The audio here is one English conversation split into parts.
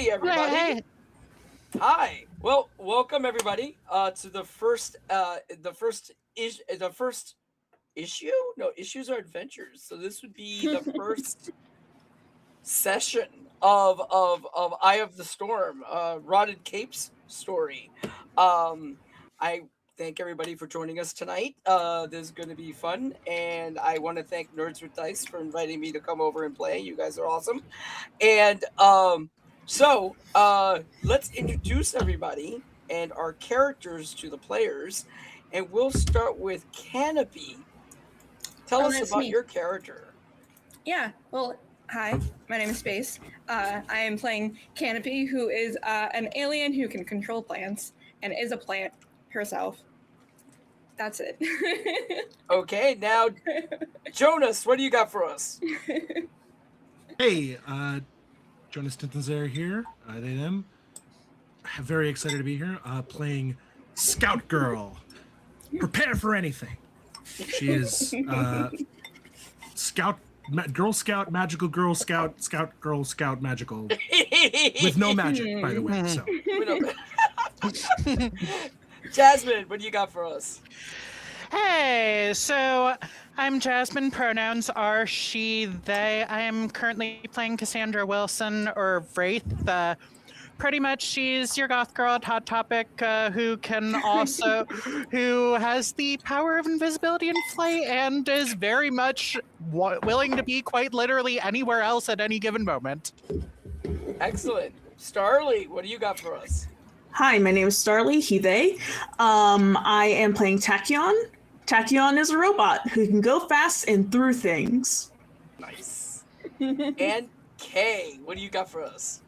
Hey, everybody. Hey, Hi. Well, welcome everybody to the first issue. No, issues are adventures. So this would be the first session of Eye of the Storm, Rotted Capes story. I thank everybody for joining us tonight. This is going to be fun, and I want to thank Nerds with Dice for inviting me to come over and play. You guys are awesome. And let's introduce everybody and our characters to the players. And we'll start with Canopy. Tell Oh, us that's about me. your character. Yeah. Well, hi. My name is Space. I am playing Canopy, who is an alien who can control plants and is a plant herself. That's it. Okay, now Jonas, what do you got for us? Hey, Jonas Tintenzer here. They, them. Very excited to be here. Playing Scout Girl. Prepare for anything. She is Scout, Girl Scout, Magical Girl Scout, Scout Girl Scout, Magical. With no magic, by the way. So, Jasmine, what do you got for us? hey, so I'm Jasmine. Pronouns are she, they. I am currently playing Cassandra Wilson, or Wraith. Pretty much, she's your goth girl at Hot Topic who can also, who has the power of invisibility and flight and is very much willing to be quite literally anywhere else at any given moment. Excellent. Starly, what do you got for us? Hi, my name is Starly, he, they. I am playing Tachyon. Tachyon is a robot who can go fast and through things. Nice. And Kay, what do you got for us?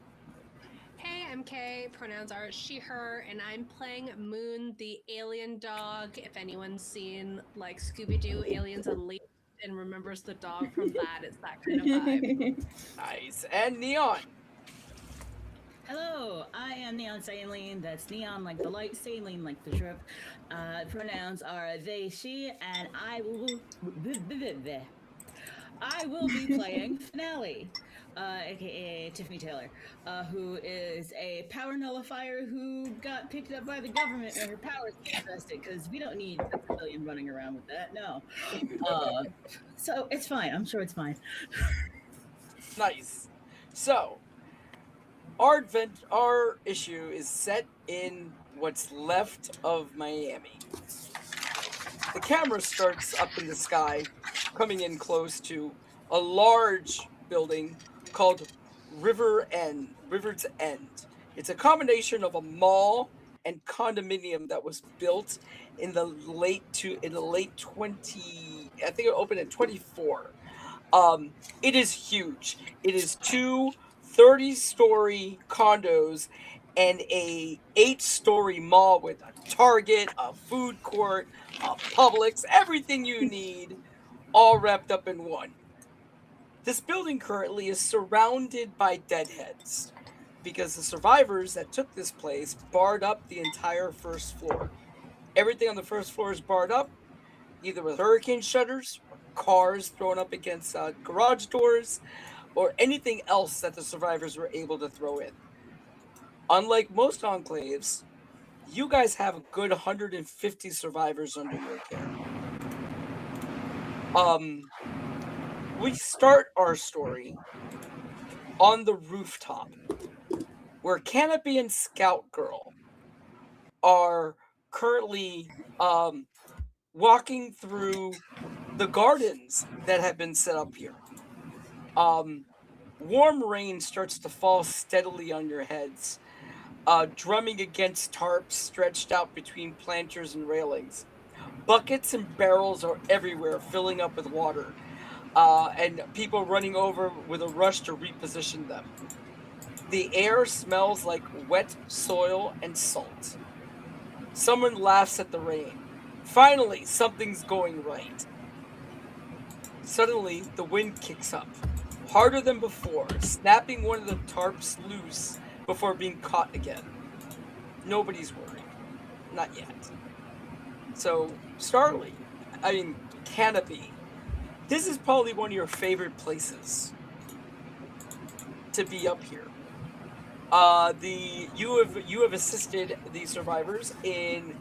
Hey, I'm Kay. Pronouns are she, her, and I'm playing Moon, the alien dog. If anyone's seen like Scooby-Doo Aliens Unleashed and remembers the dog from that, it's that kind of vibe. Nice. And Neon. Hello, I am Neon Saline. That's neon like the light, saline like the drip. Pronouns are they, she, and I will be playing Finale, aka Tiffany Taylor, who is a power nullifier who got picked up by the government when her powers manifested, because we don't need a civilian running around with that, no. So it's fine, I'm sure it's fine. Nice. So, our issue is set in what's left of Miami. The camera starts up in the sky, coming in close to a large building called River's End. It's a combination of a mall and condominium that was built in the late 20. I think it opened in 24. It is huge. It is two 30-story condos and a 8-story mall with a Target, a food court, a Publix, everything you need, all wrapped up in one. This building currently is surrounded by deadheads because the survivors that took this place barred up the entire first floor. Everything on the first floor is barred up, either with hurricane shutters, or cars thrown up against garage doors, or anything else that the survivors were able to throw in. Unlike most enclaves, you guys have a good 150 survivors under your care. We start our story on the rooftop, where Canopy and Scout Girl are currently walking through the gardens that have been set up here. Warm rain starts to fall steadily on your heads, drumming against tarps stretched out between planters and railings. Buckets and barrels are everywhere, filling up with water, and people running over with a rush to reposition them. The air smells like wet soil and salt. Someone laughs at the rain. Finally, something's going right. Suddenly, the wind kicks up, harder than before, snapping one of the tarps loose before being caught again. Nobody's worried. Not yet. So, Canopy, this is probably one of your favorite places to be up here. You have assisted the survivors in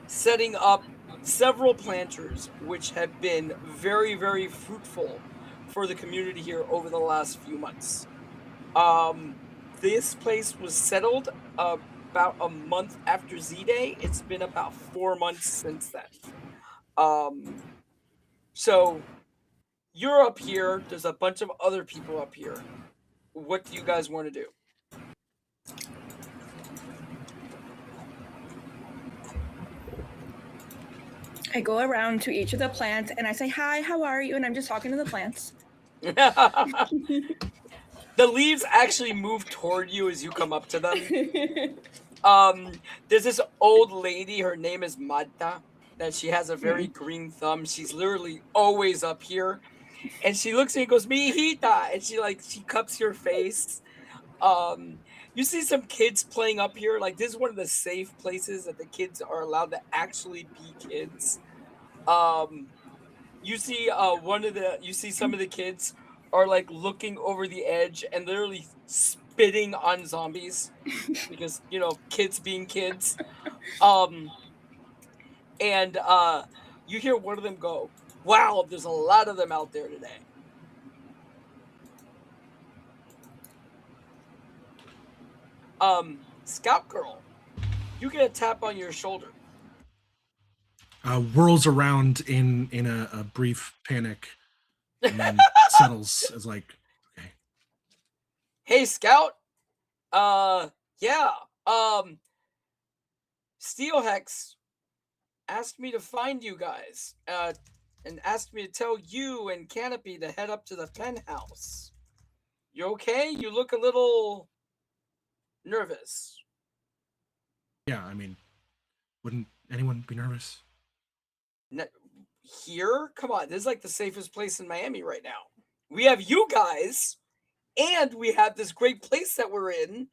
setting up several planters, which have been very, very fruitful for the community here over the last few months. This place was settled about a month after Z-Day. It's been about 4 months since then. So you're up here. There's a bunch of other people up here. What do you guys want to do? I go around to each of the plants and I say, "Hi, how are you?" And I'm just talking to the plants. The leaves actually move toward you as you come up to them. There's this old lady. Her name is Madda. That she has a very green thumb. She's literally always up here, and she looks at you and goes, "Mijita," and she cups your face. You see some kids playing up here. Like, this is one of the safe places that the kids are allowed to actually be kids. You see some of the kids are like looking over the edge and literally spitting on zombies because kids being kids. And you hear one of them go, "Wow, there's a lot of them out there today." Scout girl, you get a tap on your shoulder. Whirls around in a brief panic, and then settles as like, okay. Hey, Scout. Yeah. Steelhex asked me to find you guys, and asked me to tell you and Canopy to head up to the penthouse. You okay? You look a little nervous. Yeah, I mean, wouldn't anyone be nervous? Here? Come on, this is like the safest place in Miami right now. We have you guys, and we have this great place that we're in.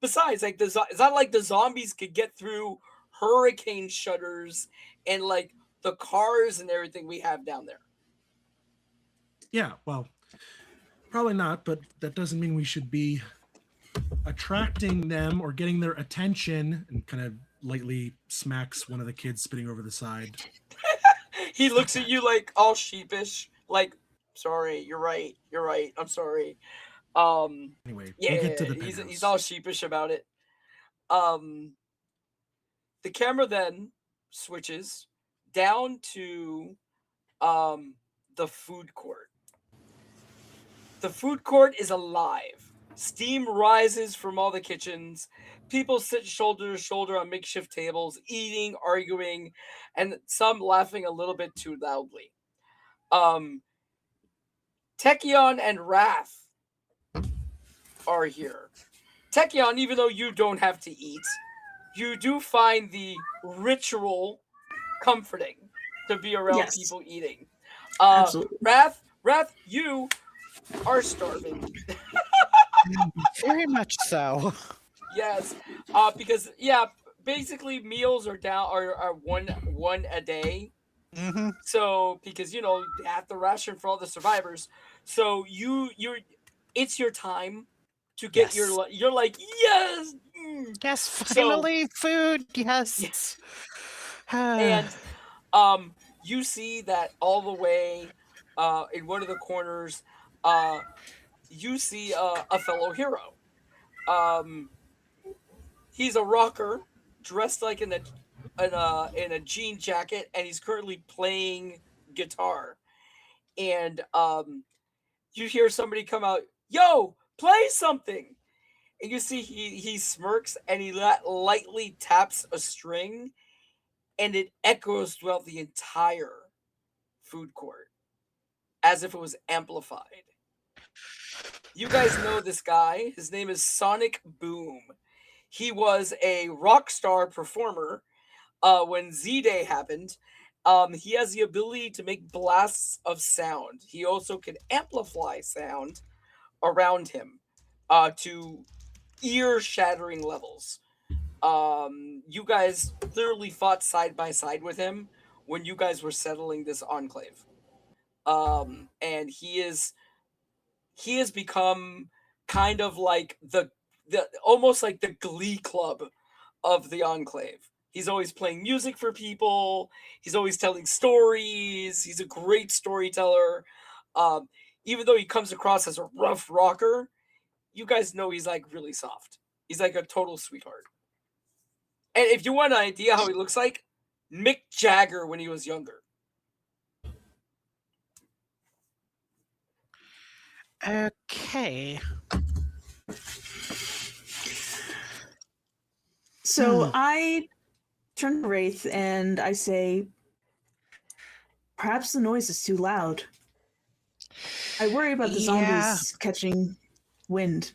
Besides, like, it's not like the zombies could get through hurricane shutters and like the cars and everything we have down there. Yeah, well, probably not, but that doesn't mean we should be attracting them or getting their attention. And kind of lightly smacks one of the kids spitting over the side. He looks at you like all sheepish, like, "Sorry, you're right, I'm sorry." Anyway, Yeah, we'll get to the he's penthouse. all sheepish about it. The camera then switches down to the food court. The food court is alive. Steam rises from all the kitchens. People sit shoulder to shoulder on makeshift tables, eating, arguing, and some laughing a little bit too loudly. Techion and Wrath are here. Techion, even though you don't have to eat, you do find the ritual comforting to be around Yes. people eating. Absolutely. Wrath, you are starving. Very much so. Yes, because basically meals are down are one a day. Mm-hmm. So because they have to ration for all the survivors, so it's your time to get Yes. you're like, yes. Yes, finally, food. Yes. And you see that all the way in one of the corners, you see a fellow hero. He's a rocker dressed like in a jean jacket, and he's currently playing guitar. And you hear somebody come out, "Yo, play something!" And you see he smirks and he lightly taps a string, and it echoes throughout the entire food court as if it was amplified. You guys know this guy. His name is Sonic Boom. He was a rock star performer when Z-Day happened. He has the ability to make blasts of sound. He also can amplify sound around him to ear-shattering levels. You guys clearly fought side by side with him when you guys were settling this enclave. And he has become kind of like the almost like the glee club of the Enclave. He's always playing music for people. He's always telling stories. He's a great storyteller. Even though he comes across as a rough rocker, you guys know he's like really soft. He's like a total sweetheart. And if you want an idea how he looks like, Mick Jagger when he was younger. Okay. So I turn to Wraith and I say, perhaps the noise is too loud. I worry about the zombies catching wind.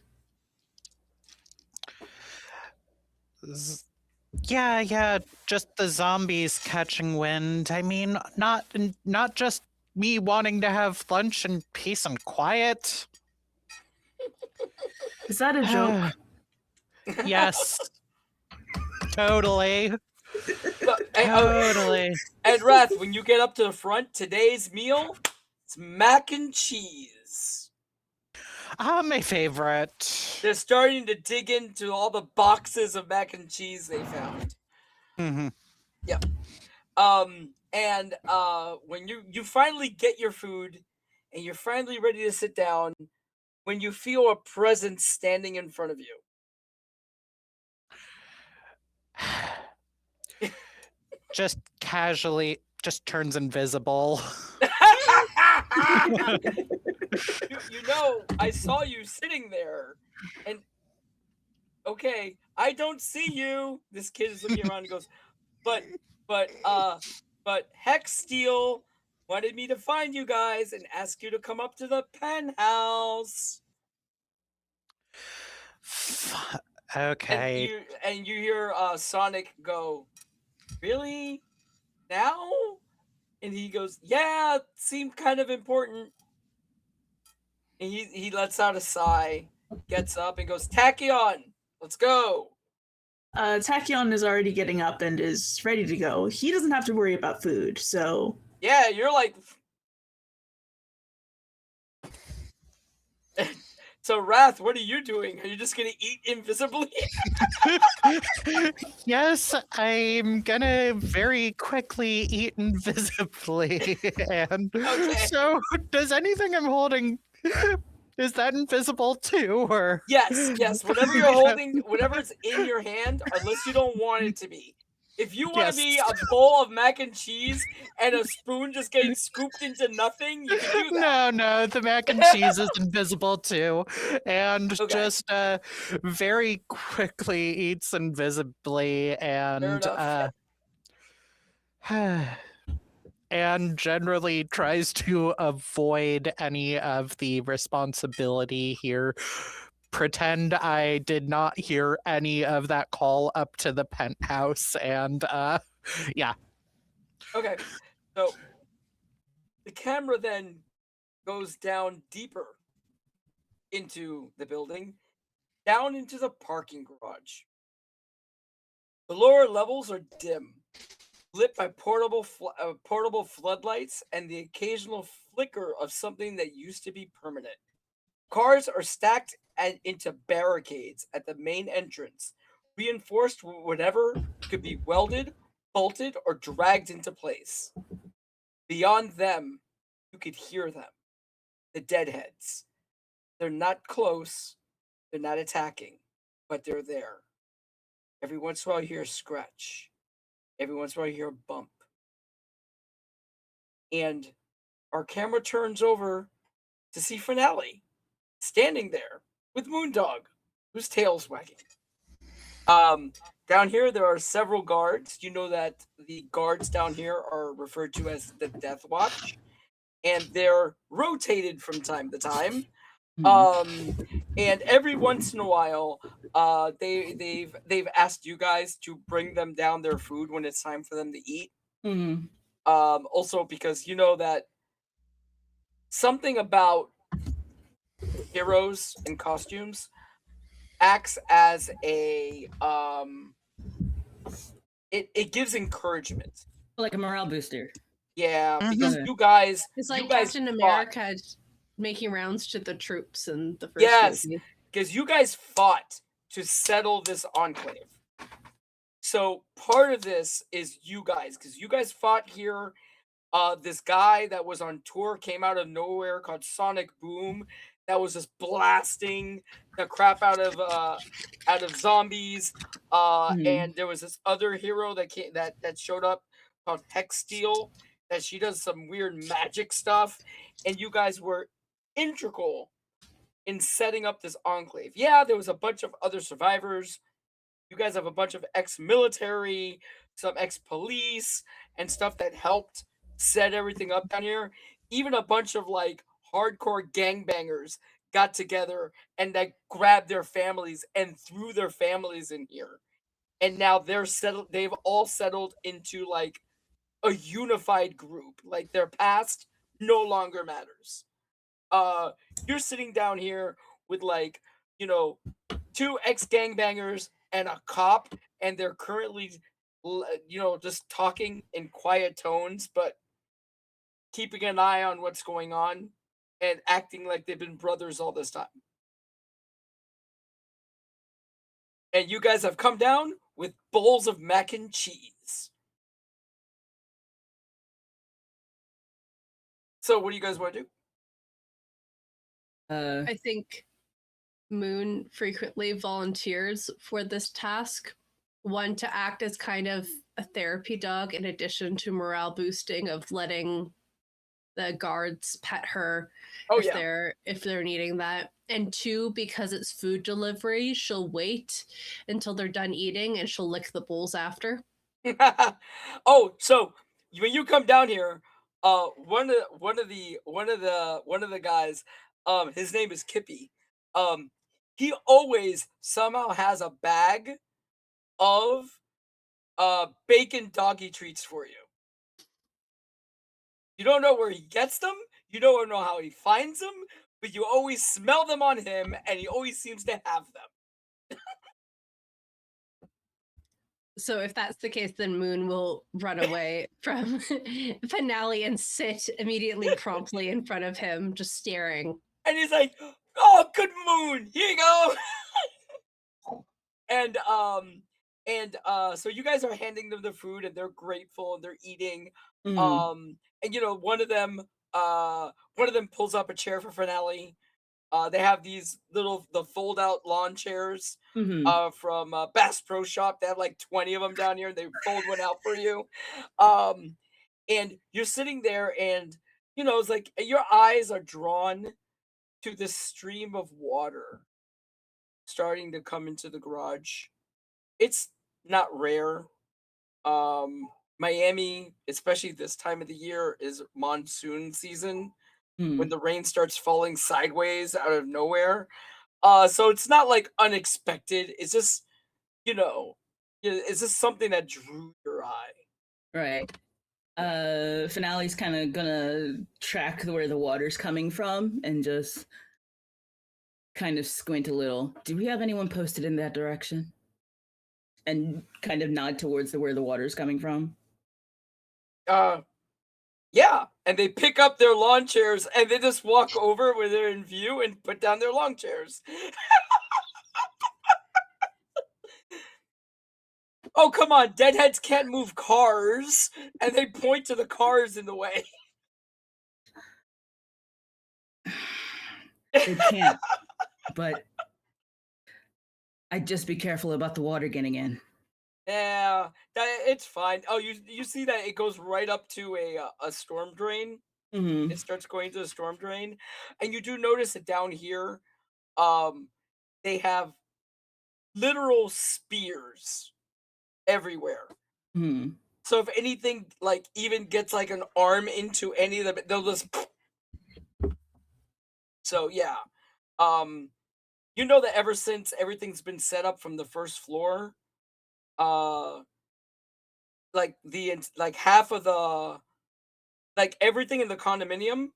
Yeah, just the zombies catching wind. I mean, not just me wanting to have lunch in peace and quiet. Is that a joke? Yes. Totally. And, Totally. and Wrath, when you get up to the front, today's meal, it's mac and cheese. My favorite. They're starting to dig into all the boxes of mac and cheese they found. Mm-hmm. Yep. And when you finally get your food and you're finally ready to sit down, when you feel a presence standing in front of you. Just casually, just turns invisible. you know, I saw you sitting there, and okay, I don't see you. This kid is looking around and goes, but Hexsteel wanted me to find you guys and ask you to come up to the penthouse. Okay. And you hear Sonic go, really? Now? And he goes, yeah, it seemed kind of important. And he lets out a sigh, gets up, and goes, Tachyon, let's go. Tachyon is already getting up and is ready to go. He doesn't have to worry about food, so... Yeah, you're like... So, Wrath, what are you doing? Are you just gonna eat invisibly? Yes, I'm gonna very quickly eat invisibly. And Okay. so, does anything I'm holding, is that invisible too, or? Yes. Whatever you're holding, whatever's in your hand, unless you don't want it to be. If you want to be a bowl of mac and cheese and a spoon just getting scooped into nothing, you can do that. No, the mac and cheese is invisible too, and just very quickly eats invisibly, and and generally tries to avoid any of the responsibility here. Pretend I did not hear any of that call up to the penthouse, and yeah. Okay, so the camera then goes down deeper into the building, down into the parking garage. The lower levels are dim, lit by portable floodlights and the occasional flicker of something that used to be permanent. Cars are stacked into barricades at the main entrance, reinforced with whatever could be welded, bolted, or dragged into place. Beyond them, you could hear them. The deadheads. They're not close, they're not attacking, but they're there. Every once in a while you hear a scratch. Every once in a while you hear a bump. And our camera turns over to see Finale standing there with Moondog, whose tail's wagging. Down here, there are several guards. You know that the guards down here are referred to as the Death Watch, and they're rotated from time to time. And every once in a while, they've asked you guys to bring them down their food when it's time for them to eat. Also, because you know that something about heroes and costumes acts as a it gives encouragement, like a morale booster. Yeah, because you guys, it's like you guys Captain fought. America making rounds to the troops in the first Yes, movie. because you guys fought to settle this enclave. So part of this is you guys, because you guys fought here. This guy that was on tour came out of nowhere called Sonic Boom, that was just blasting the crap out of zombies. And there was this other hero that showed up called Hexsteel, that she does some weird magic stuff, and you guys were integral in setting up this enclave. Yeah, there was a bunch of other survivors. You guys have a bunch of ex-military, some ex-police, and stuff that helped set everything up down here. Even a bunch of like hardcore gangbangers got together and like grabbed their families and threw their families in here. And now they're settled. They've all settled into like a unified group. Like their past no longer matters. You're sitting down here with like, you know, 2 ex-gangbangers and a cop, and they're currently, you know, just talking in quiet tones, but keeping an eye on what's going on and acting like they've been brothers all this time. And you guys have come down with bowls of mac and cheese. So what do you guys want to do? I think Moon frequently volunteers for this task. One, to act as kind of a therapy dog in addition to morale boosting of letting the guards pet her if they're needing that. And 2, because it's food delivery, she'll wait until they're done eating and she'll lick the bowls after. Oh, so when you come down here, one of the guys, his name is Kippy. He always somehow has a bag of bacon doggy treats for you. You don't know where he gets them, you don't know how he finds them, but you always smell them on him, and he always seems to have them. So if that's the case, then Moon will run away from Finale and sit immediately promptly in front of him, just staring. And he's like, "Oh, good Moon, here you go." And so you guys are handing them the food, and they're grateful, and they're eating. And you know, one of them pulls up a chair for Finale. They have these the fold out lawn chairs from Bass Pro Shop. They have like 20 of them down here. They fold one out for you. And you're sitting there, and you know, it's like your eyes are drawn to this stream of water starting to come into the garage. It's not rare. Miami, especially this time of the year, is monsoon season when the rain starts falling sideways out of nowhere. So it's not like unexpected. It's just, you know, it's just something that drew your eye. Right. Finale's kind of gonna track where the water's coming from and just kind of squint a little. Do we have anyone posted in that direction? And kind of nod towards where the water's coming from. Yeah, and they pick up their lawn chairs and they just walk over where they're in view and put down their lawn chairs. Oh, come on, deadheads can't move cars, and they point to the cars in the way. They can't, but I'd just be careful about the water getting in. Yeah, it's fine. Oh, you see that it goes right up to a storm drain. It starts going to a storm drain, and you do notice that down here, they have literal spears everywhere. So if anything, like even gets like an arm into any of them, they'll just. So yeah, you know that ever since everything's been set up from the first floor. Like half of everything in the condominium,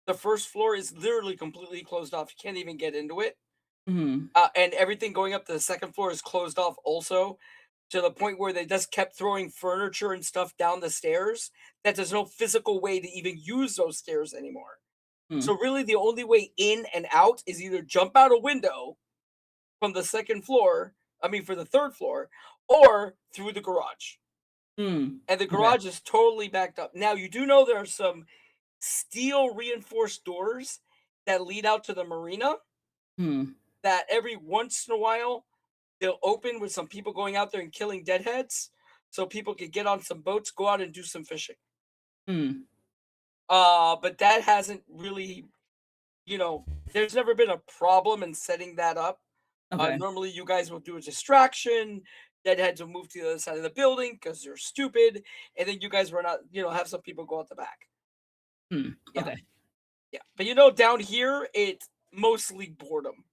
the first floor is literally completely closed off. You can't even get into it. And everything going up to the second floor is closed off also, to the point where they just kept throwing furniture and stuff down the stairs, that there's no physical way to even use those stairs anymore. So really the only way in and out is either jump out a window from the second floor, for the third floor, or through the garage. Hmm. And the Okay. garage is totally backed up. Now, you do know there are some steel reinforced doors that lead out to the marina Hmm. that every once in a while they'll open with some people going out there and killing deadheads so people could get on some boats, go out and do some fishing. Hmm. But that hasn't really, there's never been a problem in setting that up. Okay. Normally, you guys will do a distraction. Deadheads will move to the other side of the building because they're stupid, and then you guys run out. Have some people go out the back. Hmm. Yeah. Okay. Yeah, but down here it's mostly boredom.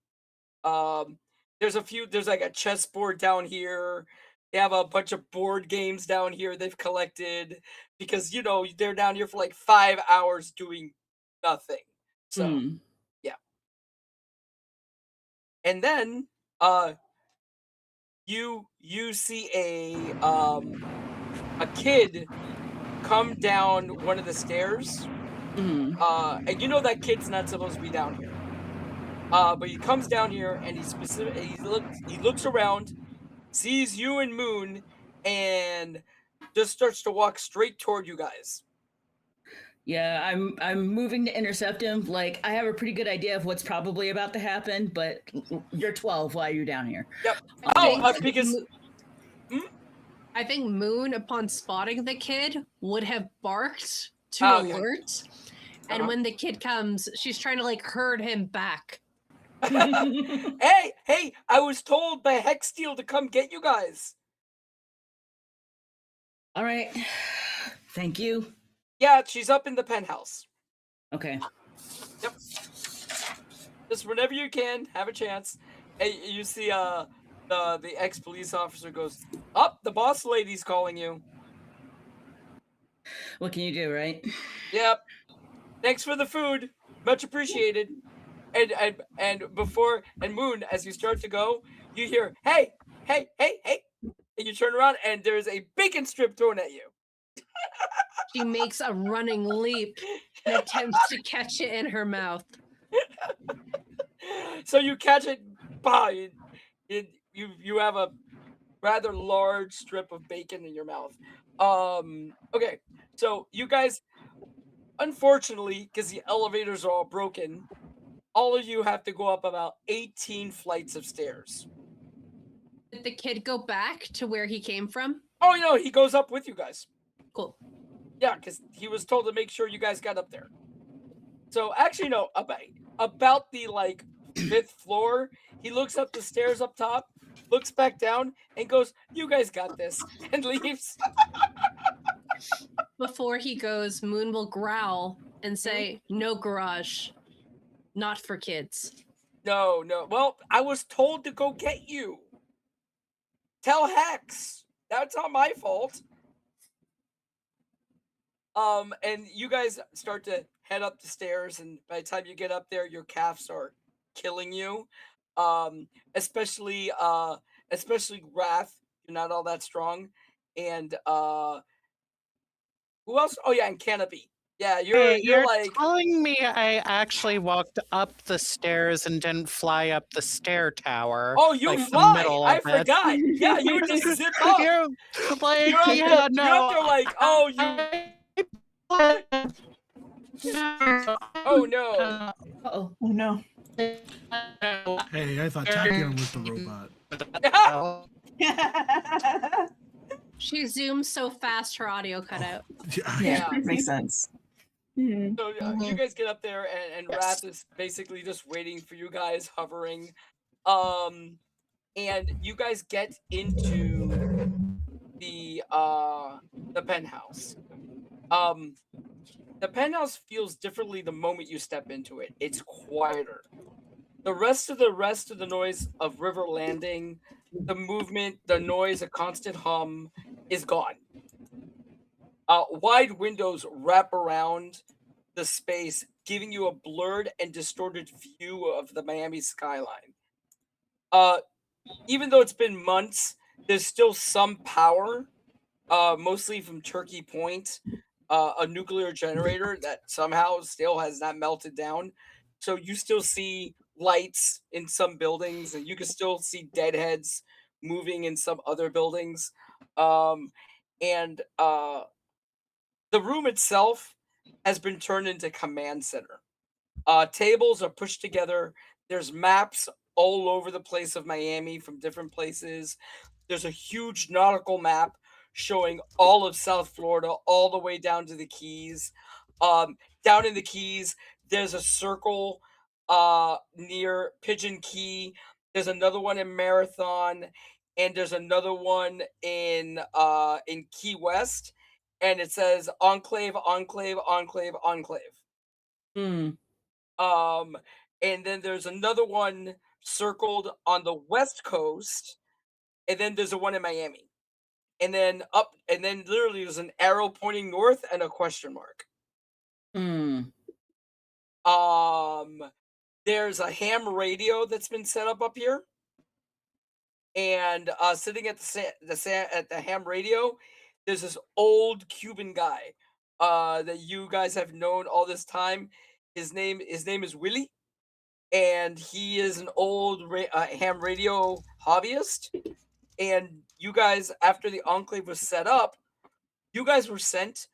There's like a chessboard down here. They have a bunch of board games down here they've collected because they're down here for like 5 hours doing nothing. So Hmm. yeah, and then you see a kid come down one of the stairs. Hmm. And that kid's not supposed to be down here. But he comes down here and he looks around, sees you and Moon, and just starts to walk straight toward you guys. Yeah, I'm moving to intercept him. Like, I have a pretty good idea of what's probably about to happen, but you're 12. Why are you down here? Yep. Because I think Moon, upon spotting the kid, would have barked to Oh, okay. alert. And Uh-huh. when the kid comes, she's trying to like herd him back. Hey, I was told by Hexsteel to come get you guys. All right. Thank you. Yeah, she's up in the penthouse. Okay. Yep. Just whenever you can, have a chance. Hey, you see the ex-police officer goes, "Up, the boss lady's calling you." What can you do, right? Yep. Thanks for the food. Much appreciated. And Moon, as you start to go, you hear, "Hey, hey, hey, hey." And you turn around and there's a bacon strip thrown at you. She makes a running leap and attempts to catch it in her mouth. So you catch it, bah, you have a rather large strip of bacon in your mouth. Okay, so you guys, unfortunately, because the elevators are all broken, all of you have to go up about 18 flights of stairs. Did the kid go back to where he came from? Oh, he goes up with you guys. Cool. Yeah, because he was told to make sure you guys got up there. So actually, no, about the like 5th floor, he looks up the stairs up top, looks back down, and goes, "You guys got this," and leaves. Before he goes, Moon will growl and say, "No garage. Not for kids." No. Well, I was told to go get you. Tell Hex. That's not my fault. And you guys start to head up the stairs, and by the time you get up there, your calves are killing you. Especially Wrath. You're not all that strong. And who else? Oh yeah, and Canopy. Yeah, you're like, telling me I actually walked up the stairs and didn't fly up the stair tower. oh, you like, the fly. middle I of it. forgot. Yeah, you would just zip up. You're like, You're up yeah, there, no. you're up there like, oh, oh no. Uh-oh. Oh no. Hey, I thought Tachyon was the robot. She zoomed so fast her audio cut out. Yeah, makes sense. Mhm. So you guys get up there, and Wrath is basically just waiting for you guys, hovering. And you guys get into the penthouse. The penthouse feels differently the moment you step into it. It's quieter. The rest of the noise of River Landing, the movement, the noise, a constant hum, is gone. Wide windows wrap around the space, giving you a blurred and distorted view of the Miami skyline. Even though it's been months, there's still some power, mostly from Turkey Point, a nuclear generator that somehow still has not melted down. So you still see lights in some buildings, and you can still see deadheads moving in some other buildings. And the room itself has been turned into command center. Tables are pushed together. There's maps all over the place of Miami from different places. There's a huge nautical map showing all of South Florida, all the way down to the Keys. Down in the Keys, there's a circle near Pigeon Key. There's another one in Marathon, and there's another one in Key West, and it says Enclave, Enclave, Enclave, Enclave. Hmm. And then there's another one circled on the West Coast, and then there's a one in Miami. And then literally there's an arrow pointing north and a question mark. Hmm. There's a ham radio that's been set up here, and sitting at the ham radio, there's this old Cuban guy that you guys have known all this time. His name is Willie, and he is an old ham radio hobbyist. And you guys, after the Enclave was set up, you guys were sent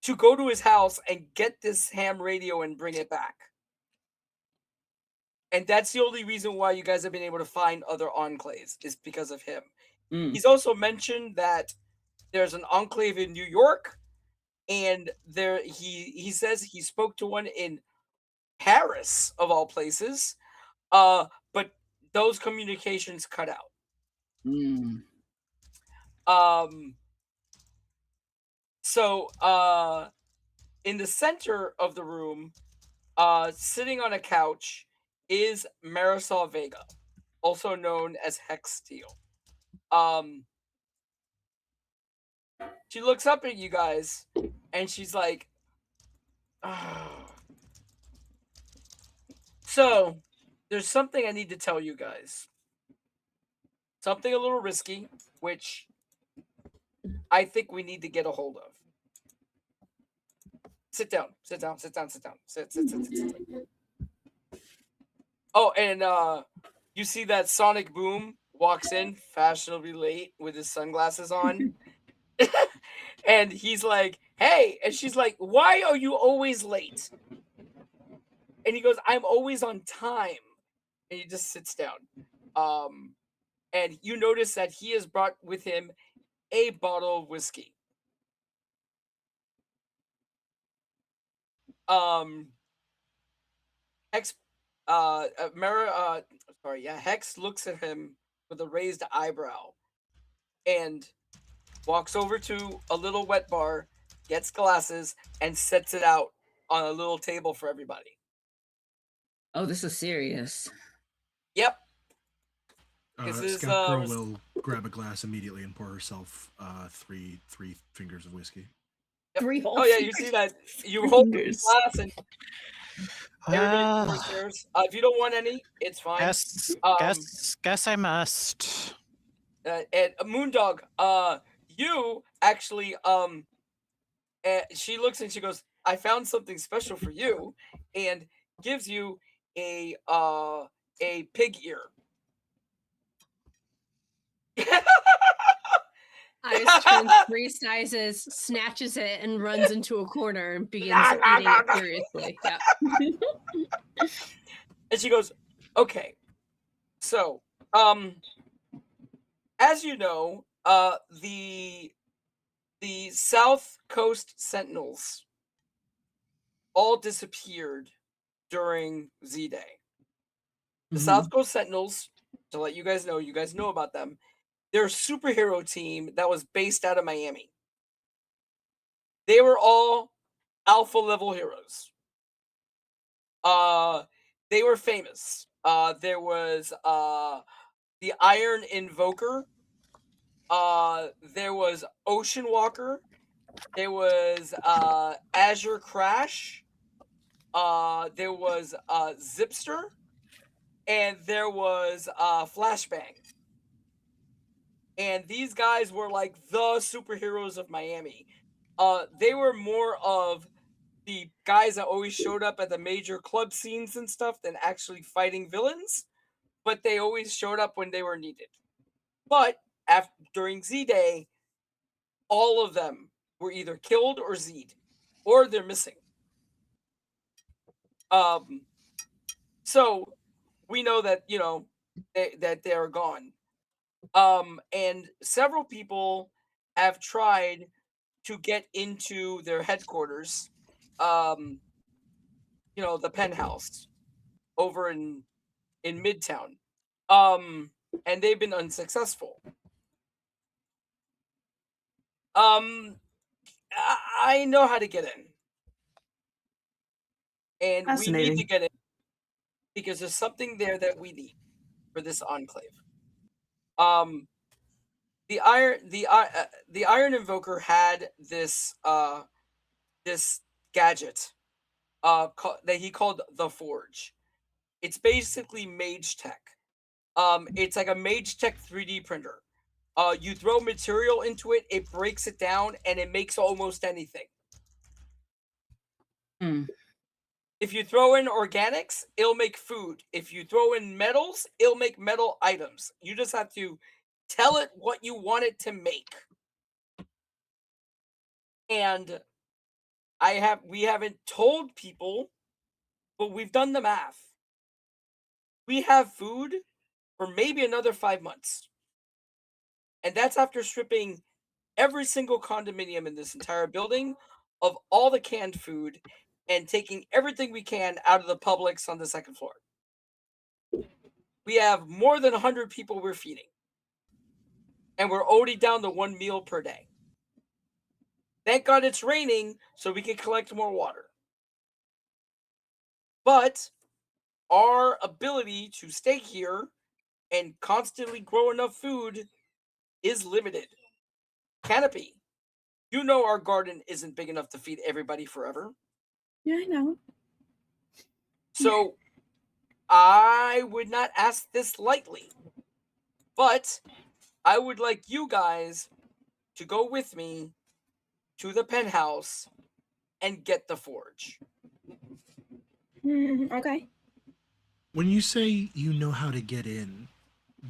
to go to his house and get this ham radio and bring it back. And that's the only reason why you guys have been able to find other enclaves, is because of him. Mm. He's also mentioned that there's an enclave in New York, and he says he spoke to one in Paris, of all places, but those communications cut out. Mm. So in the center of the room, sitting on a couch, is Marisol Vega, also known as Hex Steel. She looks up at you guys, and she's like, so, there's something I need to tell you guys. Something a little risky, which I think we need to get a hold of. Sit down. Sit. Oh, and you see that Sonic Boom walks in fashionably late with his sunglasses on. And he's like, hey, and she's like, why are you always late? And he goes, I'm always on time. And he just sits down. And you notice that he has brought with him a bottle of whiskey. Hex Hex looks at him with a raised eyebrow and walks over to a little wet bar, gets glasses, and sets it out on a little table for everybody. Oh, this is serious. Yep. Scout Girl will grab a glass immediately and pour herself three fingers of whiskey. Yep. 3 whole Oh yeah, you see that? You hold the Fingers. glass and everybody pours theirs. If you don't want any, it's fine. Guess I must. And Moondog, you actually she looks and she goes, I found something special for you, and gives you a pig ear. Ice turns 3 sizes, snatches it, and runs into a corner and begins eating it furiously. Yeah. And she goes, okay, so as you know, the South Coast Sentinels all disappeared during Z-Day. The South Coast Sentinels, to let you guys know about them, they're a superhero team that was based out of Miami. They were all alpha level heroes. They were famous. There was the Iron Invoker. There was Ocean Walker. There was Azure Crash. There was Zipster. And there was Flashbang. And these guys were like the superheroes of Miami. They were more of the guys that always showed up at the major club scenes and stuff than actually fighting villains, but they always showed up when they were needed. But during Z Day, all of them were either killed or Z'd, or they're missing. So we know that that they are gone. And several people have tried to get into their headquarters, the penthouse over in Midtown, and they've been unsuccessful. I know how to get in, and we need to Fascinating. get in because there's something there that we need for this enclave. The Iron Invoker had this this gadget that he called the Forge. It's basically Mage Tech. It's like a Mage Tech 3D printer. You throw material into it, it breaks it down, and it makes almost anything. If you throw in organics, it'll make food. If you throw in metals, it'll make metal items. You just have to tell it what you want it to make. And we haven't told people, but we've done the math. We have food for maybe another 5 months. And that's after stripping every single condominium in this entire building of all the canned food and taking everything we can out of the Publix on the second floor. We have more than 100 people we're feeding. And we're already down to 1 meal per day. Thank God it's raining so we can collect more water. But our ability to stay here and constantly grow enough food is limited. Canopy, you know our garden isn't big enough to feed everybody forever. Yeah, I know. So I would not ask this lightly. But I would like you guys to go with me to the penthouse and get the Forge. Okay. When you say you know how to get in,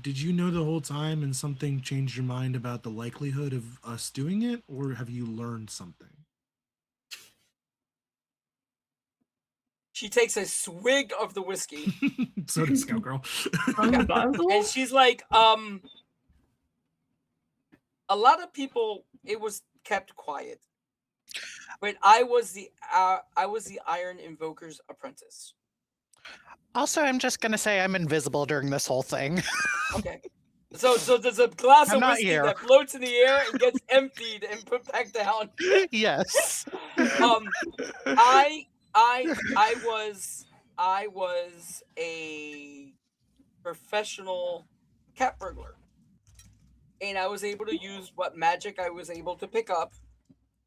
did you know the whole time and something changed your mind about the likelihood of us doing it, or have you learned something? She takes a swig of the whiskey. So does Scout Girl. And she's like, a lot of people, it was kept quiet. But I was the Iron Invoker's apprentice. Also, I'm just gonna say I'm invisible during this whole thing. Okay. So there's a glass I'm of not whiskey here. that floats in the air and gets emptied and put back down. Yes. I was a professional cat burglar, and I was able to use what magic I was able to pick up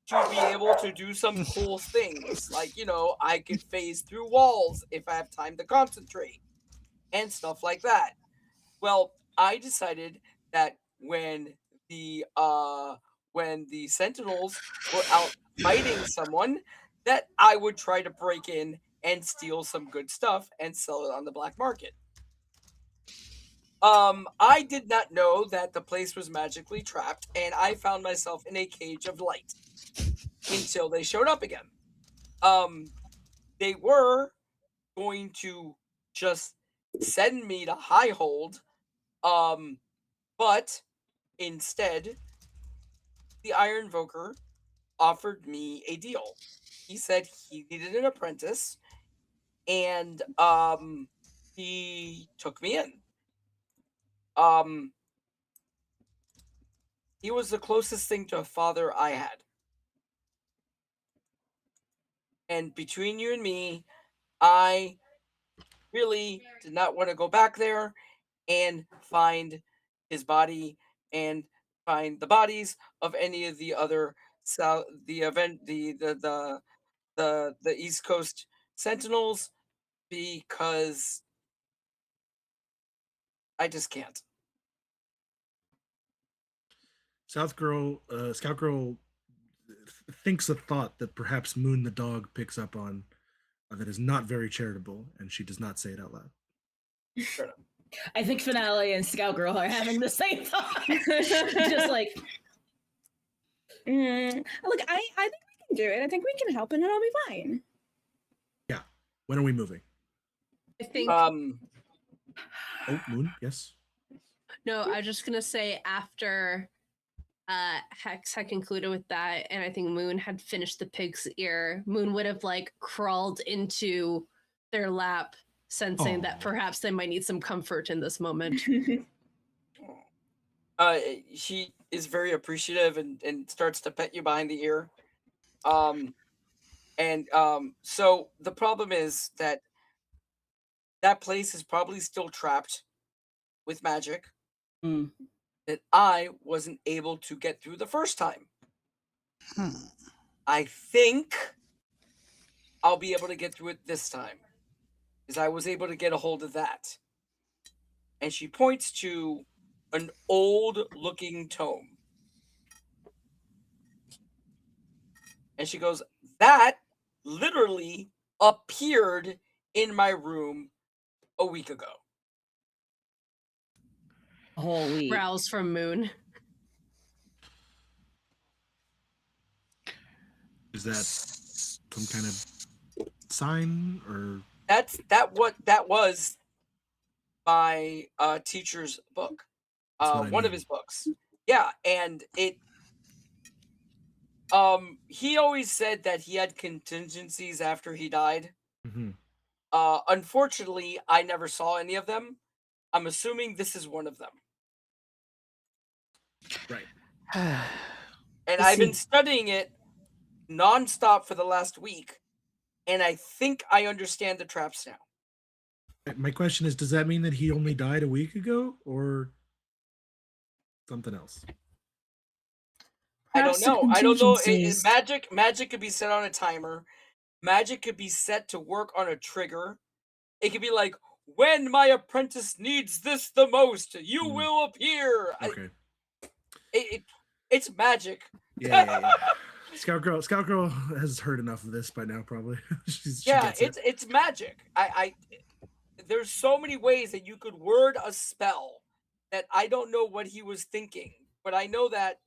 to be able to do some cool things. Like, I could phase through walls if I have time to concentrate and stuff like that. Well, I decided that when the Sentinels were out fighting someone, that I would try to break in and steal some good stuff and sell it on the black market. I did not know that the place was magically trapped, and I found myself in a cage of light until they showed up again. They were going to just send me to Highhold, but instead, the Iron Invoker offered me a deal. He said he needed an apprentice, and he took me in. He was the closest thing to a father I had. And between you and me, I really did not want to go back there and find his body and find the bodies of any of the other the East Coast Sentinels, because I just can't. Scout Girl thinks a thought that perhaps Moon the dog picks up on that is not very charitable, and she does not say it out loud. I think Finale and Scout Girl are having the same thought. Just like, Look, I think we can do it. I think we can help, and it'll be fine. Yeah. When are we moving? I think. Oh, Moon. Yes. No, I was just gonna say after Hex had concluded with that, and I think Moon had finished the pig's ear, Moon would have like crawled into their lap, sensing that Aw. perhaps they might need some comfort in this moment. She is very appreciative and starts to pet you behind the ear. So the problem is that place is probably still trapped with magic that I wasn't able to get through the first time. I think I'll be able to get through it this time, because I was able to get a hold of that. And she points to an old-looking tome. And she goes, that literally appeared in my room a week ago. holy. Growls from Moon. Is that some kind of sign or? That was my teacher's book. That's what I One of mean. his books. Yeah, and it he always said that he had contingencies after he died. Mm-hmm. Unfortunately, I never saw any of them. I'm assuming this is one of them. Right. And I I've been see. studying it nonstop for the last week, and I think I understand the traps now. My question is, does that mean that he only died a week ago, or something else? I don't Perhaps the know. I don't know. contingencies- Magic could be set on a timer. Magic could be set to work on a trigger. It could be like, when my apprentice needs this the most, you Mm. will appear. Okay. It's magic. Yeah. Scout Girl has heard enough of this by now, probably. she Yeah, gets it. it's magic. There's so many ways that you could word a spell that I don't know what he was thinking, but I know that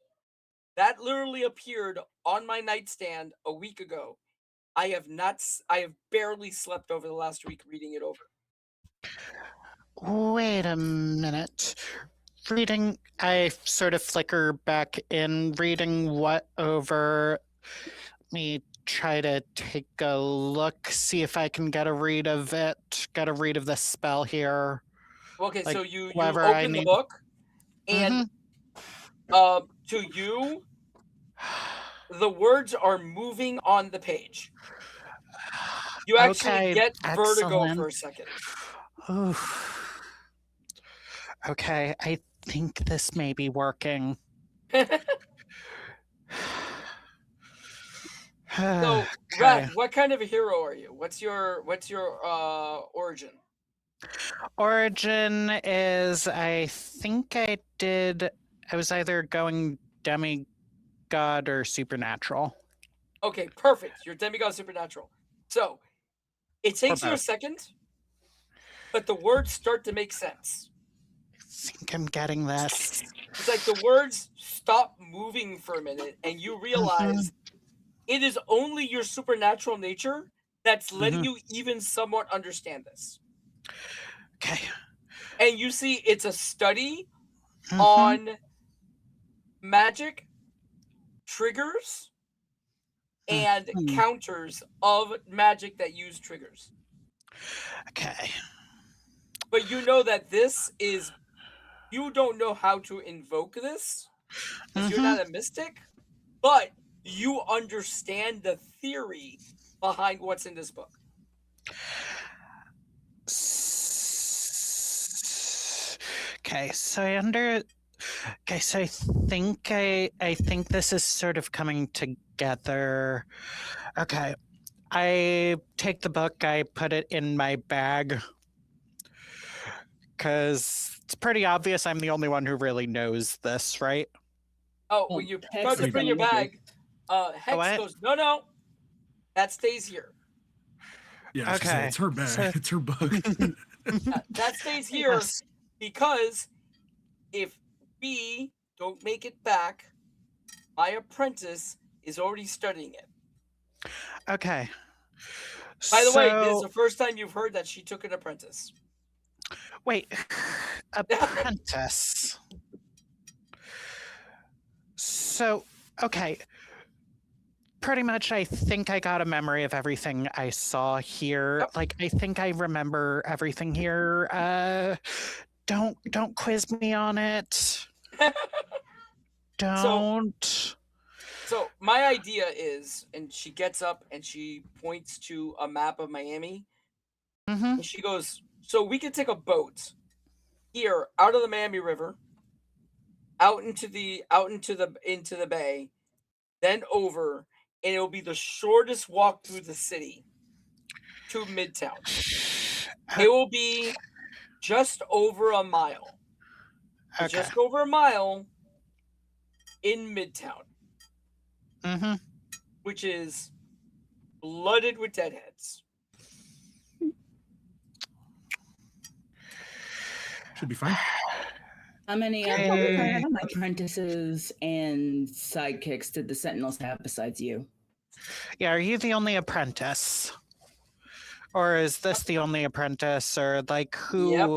literally appeared on my nightstand a week ago. I have barely slept over the last week reading it over. Wait a minute. Reading, I sort of flicker back in. Reading what over? Let me try to take a look, see if I can get a read of it. Get a read of the spell here. Okay, Like, so you whatever I open the need. book, and to you, the words are moving on the page. You actually Okay, get vertigo excellent. for a second. Oof. Okay, I think this may be working. So, Okay. Rat, what kind of a hero are you? What's your origin? Origin is, I think I was either going demigod or supernatural. Okay, perfect. You're demigod supernatural. So, it takes you a both. second, but the words start to make sense. I think I'm getting this. It's like the words stop moving for a minute, and you realize it is only your supernatural nature that's letting you even somewhat understand this. Okay. And you see, it's a study Mhm. on magic, triggers, and Mhm. counters of magic that use triggers. Okay. But you know that this is, you don't know how to invoke this, because you're not a mystic, but you understand the theory behind what's in this book. Okay, so okay, so I think this is sort of coming together. Okay. I take the book, I put it in my bag. Cause it's pretty obvious I'm the only one who really knows this, right? Oh, Well, when you Hex start to is bring your gonna look bag, Hex What? goes, no, that stays here. Yeah, I was gonna say, Okay, it's her bag. so- It's her bug. That stays here Yes. because if we don't make it back, my apprentice is already studying it. Okay. By the way, this is So- the first time you've heard that she took an apprentice. Wait, apprentice. So, okay. Pretty much, I think I got a memory of everything I saw here. Yep. Like, I think I remember everything here. Don't quiz me on it. Don't. So my idea is, and she gets up and she points to a map of Miami, Mm-hmm. and she goes, "So we could take a boat here out of the Miami River, out into the bay, then over, and it'll be the shortest walk through the city to Midtown. It will be just over a mile. Okay. Just over a mile in Midtown, Mm-hmm. which is flooded with deadheads. Should be fine. How many Okay. other apprentices and sidekicks did the Sentinels have besides you? Yeah, are you the only apprentice? Or is this the only apprentice? Or like who? Yep.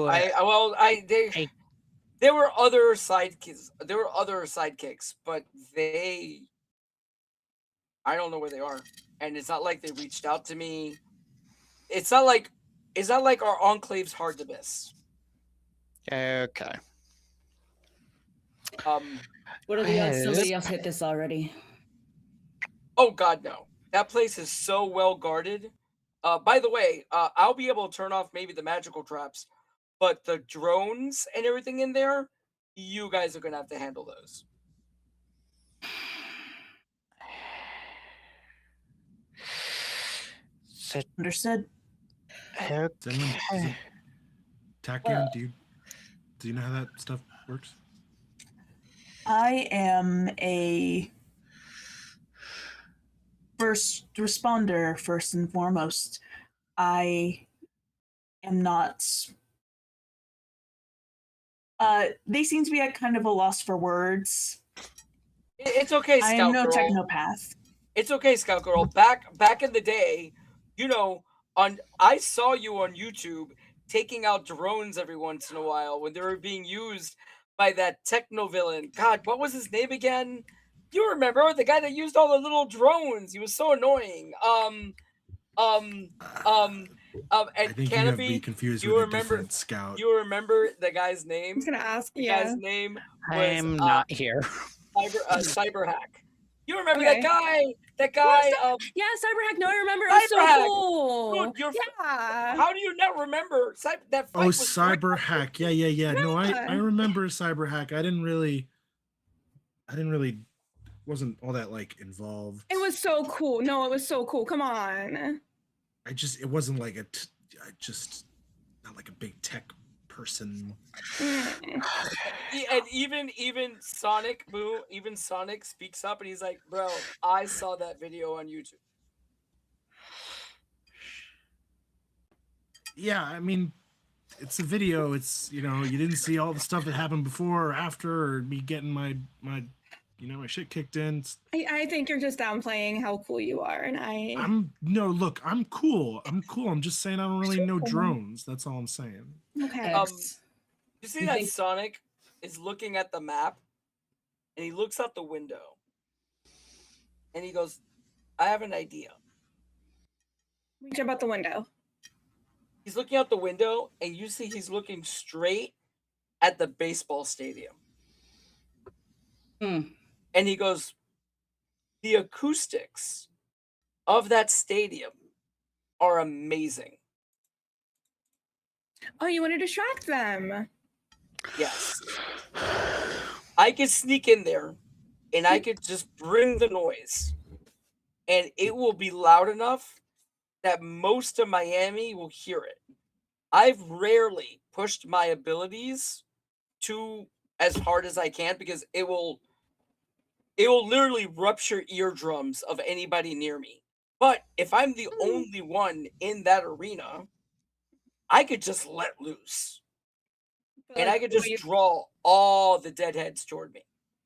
There were other sidekicks. There were other sidekicks, but I don't know where they are, and it's not like they reached out to me. It's not like our enclave's hard to miss. Okay. What are the odds Yes. somebody else hit this already? Oh God, no! That place is so well guarded. By the way, I'll be able to turn off maybe the magical traps, but the drones and everything in there, you guys are gonna have to handle those. Understood. Does anyone, Okay. Takian, do you know how that stuff works? I am a first responder, first and foremost. I am not. They seem to be at kind of a loss for words. It's okay, I Scout am no Girl. technopath. It's okay, Scout Girl. Back in the day, I saw you on YouTube taking out drones every once in a while when they were being used by that techno villain. God, what was his name again? You remember the guy that used all the little drones? He was so annoying. I And think you have Canopy, me confused you with a remember- different scout. you remember the guy's I name? was gonna ask. The Yeah. guy's name was I'm not here. Cyberhack. You remember Okay. that guy? That guy. Yeah, Cyberhack. No, I remember. It was so Cyberhack! cool. Dude, you're Yeah. How do you not remember that fight? Oh, was cyber hack. Yeah. No, I Yeah. remember cyber hack. I didn't really wasn't all that like involved. It was so cool. No, it was so cool. Come on. It wasn't like not like a big tech person. Mm. And even Sonic speaks up and he's like, "Bro, I saw that video on YouTube." Yeah, I mean, it's a video. It's you didn't see all the stuff that happened before or after, or me getting my my shit kicked in. I think you're just downplaying how cool you are, and Look, I'm cool. I'm just saying I don't really know drones. That's all I'm saying. okay. You see You that think- Sonic is looking at the map, and he looks out the window, and he goes, "I have an idea." We jump out the window. He's looking out the window, and you see he's looking straight at the baseball stadium. Hmm. And he goes, "The acoustics of that stadium are amazing." Oh, you want to distract them? Yes. I could sneak in there and I could just bring the noise. And it will be loud enough that most of Miami will hear it. I've rarely pushed my abilities to as hard as I can because it will it will literally rupture eardrums of anybody near me. But if I'm the only one in that arena, I could just let loose. And I could just draw all the deadheads toward me.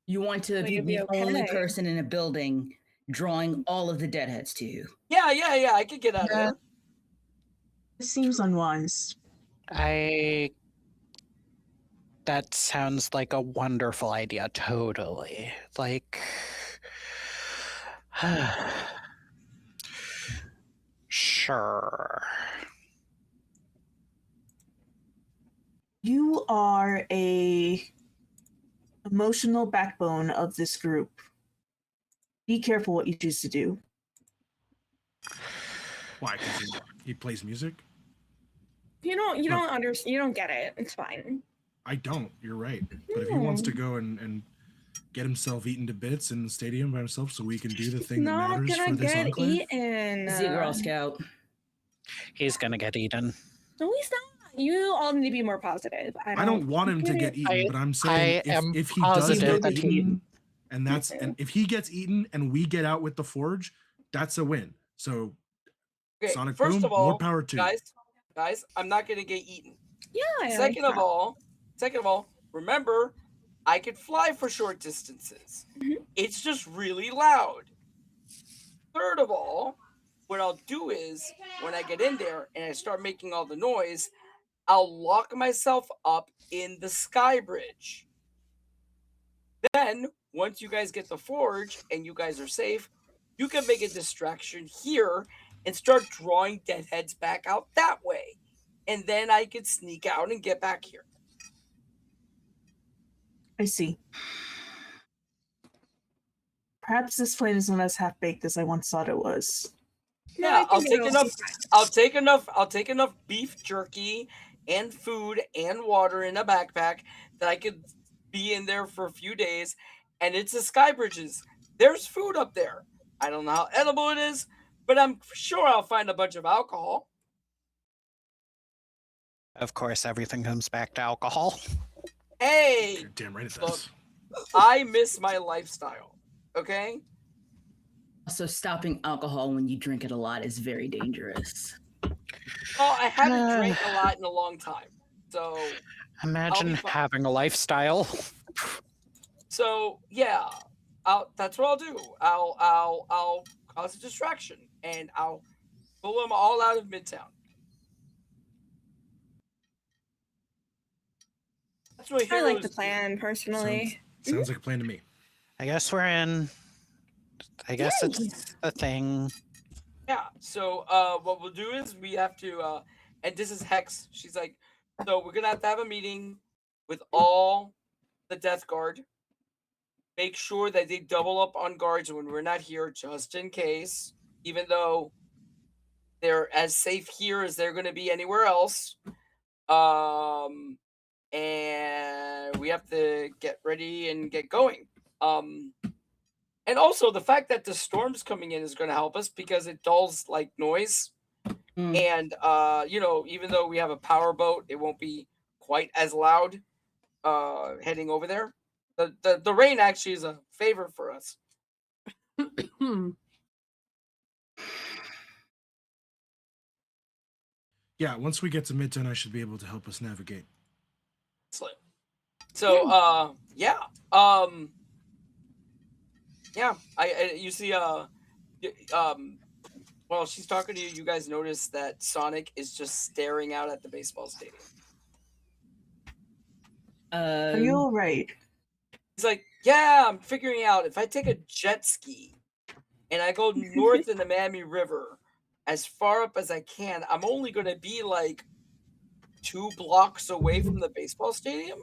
You want to Will be you be the only okay? person in a building drawing all of the deadheads to you. Yeah, I could get out of Yeah. there. This seems unwise. That sounds like a wonderful idea, totally. Like, sure. You are a emotional backbone of this group. Be careful what you choose to do. Why? Because he plays music? You don't understand. You don't get it. It's fine. I don't. You're right. But if he wants to go and get himself eaten to bits in the stadium by himself so we can do the thing that Not matters gonna for this get enclave? eaten. Is he a Girl Scout? He's gonna get eaten. No, he's not. You all need to be more positive. I don't want him to get eaten, but I'm saying I am if he does positive get that he- eaten, and if he gets eaten and we get out with the forge, that's a win. So Okay, Sonic first Boom, of all, more power to you. guys, I'm not gonna get eaten. Yeah. Second of all, remember, I could fly for short distances. It's just really loud. Third of all, what I'll do is when I get in there and I start making all the noise, I'll lock myself up in the sky bridge. Then, once you guys get the forge and you guys are safe, you can make a distraction here and start drawing deadheads back out that way. And then I could sneak out and get back here. I see. Perhaps this plan isn't as half-baked as I once thought it was. No, Yeah, I I'll think take it'll enough. be fine. I'll take enough beef jerky and food and water in a backpack that I could be in there for a few days. And it's the sky bridges. There's food up there. I don't know how edible it is, but I'm sure I'll find a bunch of alcohol. Of course, everything comes back to alcohol. Hey, You're damn right it look, does. I miss my lifestyle. Okay. Also, stopping alcohol when you drink it a lot is very dangerous. Well, I haven't drank a lot in a long time, so Imagine fine. having a lifestyle. yeah, that's what I'll do. I'll cause a distraction and I'll pull them all out of Midtown. That's what I like heroes the do. plan personally. Sounds like a plan to me. I guess we're in. I guess Yay. it's a thing. Yeah. So what we'll do is we have to and this is Hex. She's like, so we're gonna have a meeting with all the Death Guard. Make sure that they double up on guards when we're not here, just in case. Even though they're as safe here as they're gonna be anywhere else. And we have to get ready and get going. And also the fact that the storm's coming in is going to help us because it dulls like noise. Mm. And even though we have a power boat, it won't be quite as loud heading over there. The rain actually is a favor for us. Yeah, once we get to Midtown, I should be able to help us navigate. Excellent. So yeah. You see while she's talking to you, you guys notice that Sonic is just staring out at the baseball stadium. Are you all right? He's like, yeah, I'm figuring out if I take a jet ski and I go north in the Miami River as far up as I can, I'm only going to be like 2 blocks away from the baseball stadium.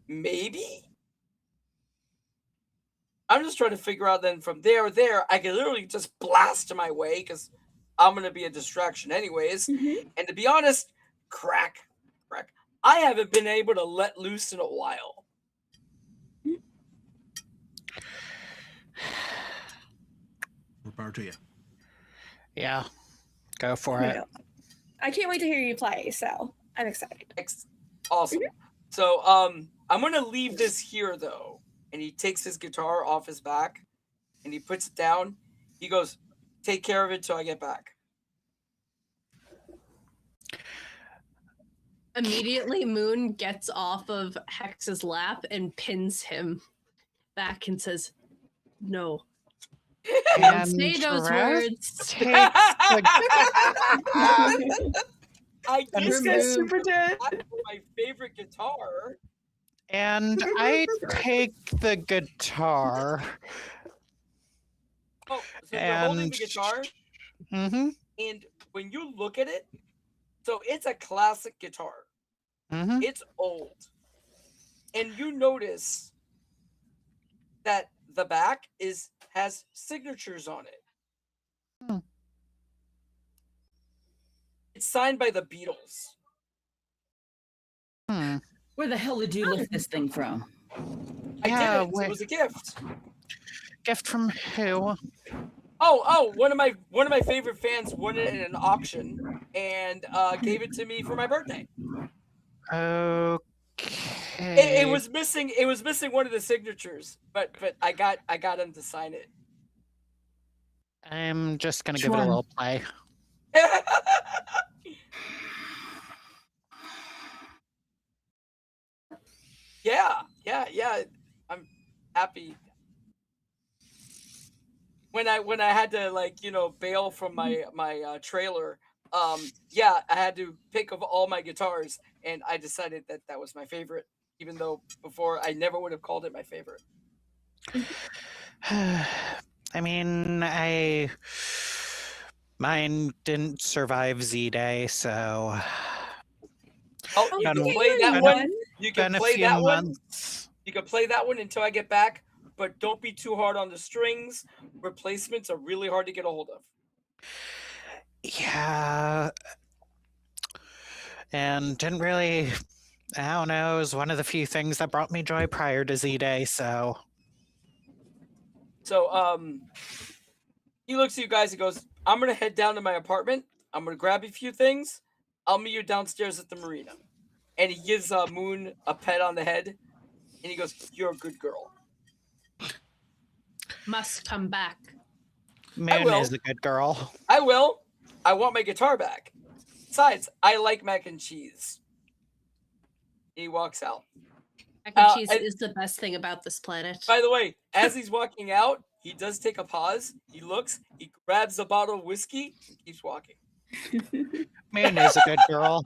Maybe. I'm just trying to figure out then from there, I can literally just blast my way because I'm going to be a distraction anyways. And to be honest, crack. I haven't been able to let loose in a while. More power to you. Yeah, go for it. I can't wait to hear you play, so I'm excited. Awesome. So I'm gonna leave this here though. and he takes his guitar off his back and he puts it down. He goes, "Take care of it till I get back." Immediately, Moon gets off of Hex's lap and pins him back and says, "No, don't say those Raz words." takes the I This did guy's this super dead. for my favorite guitar. and I take the guitar. Oh, so you're holding And- the guitar, Mm-hmm. and when you look at it, so it's a classic guitar. Mm-hmm. It's old, and you notice that the back has signatures on it. Hmm. It's signed by the Beatles. Hmm. Where the hell did you lift this thing from? I Yeah, didn't. wait. It was a gift. Gift from who? Oh, one of my favorite fans won it in an auction and gave it to me for my birthday. Okay. It was missing. It was missing one of the signatures, but I got him to sign it. I'm just gonna Which give it a one? little play. Yeah. I'm happy. When I had to bail from my trailer, I had to pick of all my guitars, and I decided that was my favorite, even though before I never would have called it my favorite. I mean, mine didn't survive Z-Day, so Oh, Oh, you Been can a- play that been a- one. You can been a play few that one. months. You can play that one until I get back, but don't be too hard on the strings. Replacements are really hard to get a hold of. Yeah. And didn't really, I don't know, it was one of the few things that brought me joy prior to Z-Day, so. So he looks at you guys and goes, "I'm gonna head down to my apartment. I'm gonna grab a few things. I'll meet you downstairs at the marina." And he gives Moon a pet on the head, and he goes, "You're a good girl." Must come back. Moon will. is a good girl. I will. I want my guitar back. Besides, I like mac and cheese. He walks out. Mac and cheese and- is the best thing about this planet. By the way, as he's walking out, he does take a pause. He looks, he grabs a bottle of whiskey, and keeps walking. Moon is a good girl.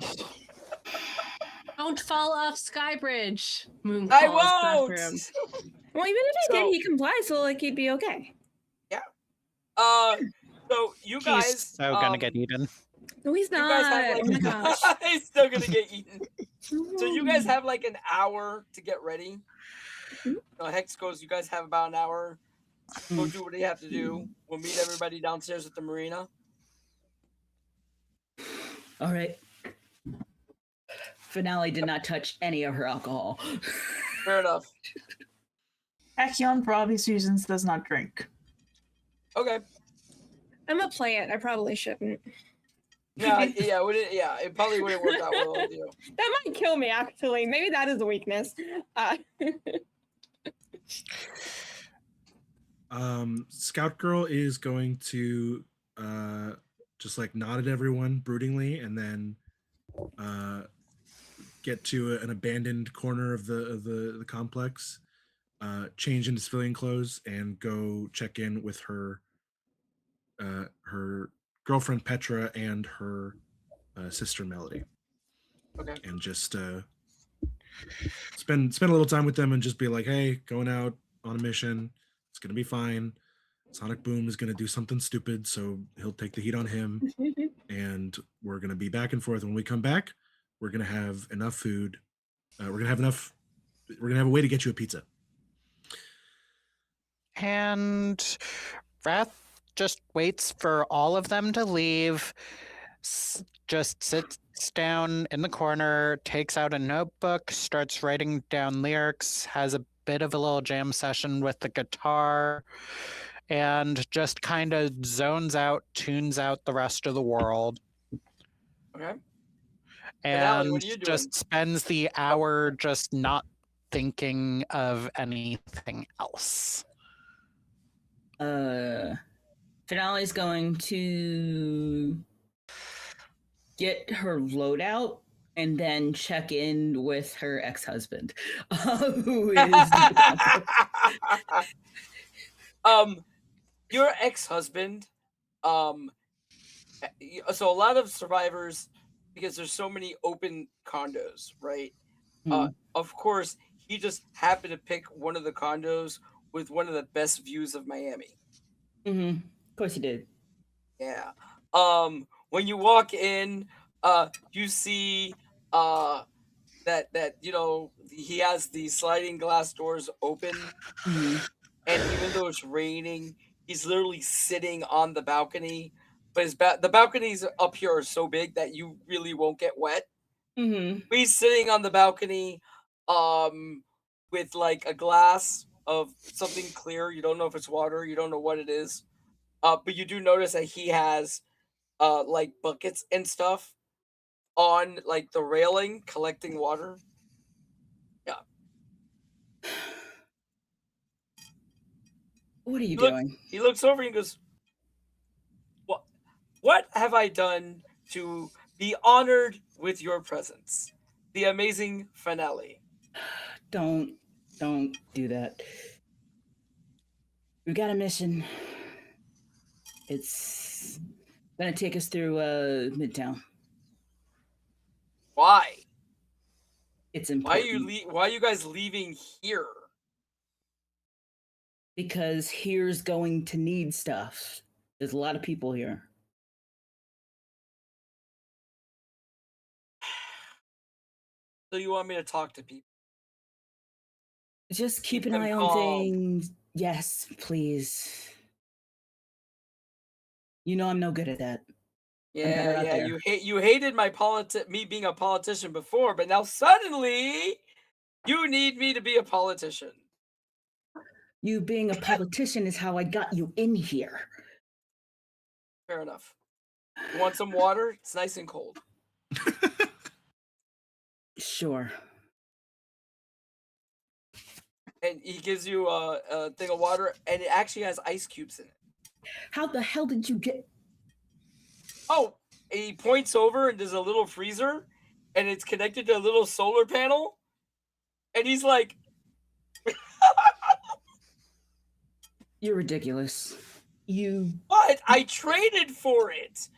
Don't fall off Skybridge. Moon I calls after him. won't. Well, even if he So- did, he complies, so he'd be okay. So you guys, He's so gonna get eaten. No, he's you not. guys have Oh my gosh. he's still gonna get eaten. So you guys have like an hour to get ready. Hex goes, "You guys have about an hour. Go do what you have to do. We'll meet everybody downstairs at the marina." All right. Finale did not touch any of her alcohol. Fair enough. Acheon, for obvious reasons, does not drink. Okay. I'm a plant. I probably shouldn't. It probably wouldn't work out well with you. That might kill me, actually. Maybe that is a weakness. Scout Girl is going to just like nod at everyone broodingly, and then get to an abandoned corner of the complex, change into civilian clothes, and go check in with her girlfriend Petra and her sister Melody. Okay. And just spend a little time with them and just be like, "Hey, going out on a mission. It's gonna be fine. Sonic Boom is gonna do something stupid, so he'll take the heat on him, and we're gonna be back and forth. When we come back, we're gonna have enough food. We're gonna have a way to get you a pizza." And Wrath just waits for all of them to leave, just sits down in the corner, takes out a notebook, starts writing down lyrics, has a bit of a little jam session with the guitar, and just kind of zones out, tunes out the rest of the world, Okay. Finale, and what are you doing? just spends the hour just not thinking of anything else. Finale's going to get her loadout and then check in with her ex-husband, who is your ex-husband, so a lot of survivors, because there's so many open condos, right? Of course, he just happened to pick one of the condos with one of the best views of Miami. Of course he did. Yeah. When you walk in, you see that he has the sliding glass doors open, and even though it's raining, he's literally sitting on the balcony. But the balconies up here are so big that you really won't get wet. But he's sitting on the balcony, with like a glass of something clear. You don't know if it's water. You don't know what it is. But you do notice that he has like buckets and stuff on like the railing collecting water. Yeah. What are you doing? He looks over and he goes, What have I done to be honored with your presence? The amazing finale. Don't do that. We've got a mission. It's gonna take us through Midtown. Why? It's important. Why are you guys leaving here? Because here's going to need stuff. There's a lot of people here. So you want me to talk to people? Just keep an them eye on calm. things. Yes, please. You know I'm no good at that. better out Yeah. there. You hated me being a politician before, but now suddenly you need me to be a politician. You being a politician is how I got you in here. Fair enough. You want some water? It's nice and cold. Sure. And he gives you a thing of water, and it actually has ice cubes in it. How the hell did you get... Oh, and he points over, and there's a little freezer, and it's connected to a little solar panel. And he's like... You're ridiculous. You... What? I traded for it.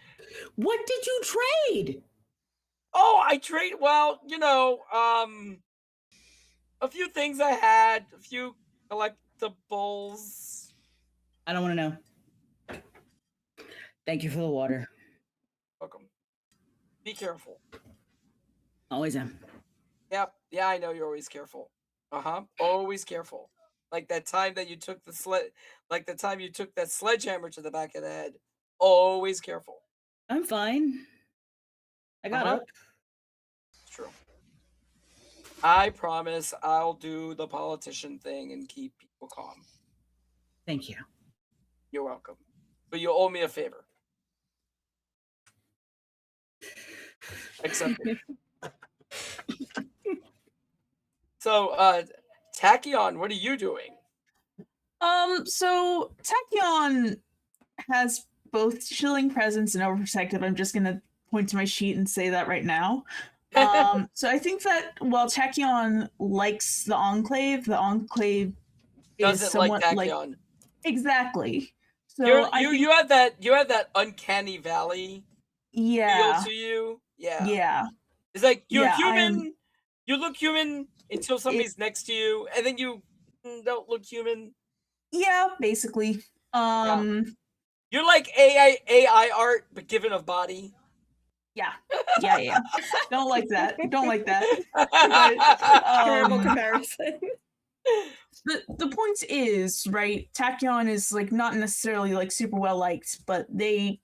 What did you trade? Oh, I trade. Well, a few things I had, a few collectibles. I don't want to know. Thank you for the water. Welcome. Be careful. Always am. Yep. Yeah, I know you're always careful. Always careful. Like that time that you took that sledgehammer to the back of the head. Always careful. I'm fine. I got up. It's true. I promise I'll do the politician thing and keep people calm. Thank you. You're welcome. But you owe me a favor. Accept it. So, Tachyon, what are you doing? So Tachyon has both chilling presence and overprotective. I'm just gonna point to my sheet and say that right now. So I think that while Tachyon likes the Enclave Doesn't is somewhat like Tachyon. Exactly. So you have that uncanny valley yeah. feel to you. Yeah. Yeah. It's like you're Yeah, human. You look human until somebody's next to you, and then you don't look human. Yeah, basically. You're like AI art, but given a body. Yeah. Don't like that. Don't like that. Terrible comparison. The point is, right, Tachyon is like not necessarily like super well liked, but they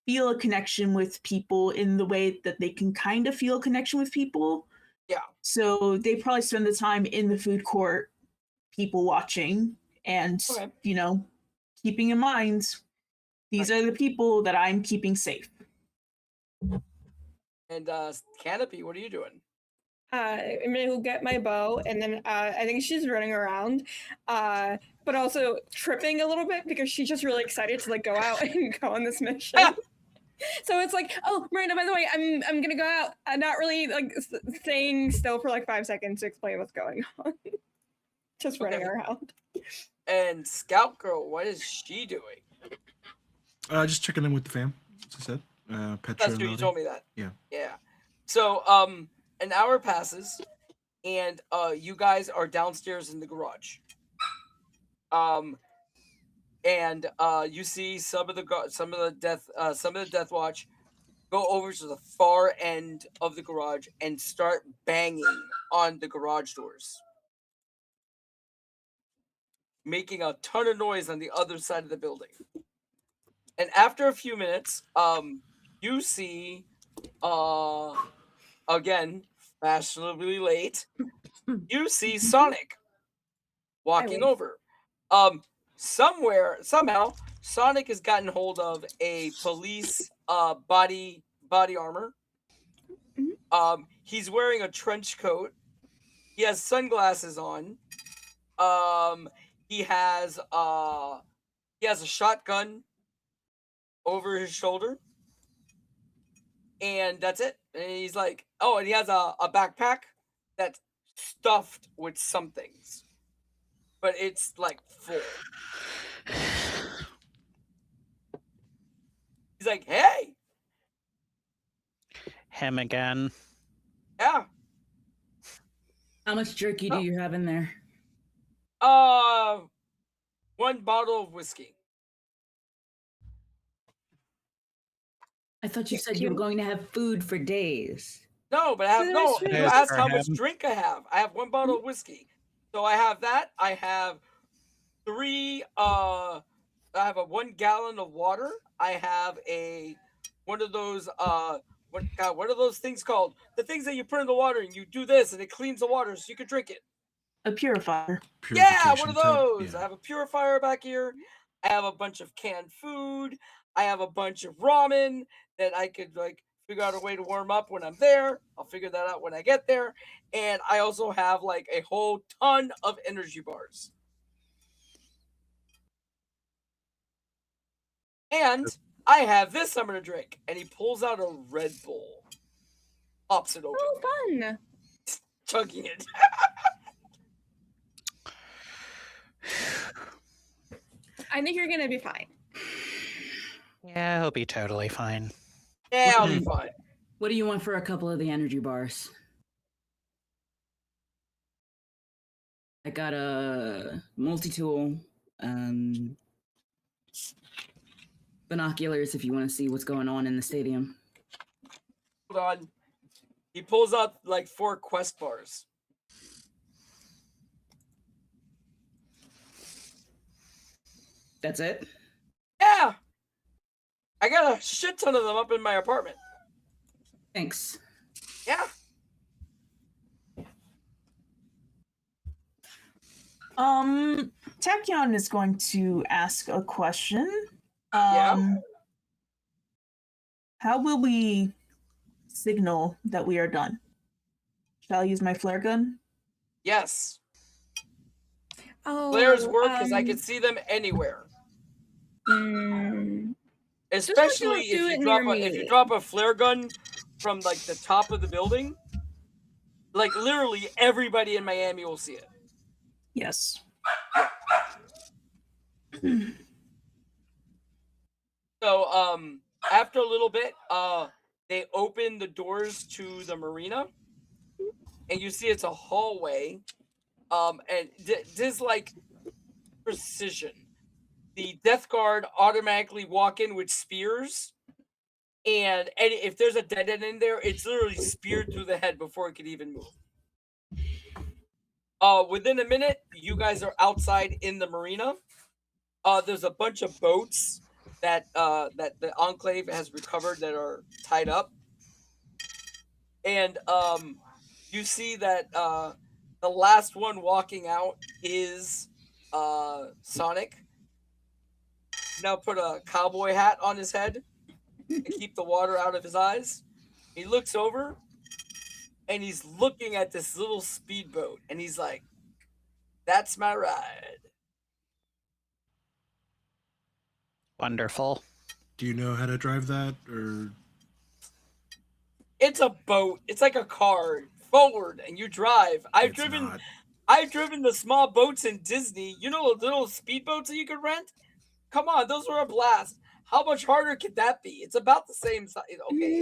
feel a connection with people in the way that they can kind of feel a connection with people. Yeah. So they probably spend the time in the food court, people watching, and keeping in mind these are the people that I'm keeping safe. And Canopy, what are you doing? I'm gonna go get my bow, and then I think she's running around, but also tripping a little bit because she's just really excited to like go out and go on this mission. So it's like, oh, Miranda, by the way, I'm gonna go out. I'm not really like staying still for like 5 seconds to explain what's going on. Just running Okay. around. And Scout Girl, what is she doing? Just checking in with the fam, as I said. Petra That's and true. You Melody. told me that. Yeah. Yeah. So, an hour passes, and you guys are downstairs in the garage. And you see some of the Death Watch go over to the far end of the garage and start banging on the garage doors, making a ton of noise on the other side of the building. And after a few minutes, you see, again, fashionably late, you see Sonic walking wink. over. Somehow, Sonic has gotten hold of a police body armor. He's wearing a trench coat. He has sunglasses on. He has a shotgun over his shoulder, and that's it. And he's like, oh, and he has a backpack that's stuffed with some things, but it's like full. He's like, hey, Him again. yeah, How much jerky do you have in there? 1 bottle of whiskey. I thought you said you were going to have food for days. No, but I have no. It You is asked for how much him. drink I have. I have 1 bottle of whiskey, so I have that. I have 3. I have a 1 gallon of water. I have one of those. What are those things called? The things that you put in the water and you do this and it cleans the water so you can drink it. A purifier. Yeah, one of Purification tub, those. yeah. I have a purifier back here. I have a bunch of canned food. I have a bunch of ramen that I could like figure out a way to warm up when I'm there. I'll figure that out when I get there. And I also have like a whole ton of energy bars. And I have this I'm gonna drink. And he pulls out a Red Bull. Pops it open. Oh, fun. Chugging it. I think you're gonna be fine. Yeah, he'll be totally fine. Yeah, I'll be fine. What do you want for a couple of the energy bars? I got a multi-tool, binoculars if you want to see what's going on in the stadium. Hold on. He pulls out like 4 Quest bars. That's it? Yeah. I got a shit ton of them up in my apartment. Thanks. Yeah. Tachyon is going to ask a question. Yeah. How will we signal that we are done? Shall I use my flare gun? Yes. Oh, Flares work because I can see them anywhere. Especially don't do if it you drop near if you me. drop a flare gun from like the top of the building. Like literally everybody in Miami will see it. Yes. So after a little bit, they open the doors to the marina, and you see it's a hallway. And this like precision. The Death Guard automatically walk in with spears, and if there's a dead end in there, it's literally speared through the head before it can even move. Within a minute, you guys are outside in the marina. There's a bunch of boats that the Enclave has recovered that are tied up, and you see that the last one walking out is Sonic. Now put a cowboy hat on his head to keep the water out of his eyes. He looks over and he's looking at this little speedboat, and he's like, "That's my ride." Wonderful. Do you know how to drive that, or It's a boat. It's like a car forward, and you drive. it's not? I've driven the small boats in Disney. You know the little speedboats that you could rent? Come on, those were a blast. How much harder could that be? It's about the same size. Okay,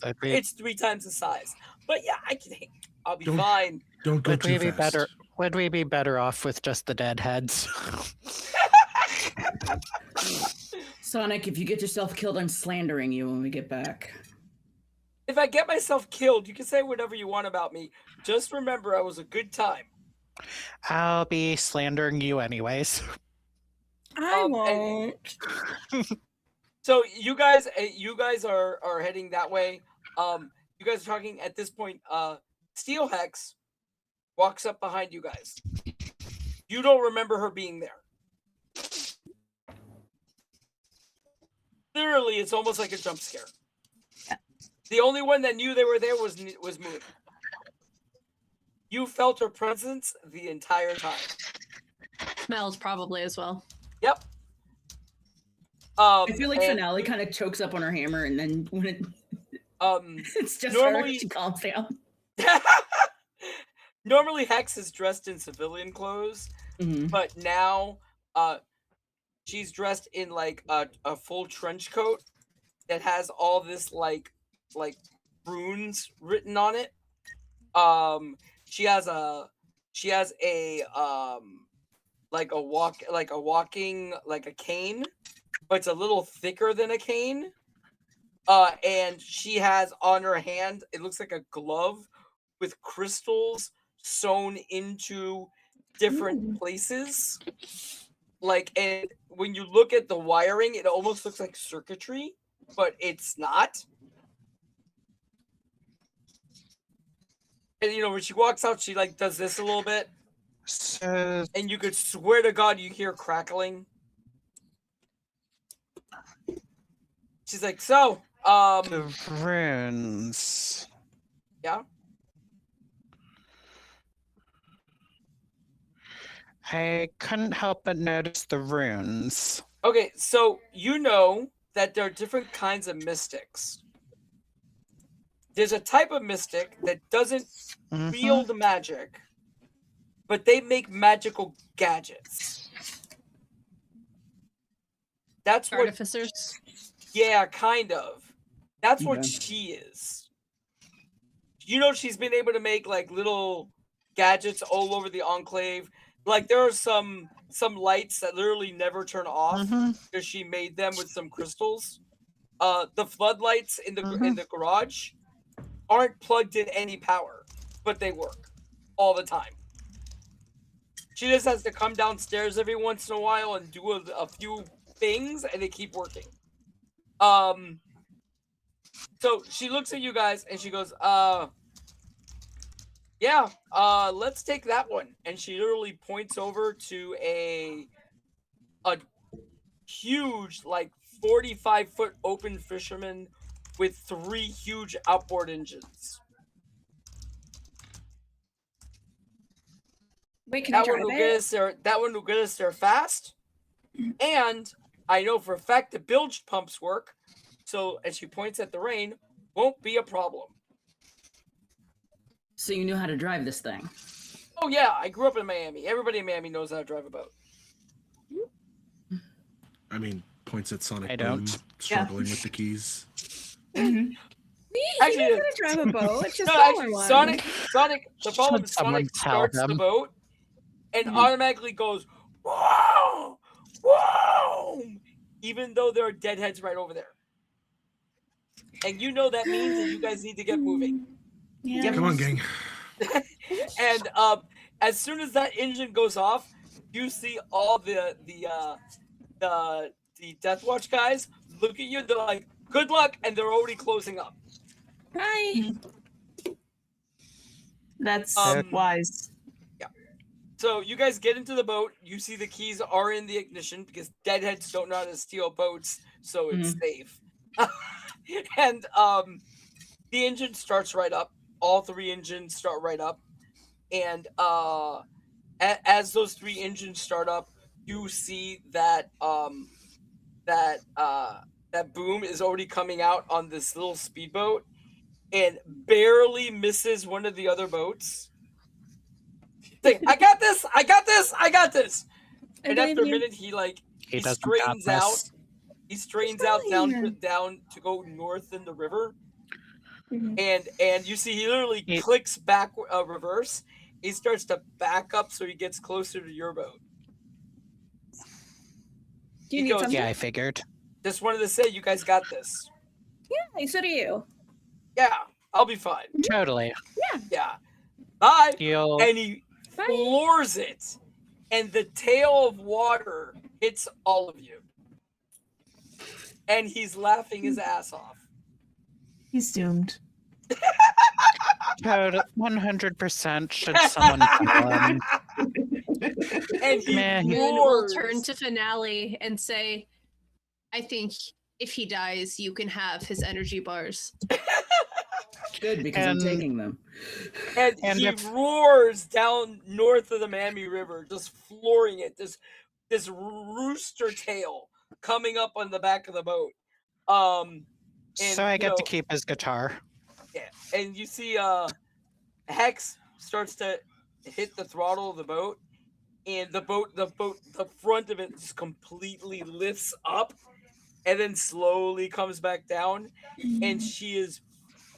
Agreed. it's 3 times the size. But yeah, I'll be fine. Don't go Would too we be fast. better? Would we be better off with just the deadheads? Sonic, if you get yourself killed, I'm slandering you when we get back. If I get myself killed, you can say whatever you want about me. Just remember I was a good time. I'll be slandering you anyways. I and- won't. So you guys are heading that way. You guys are talking at this point. Steel Hex walks up behind you guys. You don't remember her being there. Literally, it's almost like a jump scare. The only one that knew they were there was Moon. You felt her presence the entire time. Smells probably as well. Yep. I feel like and, Finale kind of chokes up on her hammer, and then when it's just normally- her, she calms down. Normally Hex is dressed in civilian clothes, Mhm. but now she's dressed in like a full trench coat that has all this like runes written on it. She has a walking like a cane, but it's a little thicker than a cane. And she has on her hand, it looks like a glove with crystals sewn into different places. Like, and when you look at the wiring, it almost looks like circuitry, but it's not. And when she walks out, she like does this a little bit, So and you could swear to God you hear crackling. She's like, "So, the runes. yeah." I couldn't help but notice the runes. Okay, so you know that there are different kinds of mystics. There's a type of mystic that doesn't Mhm. wield magic, but they make magical gadgets. That's what, Artificers. yeah, kind of. That's what Okay. she is. She's been able to make like little gadgets all over the Enclave. Like there are some lights that literally never turn off Mhm. because she made them with some crystals. The floodlights in the garage aren't plugged in any power, but they work all the time. She just has to come downstairs every once in a while and do a few things, and they keep working. So she looks at you guys and she goes, yeah, let's take that one. And she literally points over to a huge, like 45-foot open fisherman with 3 huge outboard engines. Wait, can I That one drive will get it? us there. That one will get us there fast. And I know for a fact the bilge pumps work. So, as she points at the rain, won't be a problem. So you knew how to drive this thing. Oh yeah, I grew up in Miami. Everybody in Miami knows how to drive a boat. I mean, points at Sonic I Boom don't. struggling with the keys. Me? Actually, You know how to drive a boat. It's just No, someone actually, one. Sonic. The problem is Someone Sonic tell starts the them. boat and automatically goes, "Whoa, whoa!" Even though there are deadheads right over there, and you know that means that you guys need to get moving. Yeah. Come on, gang. And as soon as that engine goes off, you see all the Death Watch guys look at you. They're like, "Good luck," and they're already closing up. Bye. That's Um, wise. So you guys get into the boat. You see the keys are in the ignition because deadheads don't know how to steal boats, so it's safe. And the engine starts right up. all 3 engines start right up, and as those 3 engines start up, you see that that Boom is already coming out on this little speedboat and barely misses one of the other boats. Like, I got this, I got this, I got this. I And believe after a you. minute, he doesn't got straightens out. this. He straightens out down Fine. to go north in the river, Mhm. and you see he literally He- clicks back reverse. He starts to back up so he gets closer to your boat. Do you He need goes, something? Yeah, I figured. Just wanted to say, you guys got this. Yeah, so do you. Yeah, I'll be fine. Totally. Yeah, bye. You'll. And he Bye. floors it, and the tail of water hits all of you. And he's laughing his ass off. He's doomed. 100% should someone kill him. And he Man. Moon will roars. turn to Finale and say, I think if he dies, you can have his energy bars. Good, because And- I'm taking them. And he if- roars down north of the Mammy River, just flooring it. This rooster tail coming up on the back of the boat. And, So I you get to know, keep his guitar. Yeah, and you see Hex starts to hit the throttle of the boat, and the front of it just completely lifts up and then slowly comes back down, and she is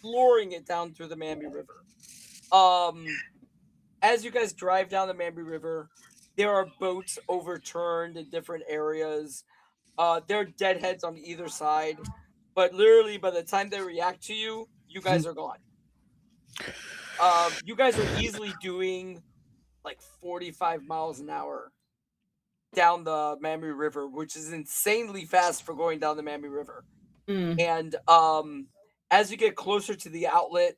flooring it down through the Mamby River. As you guys drive down the Mamby River, there are boats overturned in different areas. There are deadheads on either side, but literally by the time they react to you, you guys are gone. You guys are easily doing like 45 miles an hour down the Mammy River, which is insanely fast for going down the Mammy River. Mm. And as you get closer to the outlet,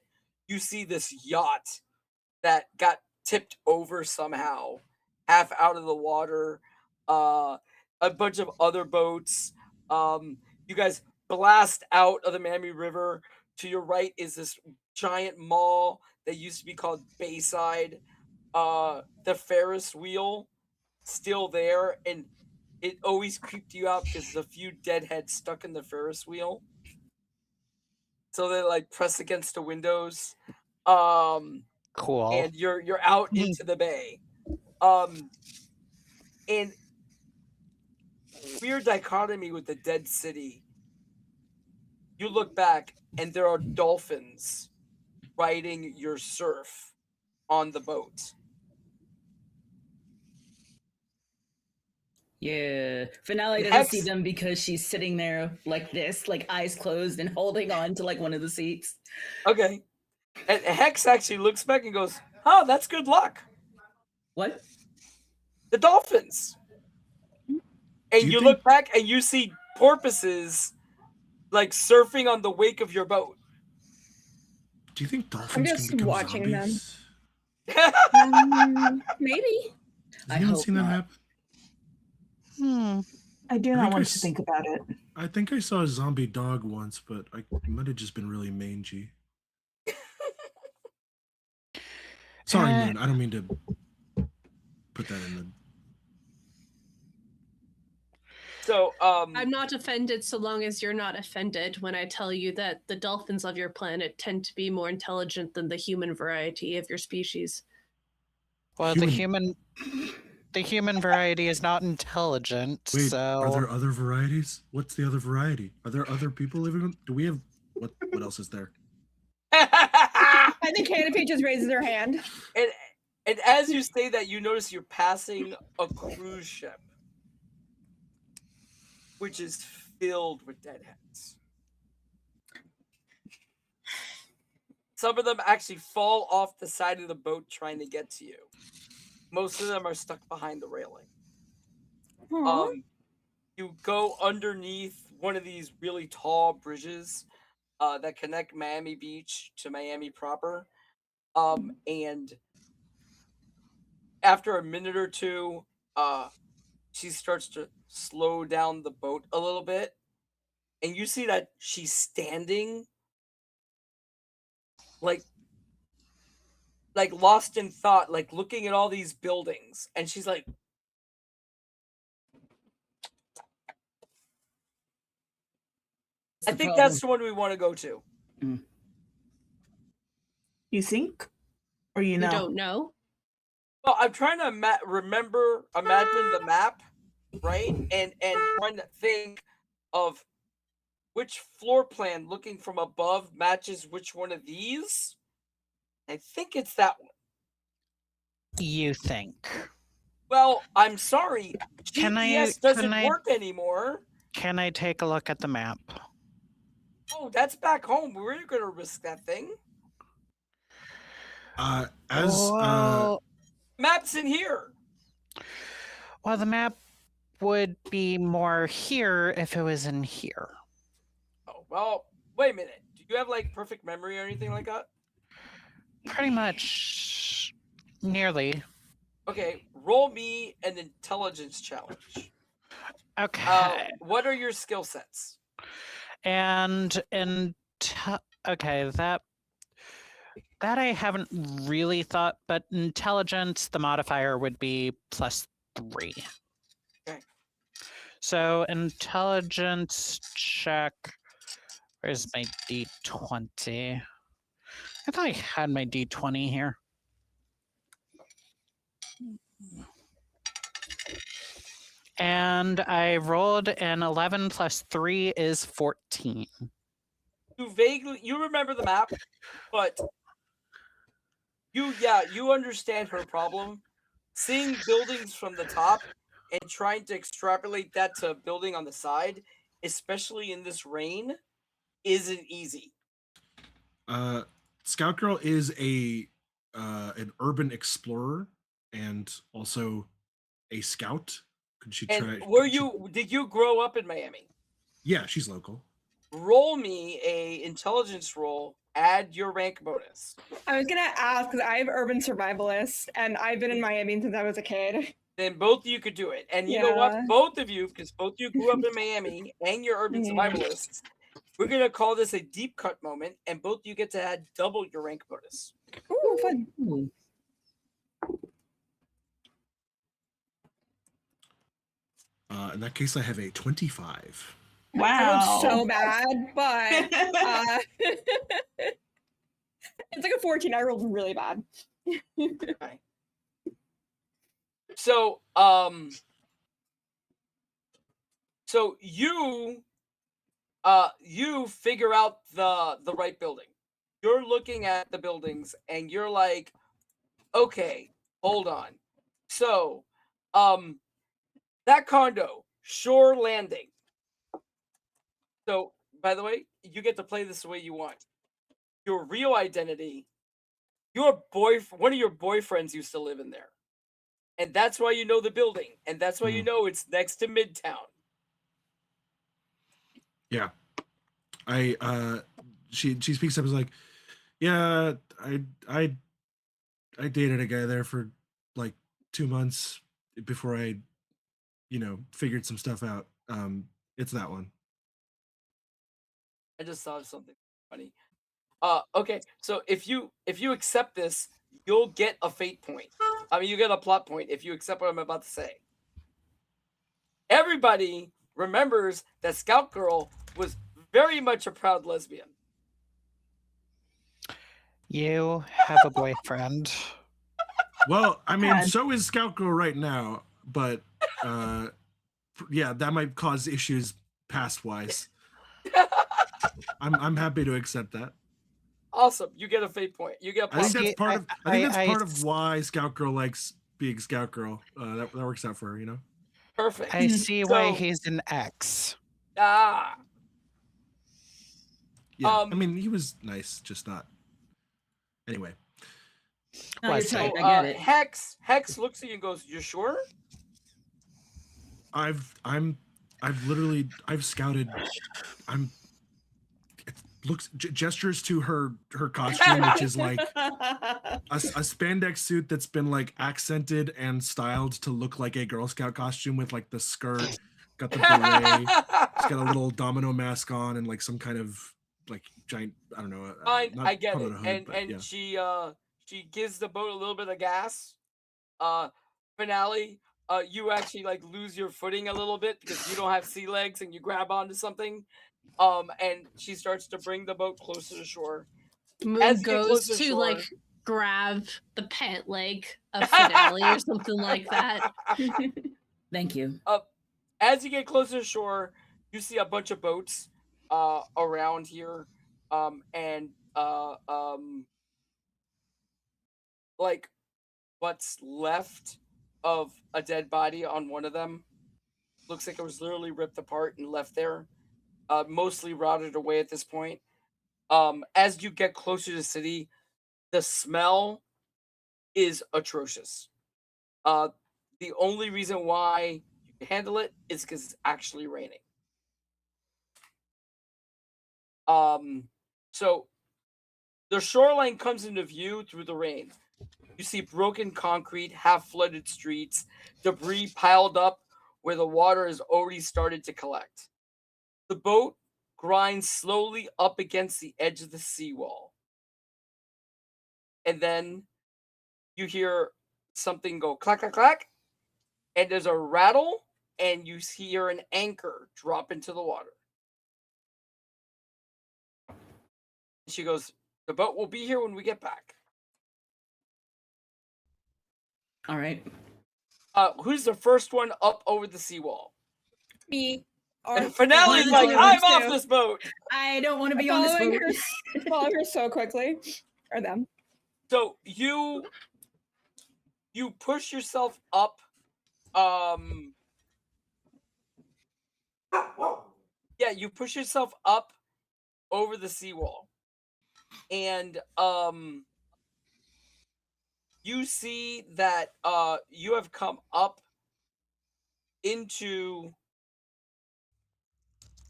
you see this yacht that got tipped over somehow, half out of the water. A bunch of other boats. You guys blast out of the Mammy River. To your right is this giant mall that used to be called Bayside. The Ferris wheel still there, and it always creeped you out because there's a few deadheads stuck in the Ferris wheel. So they like press against the windows. Cool. And you're out Mm. into the bay. And weird dichotomy with the dead city. You look back and there are dolphins riding your surf on the boat. Yeah. Finale And doesn't see Hex- them because she's sitting there like this, like eyes closed and holding on to like one of the seats. Okay. And Hex actually looks back and goes, "Oh, that's good luck. What? The dolphins." And Do you you think- look back and you see porpoises like surfing on the wake of your boat. Do you think dolphins can just become watching them. zombies? Maybe. Has I anyone hope seen that not. happen? I do I not think want I to s- think about it. I think I saw a zombie dog once, but it might have just been really mangy. Sorry, Uh, man. I don't mean to put that in the. So, I'm not offended so long as you're not offended when I tell you that the dolphins of your planet tend to be more intelligent than the human variety of your species. Well, the human variety is not intelligent, Wait, so are there other varieties? What's the other variety? Are there other people living on? Do we have what? What else is there? I think Canopy just raises her hand. and as you say that, you notice you're passing a cruise ship, which is filled with deadheads. Some of them actually fall off the side of the boat trying to get to you. Most of them are stuck behind the railing. Aw. You go underneath one of these really tall bridges that connect Miami Beach to Miami proper. And after a minute or two, she starts to slow down the boat a little bit. And you see that she's standing like like lost in thought, like looking at all these buildings, and she's like, I think that's the one we want to go to. You think? Or you You know? don't know? Well, I'm trying to imagine the map, right? And trying to think of which floor plan looking from above matches which one of these. I think it's that one. You think? Well, I'm sorry. Can GPS doesn't work anymore. Can I take a look at the map? Oh, that's back home. We're going to risk that thing. Well, Map's in here. well, the map would be more here if it was in here. Oh, well, wait a minute. Do you have like perfect memory or anything like that? Pretty much, nearly. Okay, roll me an intelligence challenge. Okay. What are your skill sets? And okay, that I haven't really thought, but intelligence, the modifier would be +3. Okay. So intelligence check. Where's my D20? I thought I had my D20 here. And I rolled an 11 plus 3 is 14. You remember the map, but you understand her problem. Seeing buildings from the top and trying to extrapolate that to a building on the side, especially in this rain, isn't easy. Scout Girl is an urban explorer and also a scout. Could she try? Did you grow up in Miami? Yeah, she's local. Roll me a intelligence roll. Add your rank bonus. I was gonna ask because I have urban survivalist, and I've been in Miami since I was a kid. Then both of you could do it. And you know what? Both of you, because both of you grew up in Miami and you're urban survivalists, we're going to call this a deep cut moment, and both of you get to add double your rank bonus. Ooh, fun. In that case, I have a 25. That sounds so bad, but it's like a 14. I rolled really bad. Okay. So, you figure out the right building. You're looking at the buildings and you're like, okay, hold on. So, that condo, Shore Landing. So, by the way, you get to play this the way you want. Your real identity, one of your boyfriends used to live in there. And that's why you know the building. And that's why you know it's next to Midtown. Yeah. She speaks up as like, yeah, I dated a guy there for like 2 months before I, figured some stuff out. It's that one. I just thought of something funny. Okay, so if you accept this, you'll get a fate point. I mean, you get a plot point if you accept what I'm about to say. Everybody remembers that Scout Girl was very much a proud lesbian. You have a boyfriend. Well, I mean, so is Scout Girl right now, but yeah, that might cause issues past-wise. I'm happy to accept that. Awesome, you get a fate point. You get a plot I think point. that's part of why Scout Girl likes being Scout Girl. That works out for her, Perfect. I see why he's an X. Ah. Yeah, I mean, he was nice, just not. Anyway. No, you're So, tight. I get it. Hex looks at you and goes, "You sure?" I've scouted. Gestures to her costume, which is like a spandex suit that's been like accented and styled to look like a Girl Scout costume with like the skirt, got the beret, it's got a little domino mask on and like some kind of like giant, I don't know. Fine, I get it. Hood, And yeah. she she gives the boat a little bit of gas. Finale, you actually like lose your footing a little bit because you don't have sea legs and you grab onto something. And she starts to bring the boat closer to shore. Moon As you get goes closer to shore, like grab the pant leg of Finale or something like that. Thank you. As you get closer to shore, you see a bunch of boats around here, and like what's left of a dead body on one of them. Looks like it was literally ripped apart and left there, mostly rotted away at this point. As you get closer to the city, the smell is atrocious. The only reason why you can handle it is because it's actually raining. So the shoreline comes into view through the rain. You see broken concrete, half-flooded streets, debris piled up where the water has already started to collect. The boat grinds slowly up against the edge of the seawall. And then you hear something go clack, clack, clack, and there's a rattle, and you hear an anchor drop into the water. She goes, "The boat will be here when we get back." All right. Who's the first one up over the seawall? Me. And Finale's like, "I'm off this boat." I don't want to be on this Following boat. her, following her so quickly, or them. So you push yourself up. Yeah, you push yourself up over the seawall, and you see that you have come up into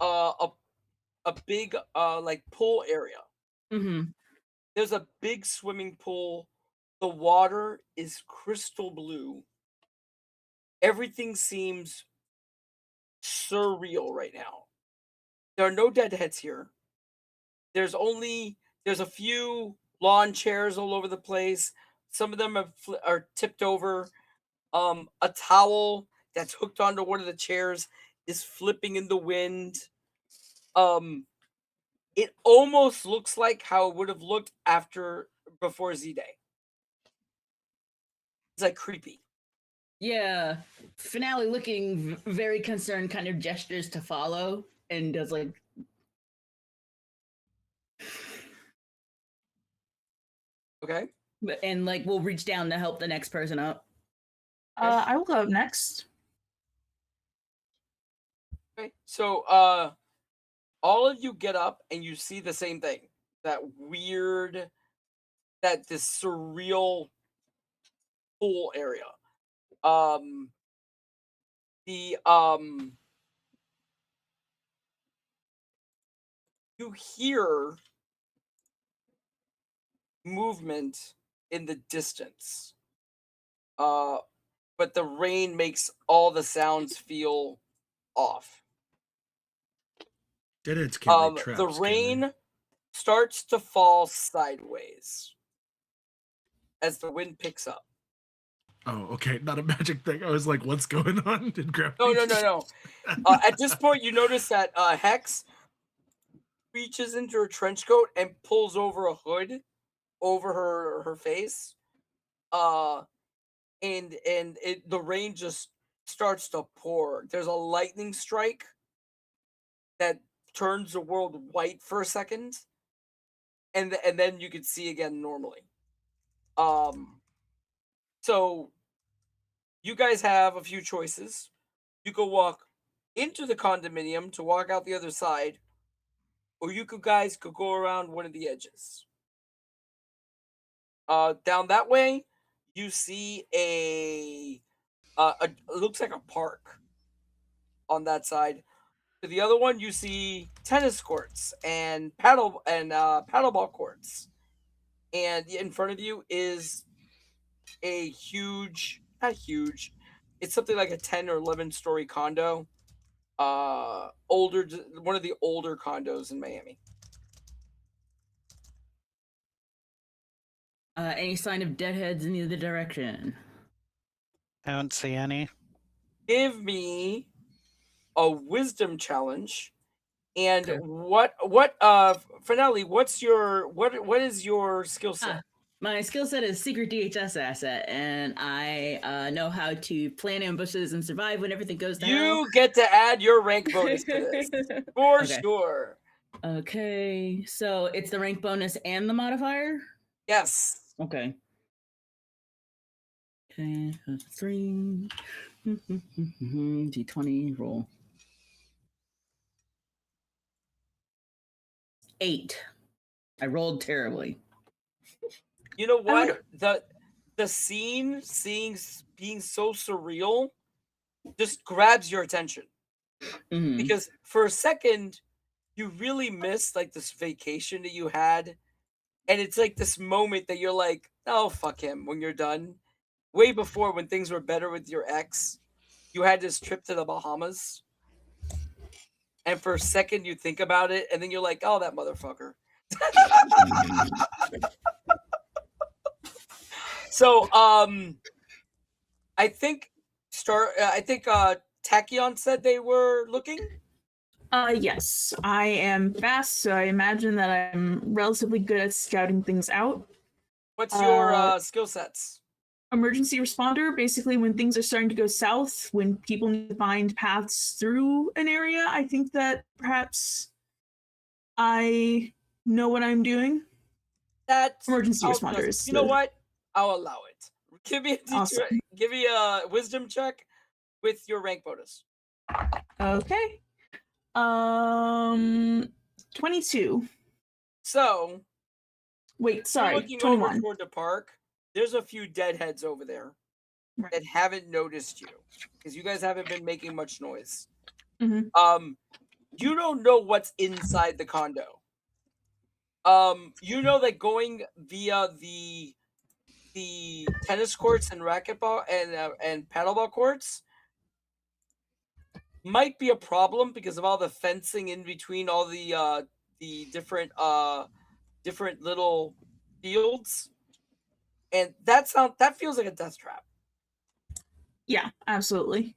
a big like pool area. Mm-hmm. There's a big swimming pool. The water is crystal blue. Everything seems surreal right now. There are no deadheads here. There's a few lawn chairs all over the place. Some of them are tipped over. A towel that's hooked onto one of the chairs is flipping in the wind. It almost looks like how it would have looked before Z-Day. It's like creepy. Yeah. Finale looking very concerned, kind of gestures to follow and does like. Okay. And like we'll reach down to help the next person up. I will go up next. Okay. So all of you get up and you see the same thing. This surreal pool area. You hear movement in the distance. But the rain makes all the sounds feel off. Deadheads can't make traps, The can they? rain starts to fall sideways as the wind picks up. Oh, okay. Not a magic thing. I was like, what's going on? Did gravity? No. At this point, you notice that Hex reaches into her trench coat and pulls over a hood over her face. And the rain just starts to pour. There's a lightning strike that turns the world white for a second, and then you can see again normally. So you guys have a few choices. You could walk into the condominium to walk out the other side, or you guys could go around one of the edges. Down that way, you see it looks like a park on that side. To the other one, you see tennis courts and paddleball courts, and in front of you is a not huge. It's something like a 10 or 11-story condo. One of the older condos in Miami. Any sign of deadheads in either direction? I don't see any. Give me a wisdom challenge. And Okay. Finale, what is your skill set? My skill set is secret DHS asset, and I know how to plan ambushes and survive when everything goes to hell. You get to add your rank bonus to this. For Okay. sure. Okay, so it's the rank bonus and the modifier? Yes. Okay. Okay, that's 3. D20, roll. 8. I rolled terribly. You know what? The scene being so surreal just grabs your attention. Mhm. Because for a second you really miss like this vacation that you had, and it's like this moment that you're like, oh fuck him, when you're done. Way before, when things were better with your ex, you had this trip to the Bahamas, and for a second you think about it, and then you're like, oh, that motherfucker. So I think Tachyon said they were looking. Yes, I am fast, so I imagine that I'm relatively good at scouting things out. What's your skill sets? Emergency responder, basically when things are starting to go south, when people need to find paths through an area, I think that perhaps I know what I'm doing. That's Emergency I'll responder just- is You know the- what? I'll allow it. Give me a Awesome. give me a wisdom check with your rank bonus. Okay. 22. So Wait, you're sorry, looking over 21. toward the park. There's a few deadheads over there Right. that haven't noticed you because you guys haven't been making much noise. Mhm. You don't know what's inside the condo. You know that going via the tennis courts and racquetball and paddleball courts might be a problem because of all the fencing in between all the different little fields, and that feels like a death trap. Yeah, absolutely.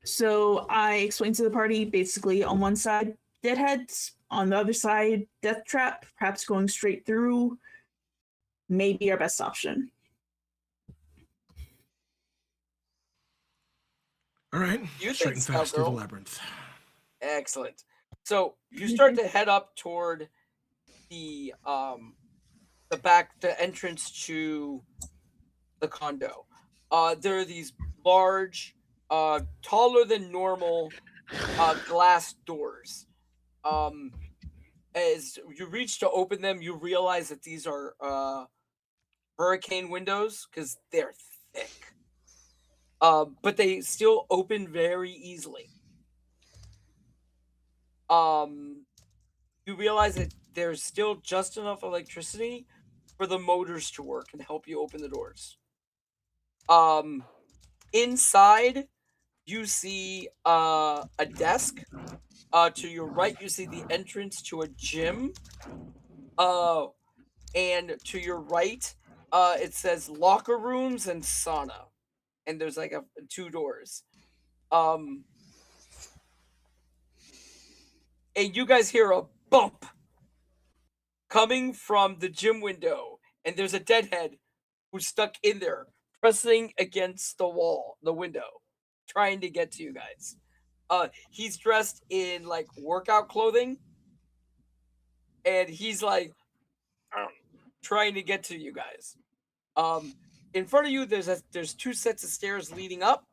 So I explained to the party basically on one side, deadheads, on the other side, death trap, perhaps going straight through may be our best option. All right. You Straight think, and Scout fast through the Girl? labyrinth. Excellent. So you start to head up toward the entrance to the condo. There are these large, taller than normal glass doors. As you reach to open them, you realize that these are hurricane windows because they're thick. But they still open very easily. You realize that there's still just enough electricity for the motors to work and help you open the doors. Inside, you see a desk. To your right, you see the entrance to a gym. And to your right, it says locker rooms and sauna. And there's like 2 doors. And you guys hear a bump coming from the gym window, and there's a deadhead who's stuck in there, pressing against the window, trying to get to you guys. He's dressed in like workout clothing, and he's like trying to get to you guys. In front of you, there's 2 sets of stairs leading up.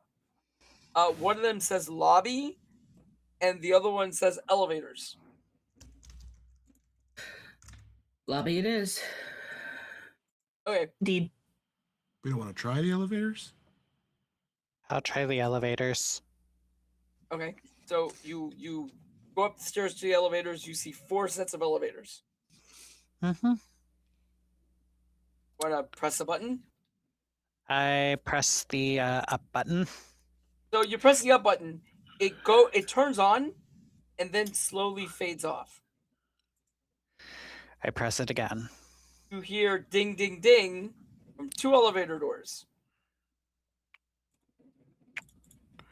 One of them says lobby, and the other one says elevators. Lobby it is. Okay. Indeed. We don't want to try the elevators? I'll try the elevators. Okay. So you go up the stairs to the elevators. You see 4 sets of elevators. Mm-hmm. Want to press a button? I press the up button. So you press the up button. It turns on, and then slowly fades off. I press it again. you hear ding, ding, ding from 2 elevator doors.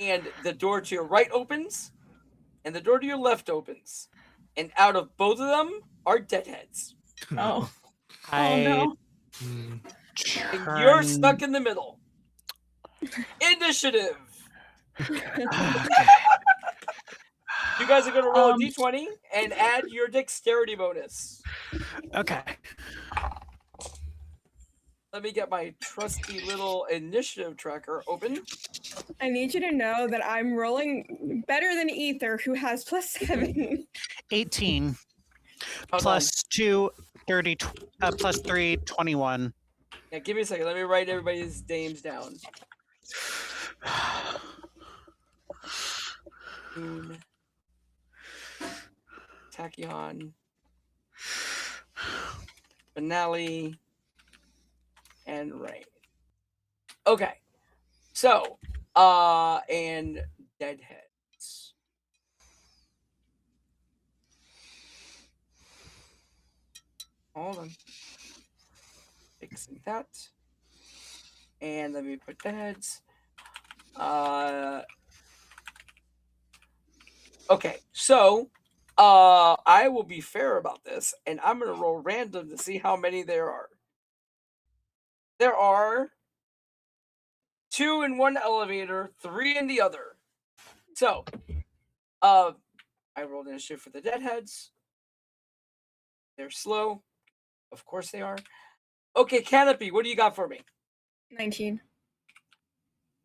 And the door to your right opens, and the door to your left opens. And out of both of them are deadheads. Oh. I no. Hmm. And you're turn- stuck in the middle. Initiative. Okay. You guys are going to roll a Um, d20 and add your dexterity bonus. Okay. Let me get my trusty little initiative tracker open. I need you to know that I'm rolling better than Ether, who has +7. 18 Hold plus 2, 30, plus 3, 21. on. Yeah, give me a second. Let me write everybody's names down. Moon, Tachyon, Finale, and Rain. Okay. So, and Deadheads. Hold on. Fixing that. And let me put Deadheads. Okay, so I will be fair about this, and I'm gonna roll random to see how many there are. There are 2 in one elevator, 3 in the other. So, I rolled initiative for the deadheads. They're slow, of course they are. Okay, Canopy, what do you got for me? 19.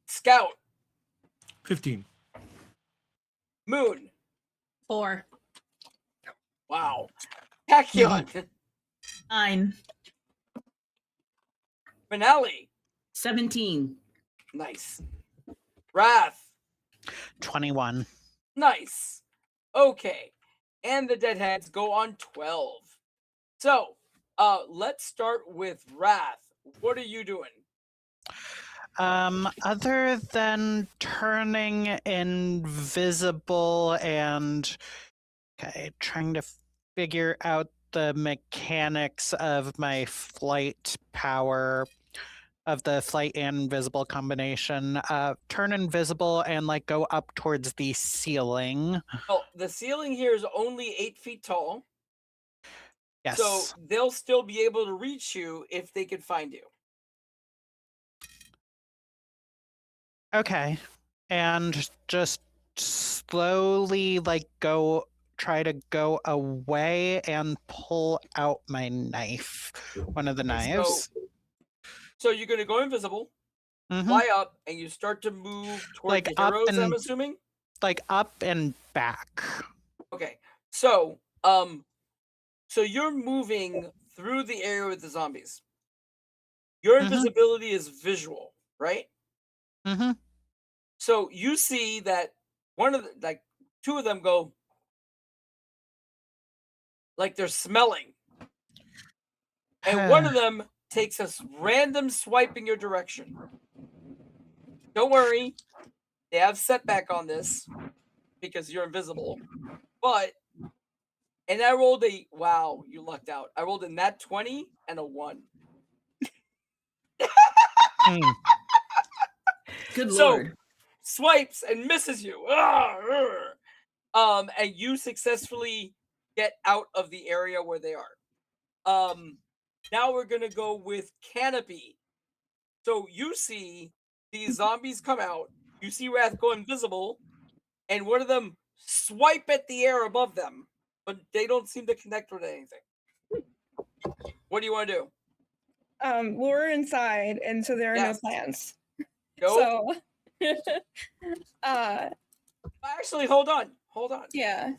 Scout, 15. Moon, 4. wow. Tachyon, 9. Finale, 17. nice. Wrath, 21. nice. Okay. And the deadheads go on 12. So, let's start with Wrath. What are you doing? Other than turning invisible and trying to figure out the mechanics of my flight power, of the flight and invisible combination, turn invisible and like go up towards the ceiling. Well, the ceiling here is only 8 feet tall. Yes. So they'll still be able to reach you if they can find you. Okay. And just slowly like try to go away and pull out my knife. One of the knives. So you're going to go invisible, Mhm. fly up, and you start to move toward Like the up heroes, I'm and- assuming? Like up and back. Okay. So, so you're moving through the area with the zombies. Your Mhm. invisibility is visual, right? Mm-hmm. So you see that two of them go like they're smelling. And one of them takes a random swipe in your direction. Don't worry, they have setback on this because you're invisible. And I rolled wow, you lucked out. I rolled a nat 20 and a 1. Mm. Good So, lord. swipes and misses you. And you successfully get out of the area where they are. Now we're gonna go with Canopy. So you see these zombies come out. You see Wrath go invisible, and one of them swipe at the air above them, but they don't seem to connect with anything. What do you want to do? We're inside, and so there are Yes. no plans. Nope. So, Actually, hold on. yeah.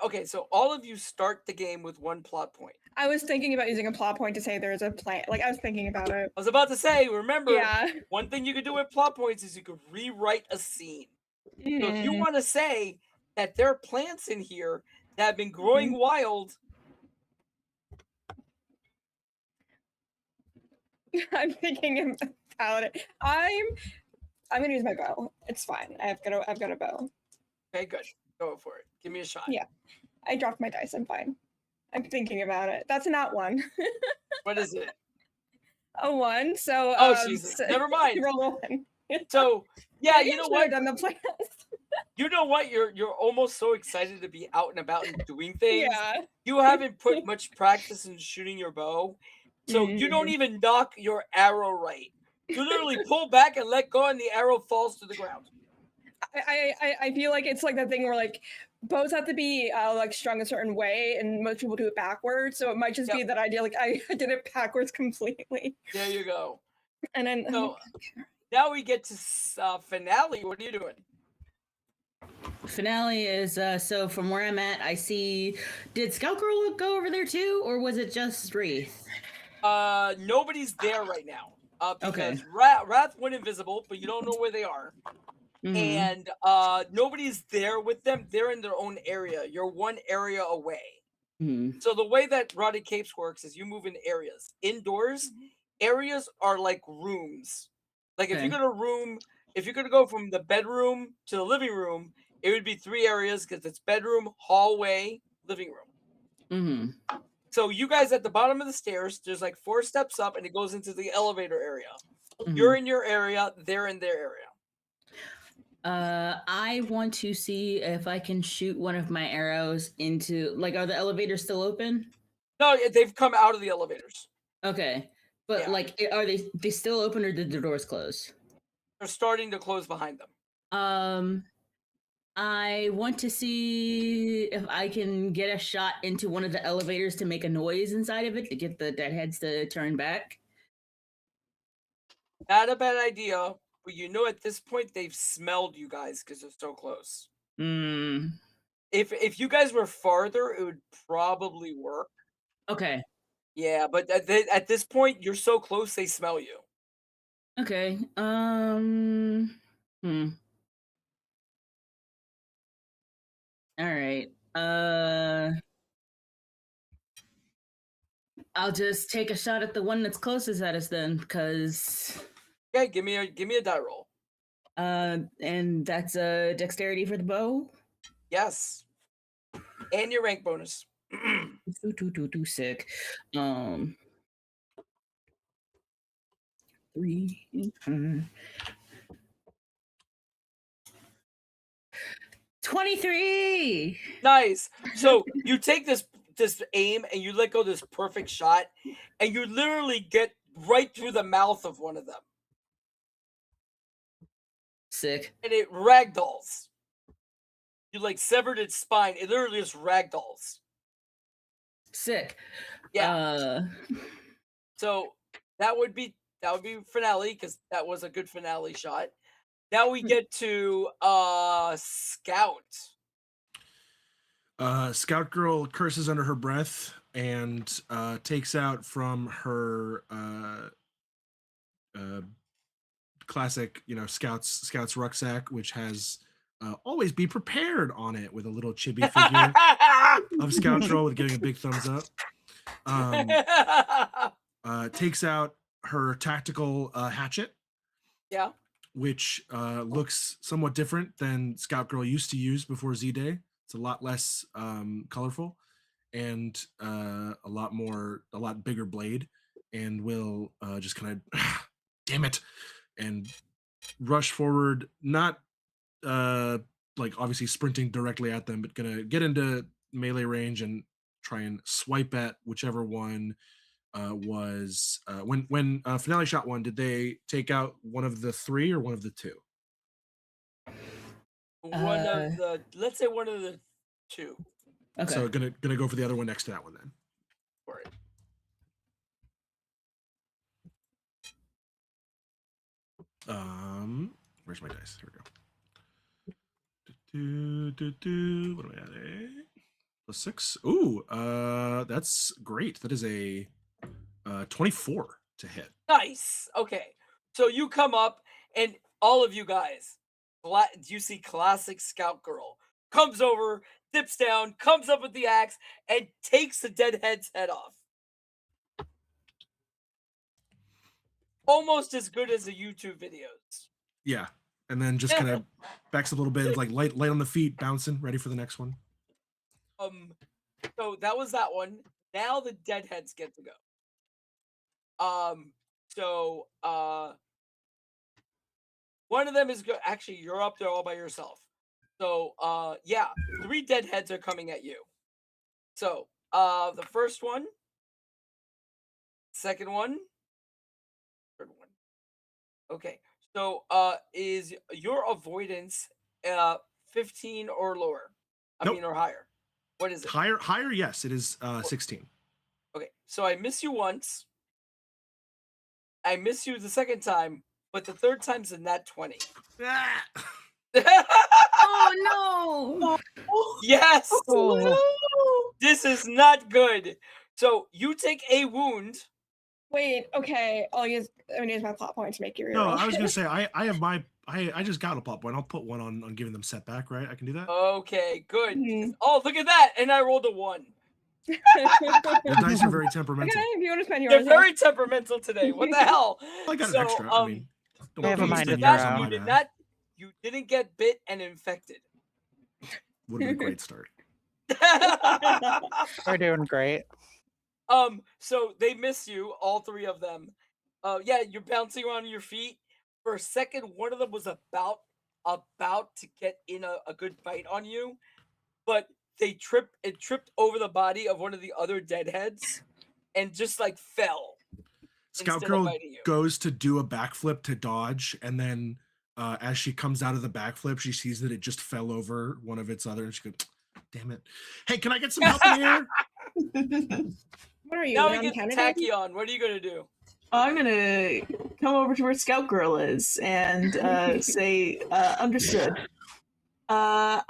Okay, so all of you start the game with 1 plot point. I was thinking about using a plot point to say there's a plan. Like, I was thinking about it. I was about to say, remember, Yeah. one thing you could do with plot points is you could rewrite a scene. So if you Mhm. want to say that there are plants in here that have been growing wild, I'm thinking about it. I'm gonna use my bow. It's fine. I've got a bow. okay, good. Go for it. Give me a shot. Yeah. I dropped my dice. I'm fine. I'm thinking about it. That's not one. What is it? A one. So Oh, Jesus. so- Never mind. roll a one. So, yeah, Maybe you I know should what? have done the plans. You know what? You're almost so excited to be out and about and doing things. Yeah. You haven't put much practice in shooting your bow, so you don't even knock your arrow right. You literally pull back and let go, and the arrow falls to the ground. I feel like it's like that thing where like bows have to be like strung a certain way, and most people do it backwards. So it might just be that idea. Like I did it backwards completely. There you go. And then So now we get to finale. What are you doing? Finale is so from where I'm at, I see. Did Scout Girl go over there too, or was it just Wraith? Nobody's there right now. Because Okay. Wrath went invisible, but you don't know where they are. Mhm. And nobody's there with them. They're in their own area. You're one area away. Mhm. So the way that Rotted Capes works is you move in areas. Indoors, areas are like rooms. Like if Okay. you're gonna go from the bedroom to the living room, it would be 3 areas because it's bedroom, hallway, living room. Mhm. So you guys at the bottom of the stairs, there's like 4 steps up, and it goes into the elevator area. Mhm. You're in your area, they're in their area. I want to see if I can shoot one of my arrows into. Like, are the elevators still open? No, they've come out of the elevators. Okay, but Yeah. like, are they still open or did the doors close? They're starting to close behind them. I want to see if I can get a shot into one of the elevators to make a noise inside of it to get the deadheads to turn back. Not a bad idea, but you know at this point they've smelled you guys because they're so close. Mm, If you guys were farther, it would probably work. okay. Yeah, but at this point, you're so close they smell you. Okay. All right. I'll just take a shot at the one that's closest at us then, because Okay, give me a die roll. and that's a dexterity for the bow. Yes, and your rank bonus. Sick. 3. 23. Nice. So you take this aim and you let go this perfect shot, and you literally get right through the mouth of one of them, Sick. and it ragdolls. You like severed its spine. It literally just ragdolls. Sick. Yeah. So that would be finale because that was a good finale shot. Now we get to Scout. Scout Girl curses under her breath and takes out from her classic, Scout's rucksack, which has always be prepared on it with a little chibi figure of Scout Girl with giving a big thumbs up. Takes out her tactical hatchet. Yeah. Which looks somewhat different than Scout Girl used to use before Z-Day. It's a lot less colorful and a lot bigger blade, and will just kind of, damn it, and rush forward, not like obviously sprinting directly at them, but gonna get into melee range and try and swipe at whichever one was when Finale shot one. Did they take out one of the 3 or one of the 2? Let's say one of the 2. Okay. So gonna go for the other one next to that one then. For it. Where's my dice? Here we go. What am I at? +6. Ooh, that's great. That is a 24 to hit. Nice. Okay. So you come up, and all of you guys, you see classic Scout Girl comes over, dips down, comes up with the axe, and takes the deadhead's head off. Almost as good as the YouTube videos. Yeah, and then just kind of backs up a little bit, like light on the feet, bouncing, ready for the next one. So that was that one. Now the deadheads get to go. So one of them is good. Actually, you're up there all by yourself. So yeah, 3 deadheads are coming at you. So the first one, second one, third one. Okay. So is your avoidance 15 or lower? I Nope. mean, or higher. What is it? Higher, yes, it is 16. Okay, so I miss you once. I miss you the second time, but the third time's a nat 20. Ah! Oh no! Yes! Oh. This is not good. So you take a wound. Wait, okay. I'm gonna use my plot point to make you No, reroll. I was gonna say I have my I just got a plot point. I'll put one on giving them setback, right? I can do that. Okay, good. Mhm. Oh, look at that! And I rolled a 1. The dice are very temperamental. Okay, if you want to spend They're yours, very temperamental today. What the hell? I got So, an extra. I mean, don't They have a don't mind extend of you yours their on own. my did behalf. not. You didn't get bit and infected. Would have been a great start. We're doing great. So they miss you, all 3 of them. Yeah, you're bouncing around on your feet. For a second, one of them was about to get in a good bite on you, but it tripped over the body of one of the other deadheads and just like fell. Scout instead of Girl biting you. goes to do a backflip to dodge, and then as she comes out of the backflip, she sees that it just fell over one of its other, and she goes, "Damn it! Hey, can I get some help in here?" what are you? Now we an get uncounted Tachyon. What are you gonna do? I'm gonna come over to where Scout Girl is and say, "Understood. I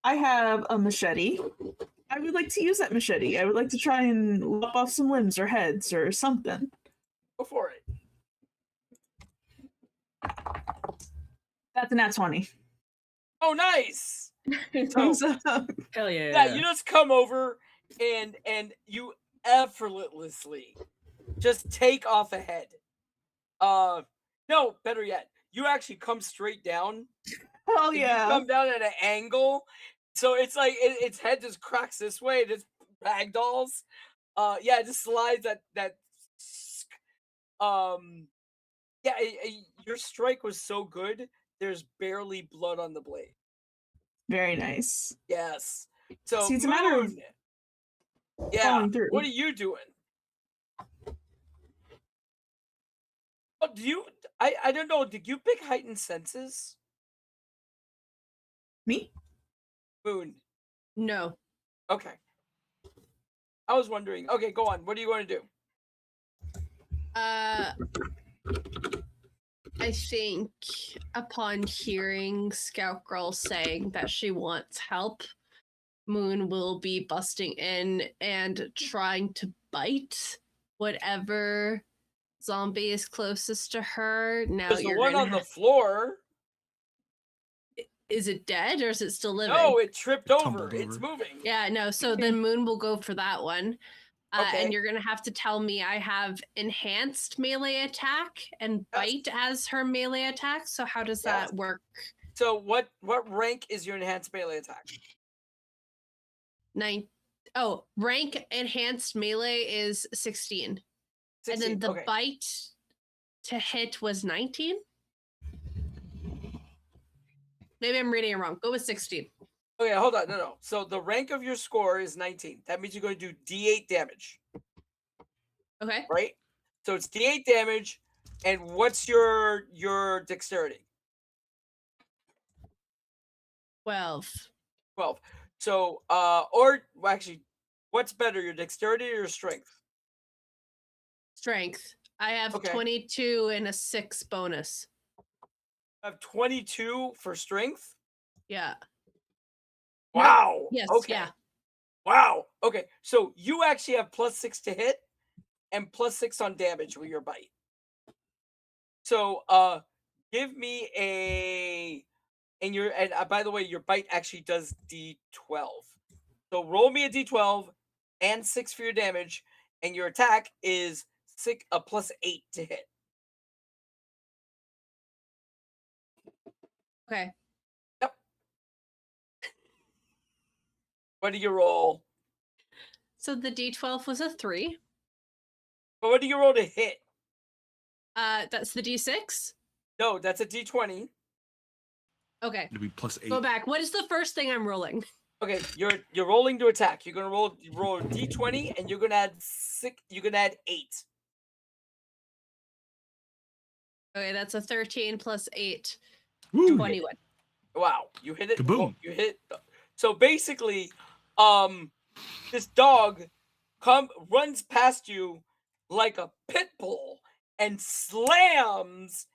have a machete. I would like to use that machete. I would like to try and lop off some limbs or heads or something." Go for it. That's a nat 20. Oh, nice. Thumbs up. Hell yeah! Yeah, you just come over and you effortlessly just take off a head. No, better yet, you actually come straight down. Oh and yeah. You come down at an angle, so it's like its head just cracks this way. It just ragdolls. Yeah, it just slides that. Yeah, your strike was so good. There's barely blood on the blade. Very nice. Yes. So See, it's a matter of Moon, yeah. following through. What are you doing? Oh, do you? I don't know. Did you pick heightened senses, Me? Moon? No. Okay. I was wondering. Okay, go on. What are you going to do? I think upon hearing Scout Girl saying that she wants help, Moon will be busting in and trying to bite whatever zombie is closest to her. Now There's the you're one gonna on the floor. Is it dead or is it still living? No, it tripped over. tumbled It's over. moving. Yeah, no. So then Moon will go for that one. Okay. And you're going to have to tell me I have enhanced melee attack and bite as her melee attack. So how does that work? So what rank is your enhanced melee attack? Rank enhanced melee is 16. 16. And then the okay. bite to hit was 19. Maybe I'm reading it wrong. Go with 16. Okay, hold on. No. So the rank of your score is 19. That means you're going to do D8 damage, Okay. right? So it's D8 damage. And what's your dexterity? 12. 12. So or well, actually, what's better, your dexterity or your strength? Strength. I have Okay. 22 and a 6 bonus. I have 22 for strength. Yeah. Wow. Yes. Okay. Yeah. Wow. Okay. So you actually have +6 to hit and +6 on damage with your bite. So give me a by the way, your bite actually does D12. So roll me a D12 and 6 for your damage, and your attack is +8 to hit. Okay. Yep. What do you roll? So the D12 was a 3. But what do you roll to hit? That's the D6. No, that's a D20. Okay. It'd be +8. Go back. What is the first thing I'm rolling? Okay, you're rolling to attack. You're gonna roll a D20, and you're gonna add 6. You're gonna add 8. Okay, that's a 13 plus 8. Woo. 21. Wow, you hit it. Kaboom. Oh, you hit. So basically, this dog runs past you like a pit bull and slams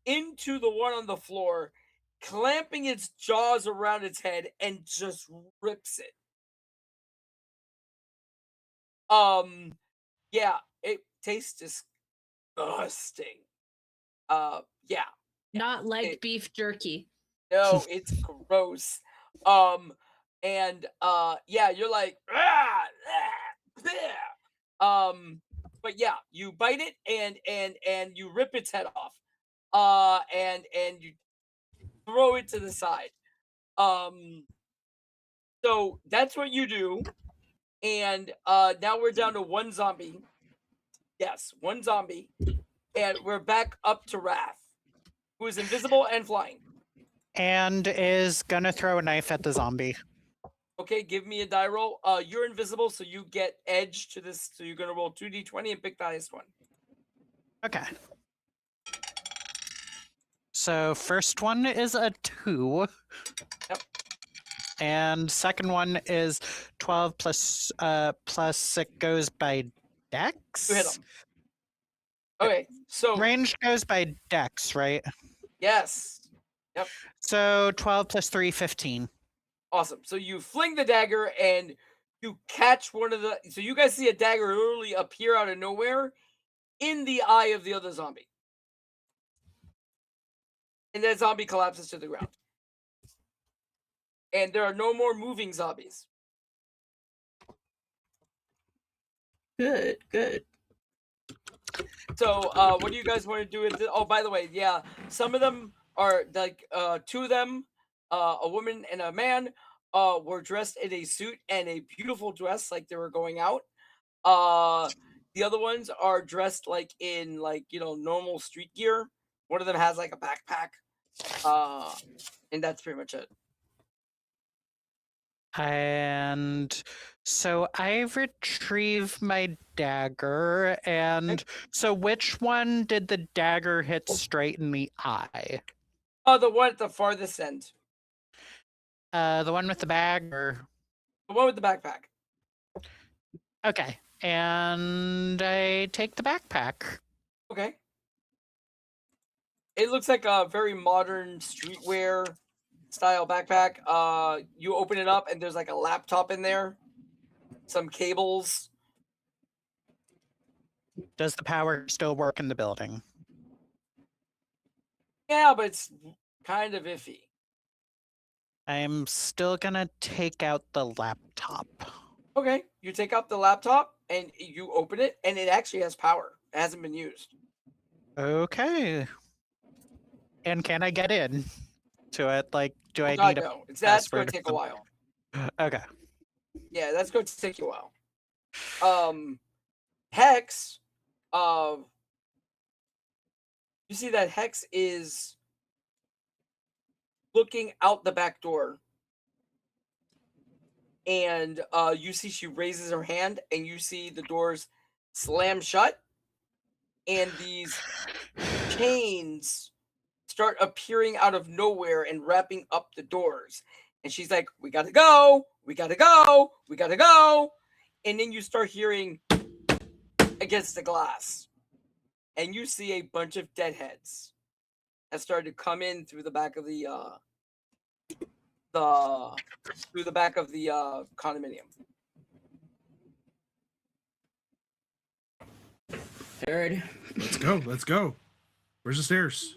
into the one on the floor, clamping its jaws around its head and just rips it. Yeah, it tastes disgusting. Yeah, Not like it- beef jerky. no, it's gross. And yeah, you're like, "Ah, ah, bleh." But yeah, you bite it and you rip its head off. And you throw it to the side. So that's what you do. And now we're down to one zombie. Yes, one zombie. And we're back up to Wrath, who is invisible and flying. And is gonna throw a knife at the zombie. Okay, give me a die roll. You're invisible, so you get edge to this. So you're gonna roll 2d20 and pick the highest one. Okay. So first one is a 2. Yep. And second one is 12 plus it goes by dex. You hit him. Okay, so Range goes by dex, right? yes, So 12 plus 3, 15. awesome. So you fling the dagger and you catch one of the. So you guys see a dagger literally appear out of nowhere in the eye of the other zombie, and that zombie collapses to the ground. And there are no more moving zombies. Good, good. So, what do you guys want to do with it? Oh, by the way, yeah, some of them are like 2 of them, a woman and a man, were dressed in a suit and a beautiful dress, like they were going out. The other ones are dressed like in normal street gear. One of them has like a backpack, and that's pretty much it. And so I retrieve my dagger, and so which one did the dagger hit straight in the eye? Oh, the one at the farthest end, The one with the bag, or the one with the backpack. okay, and I take the backpack. Okay. It looks like a very modern streetwear style backpack. You open it up and there's like a laptop in there, some cables. Does the power still work in the building? Yeah, but it's kind of iffy. I'm still gonna take out the laptop. Okay, you take out the laptop and you open it, and it actually has power. It hasn't been used. Okay. And can I get in to it? Like, do I God, need no. That's going password to take a or while. something? Okay. Yeah, that's going to take you a while. Hex, you see that Hex is looking out the back door, and you see she raises her hand, and you see the doors slam shut, and these chains start appearing out of nowhere and wrapping up the doors. And she's like, "We gotta go, we gotta go, we gotta go." And then you start hearing against the glass, and you see a bunch of deadheads that started to come in through the back of the condominium. Third. Let's go. Where's the stairs?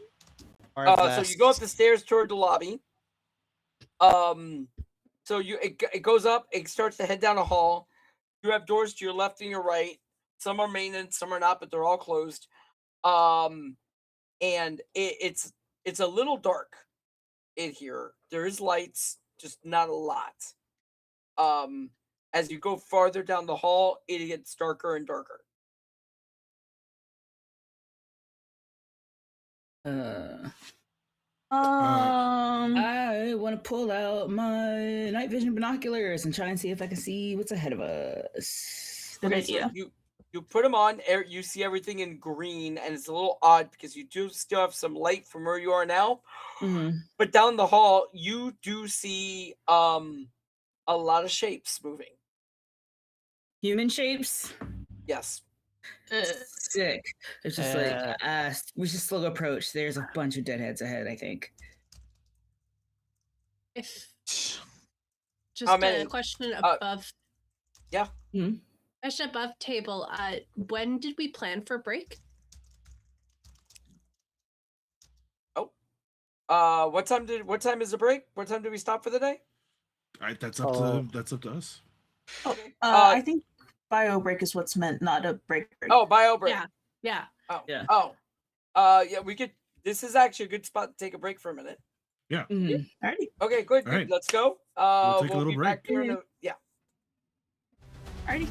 Or So you go up the stairs toward the lobby. So it goes up. It starts to head down a hall. You have doors to your left and your right. Some are maintenance, some are not, but they're all closed. And it's a little dark in here. There is lights, just not a lot. As you go farther down the hall, it gets darker and darker. I want to pull out my night vision binoculars and try and see if I can see what's ahead of us. Good Okay, so idea. you put them on. You see everything in green, and it's a little odd because you do still have some light from where you are now. Mm-hmm. But down the hall, you do see a lot of shapes moving. Human shapes. Yes. Sick. It's just we should slow approach. There's a bunch of deadheads ahead, I think. If How just many? a question above. Yeah. Hmm? Question above table. When did we plan for break? What time is the break? What time do we stop for the day? All right, that's up to us. Oh, I think bio break is what's meant, not a break. Oh, bio break. Yeah. Oh. Yeah. Oh. Yeah, we could. This is actually a good spot to take a break for a minute. Yeah. Mm-hmm. Alrighty. Okay, good. All right. Let's go. We'll take a little be back break. here yeah. Alrighty.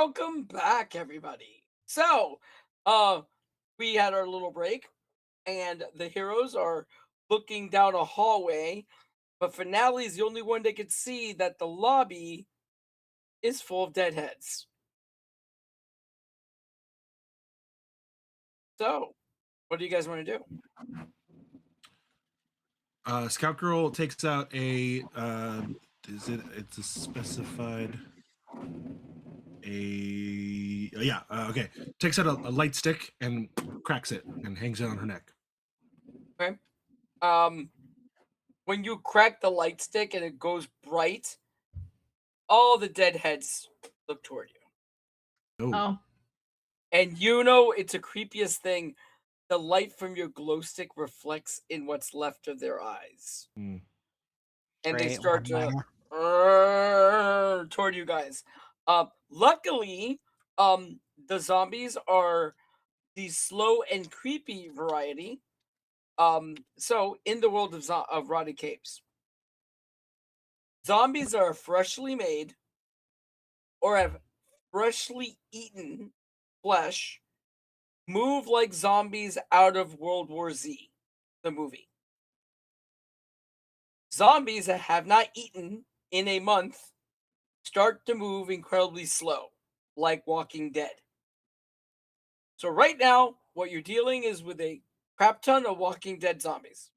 Welcome back, everybody. So, we had our little break, and the heroes are looking down a hallway, but Finale is the only one that could see that the lobby is full of deadheads. So, what do you guys want to do? Scout Girl takes out a it's a specified okay, takes out a light stick and cracks it and hangs it on her neck. Okay. When you crack the light stick and it goes bright, all the deadheads look toward you. Oh, And you know it's the creepiest thing. The light from your glow stick reflects in what's left of their eyes. Hmm. And they Great start one to toward you guys. Luckily, the zombies are the slow and creepy variety. So in the world of Rotted Capes, zombies are freshly made or have freshly eaten flesh, move like zombies out of World War Z, the movie. Zombies that have not eaten in a month start to move incredibly slow, like Walking Dead. So right now, what you're dealing is with a crap ton of Walking Dead zombies.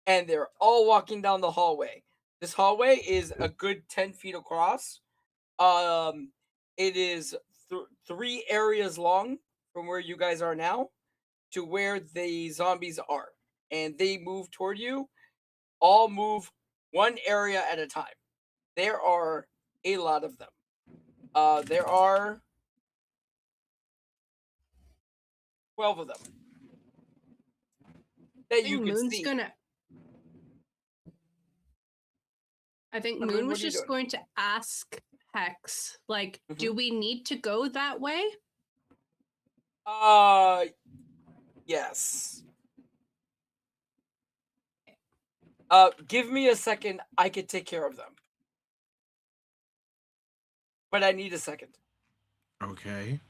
And they're all walking down the hallway. This hallway is a good 10 feet across. It is 3 areas long from where you guys are now to where the zombies are. And they move toward you. All move one area at a time. There are a lot of them. There are 12 of them that you can Moon's see. I think Moon, Moon what was are you just doing? going to ask Hex, like, do Mhm. we need to go that way? Yes. Give me a second. I could take care of them. But I need a second. Okay.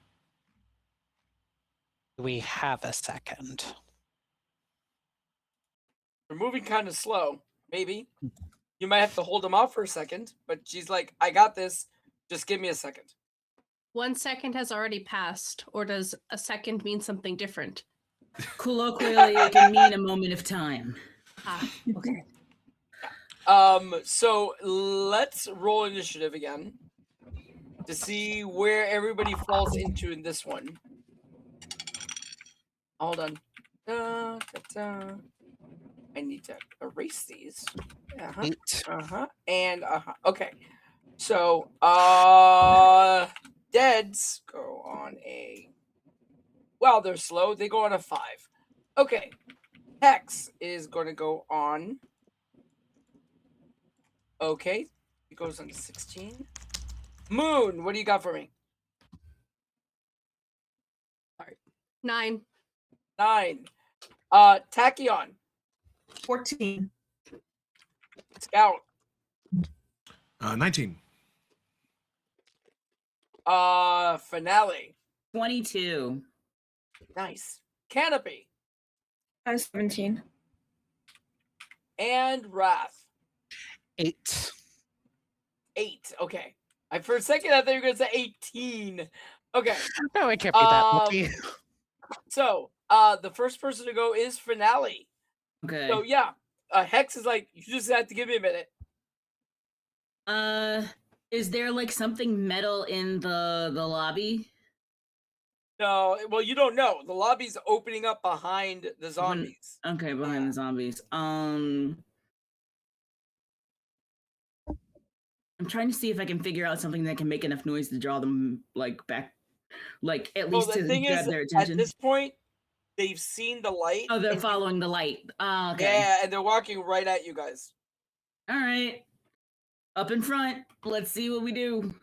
We have a second. They're moving kind of slow. Maybe. You might have to hold them off for a second. But she's like, I got this. Just give me a second. 1 second has already passed, or does a second mean something different? Colloquially, it can mean a moment of time. Ah, okay. So let's roll initiative again to see where everybody falls into in this one. Hold on. I need to erase these. 8. And okay. So deads go on a they're slow, they go on a 5. Okay. Hex is going to go on. Okay. It goes on to 16. Moon, what do you got for me? 9. 9. Tachyon. 14. Scout. 19. Finale. 22. Nice. Canopy. I'm 17. And Wrath. 8. 8. Okay. For a second, I thought you were going to say 18. Okay. No, it can't be that lucky. So, the first person to go is Finale. Okay. So, yeah. Hex is like, you just have to give me a minute. Is there like something metal in the lobby? No, well, you don't know. The lobby's opening up behind the zombies. Okay, behind the zombies. I'm trying to see if I can figure out something that can make enough noise to draw them like back, like at least to grab their attention. At this point, they've seen the light. Oh, they're following the light. Okay. Yeah, and they're walking right at you guys. All right. Up in front. Let's see what we do.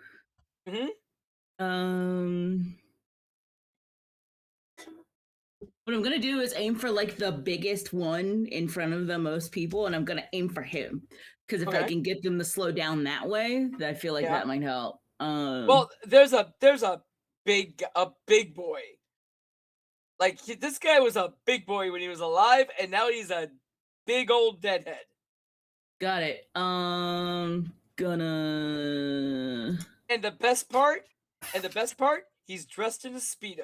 What I'm gonna do is aim for like the biggest one in front of the most people, and I'm gonna aim for him. Because if I can get them to slow down that way, I feel like that might help. Well, there's a big boy. Like this guy was a big boy when he was alive, and now he's a big old deadhead. got it. Gonna. And the best part, he's dressed in a Speedo.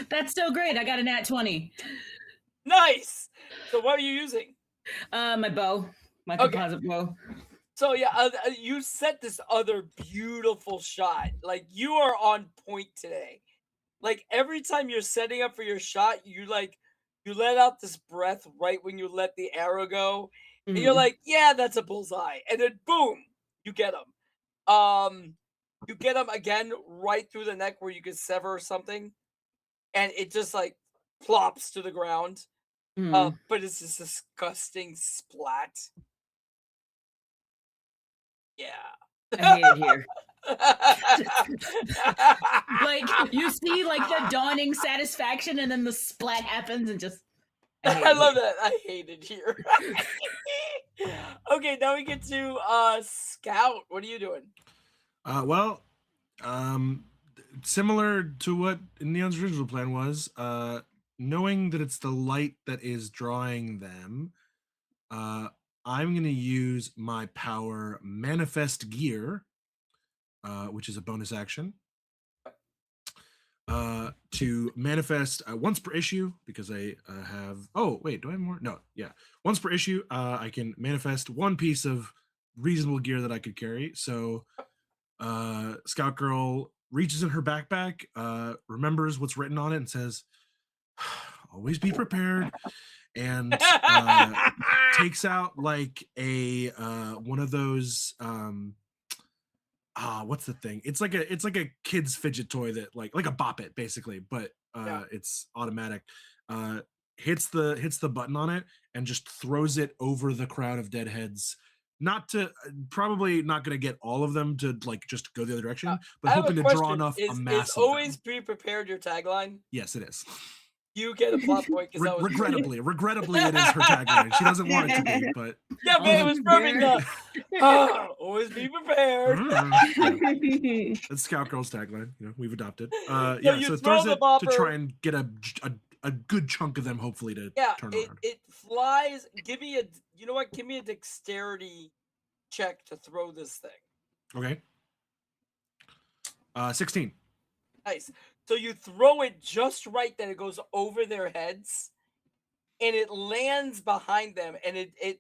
That's so great. I got a nat 20. Nice. So what are you using? My bow, my Okay. composite bow. So yeah, you set this other beautiful shot. Like you are on point today. Like every time you're setting up for your shot, you let out this breath right when you let the arrow go, and you're Mhm. like, yeah, that's a bullseye, and then boom, you get him. You get him again right through the neck where you could sever something, and it just like plops to the ground. Mhm. But it's this disgusting splat. Yeah. I hate it here. Like you see, like the dawning satisfaction, and then the splat happens, and just. hate I it love here. that. I hate it here. Okay, now we get to Scout. What are you doing? Well, similar to what Neon's original plan was, knowing that it's the light that is drawing them, I'm going to use my power Manifest Gear, which is a bonus action, to manifest once per issue, because I have. Oh, wait, do I have more? No, yeah. Once per issue, I can manifest one piece of reasonable gear that I could carry. So, Scout Girl reaches in her backpack, remembers what's written on it, and says, "Always be prepared," and takes out like a one of those what's the thing? It's like a kid's fidget toy that like a Bop It basically, but Yeah. it's automatic. Hits the button on it and just throws it over the crowd of deadheads. Not to probably not going to get all of them to like just go the other direction, but I have hoping a to draw question. enough a Is mass of always them. be prepared your tagline? Yes, it is. You get a plot point because that was Regrettably, it is her tagline. She doesn't want it to be, but yeah, but it was perfect. Always be prepared. That's Scout Girl's tagline. You know, we've adopted. So Yeah, you so it throw throws the it to bopper. try and get a good chunk of them, hopefully, to Yeah, turn it, around. it flies. Give me a. You know what? Give me a dexterity check to throw this thing. Okay. 16. Nice. So you throw it just right that it goes over their heads, and it lands behind them, and it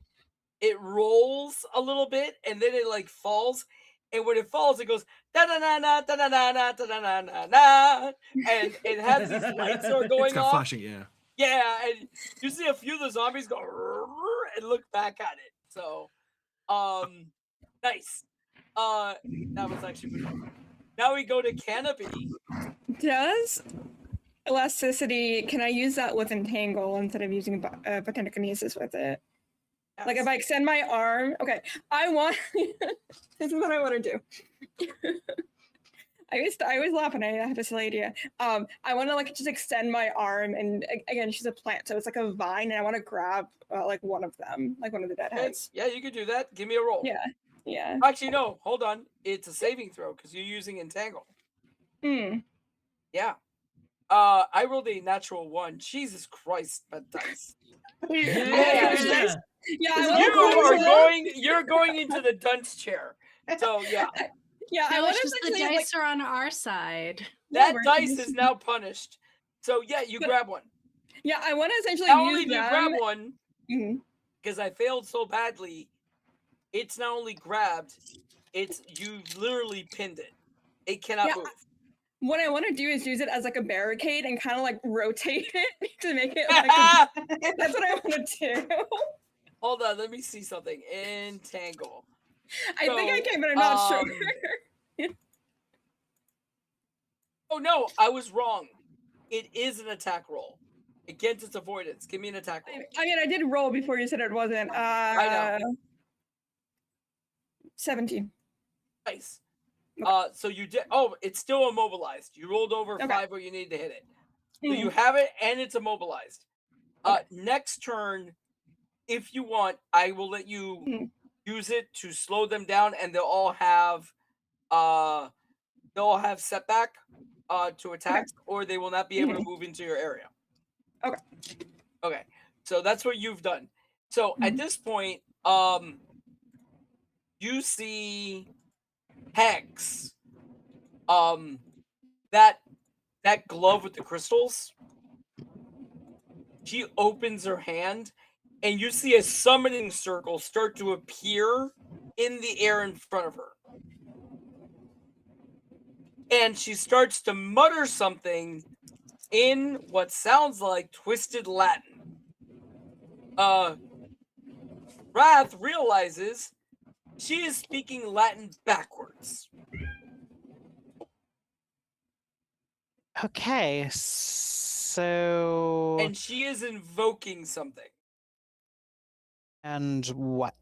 rolls a little bit, and then it like falls, and when it falls, it goes da da na na da da na na da da na na na, and it has these lights that are It's going got off. flashing, yeah. Yeah, and you see a few of the zombies go and look back at it. So, nice. That was actually pretty cool. Now we go to Canopy. Does elasticity, can I use that with entangle instead of using botanikinesis with it? Like if I extend my arm, okay, I want, this is what I want to do. I always laugh when I have a silly idea. I want to like just extend my arm, and again, she's a plant, so it's like a vine, and I want to grab like one of them, like one of the deadheads. Yeah, you could do that. Give me a roll. Yeah. Actually, no. Hold on. It's a saving throw because you're using entangle. Yeah. I rolled a natural 1. Jesus Christ, that dice. Yeah. You're going into the dunce chair. So yeah. Yeah, I I wish want the to dice are on our side. That dice is now punished. So yeah, you grab one. Yeah, I want to essentially Not use only do you them. grab one, Mhm. because I failed so badly, it's not only grabbed, it's you literally pinned it. It cannot move. What I want to do is use it as like a barricade and kind of like rotate it to make it like that's what I want to do. Hold on, let me see something. Entangle. I think I can, but I'm not sure. Oh no, I was wrong. It is an attack roll. Against its avoidance. Give me an attack roll. I mean, I did roll before you said it wasn't. I know. 17. Nice. So you did. Oh, it's still immobilized. You rolled over 5 where you need to hit it. So you have it, and it's immobilized. Next turn, if you want, I will let you use it to slow them down, and they'll all have setback to attacks, or they will not be able to move into your area. Okay. Okay. So that's what you've done. So at this point, you see Hex. That glove with the crystals. She opens her hand, and you see a summoning circle start to appear in the air in front of her. And she starts to mutter something in what sounds like twisted Latin. Wrath realizes she is speaking Latin backwards. Okay, so And she is invoking something. and what?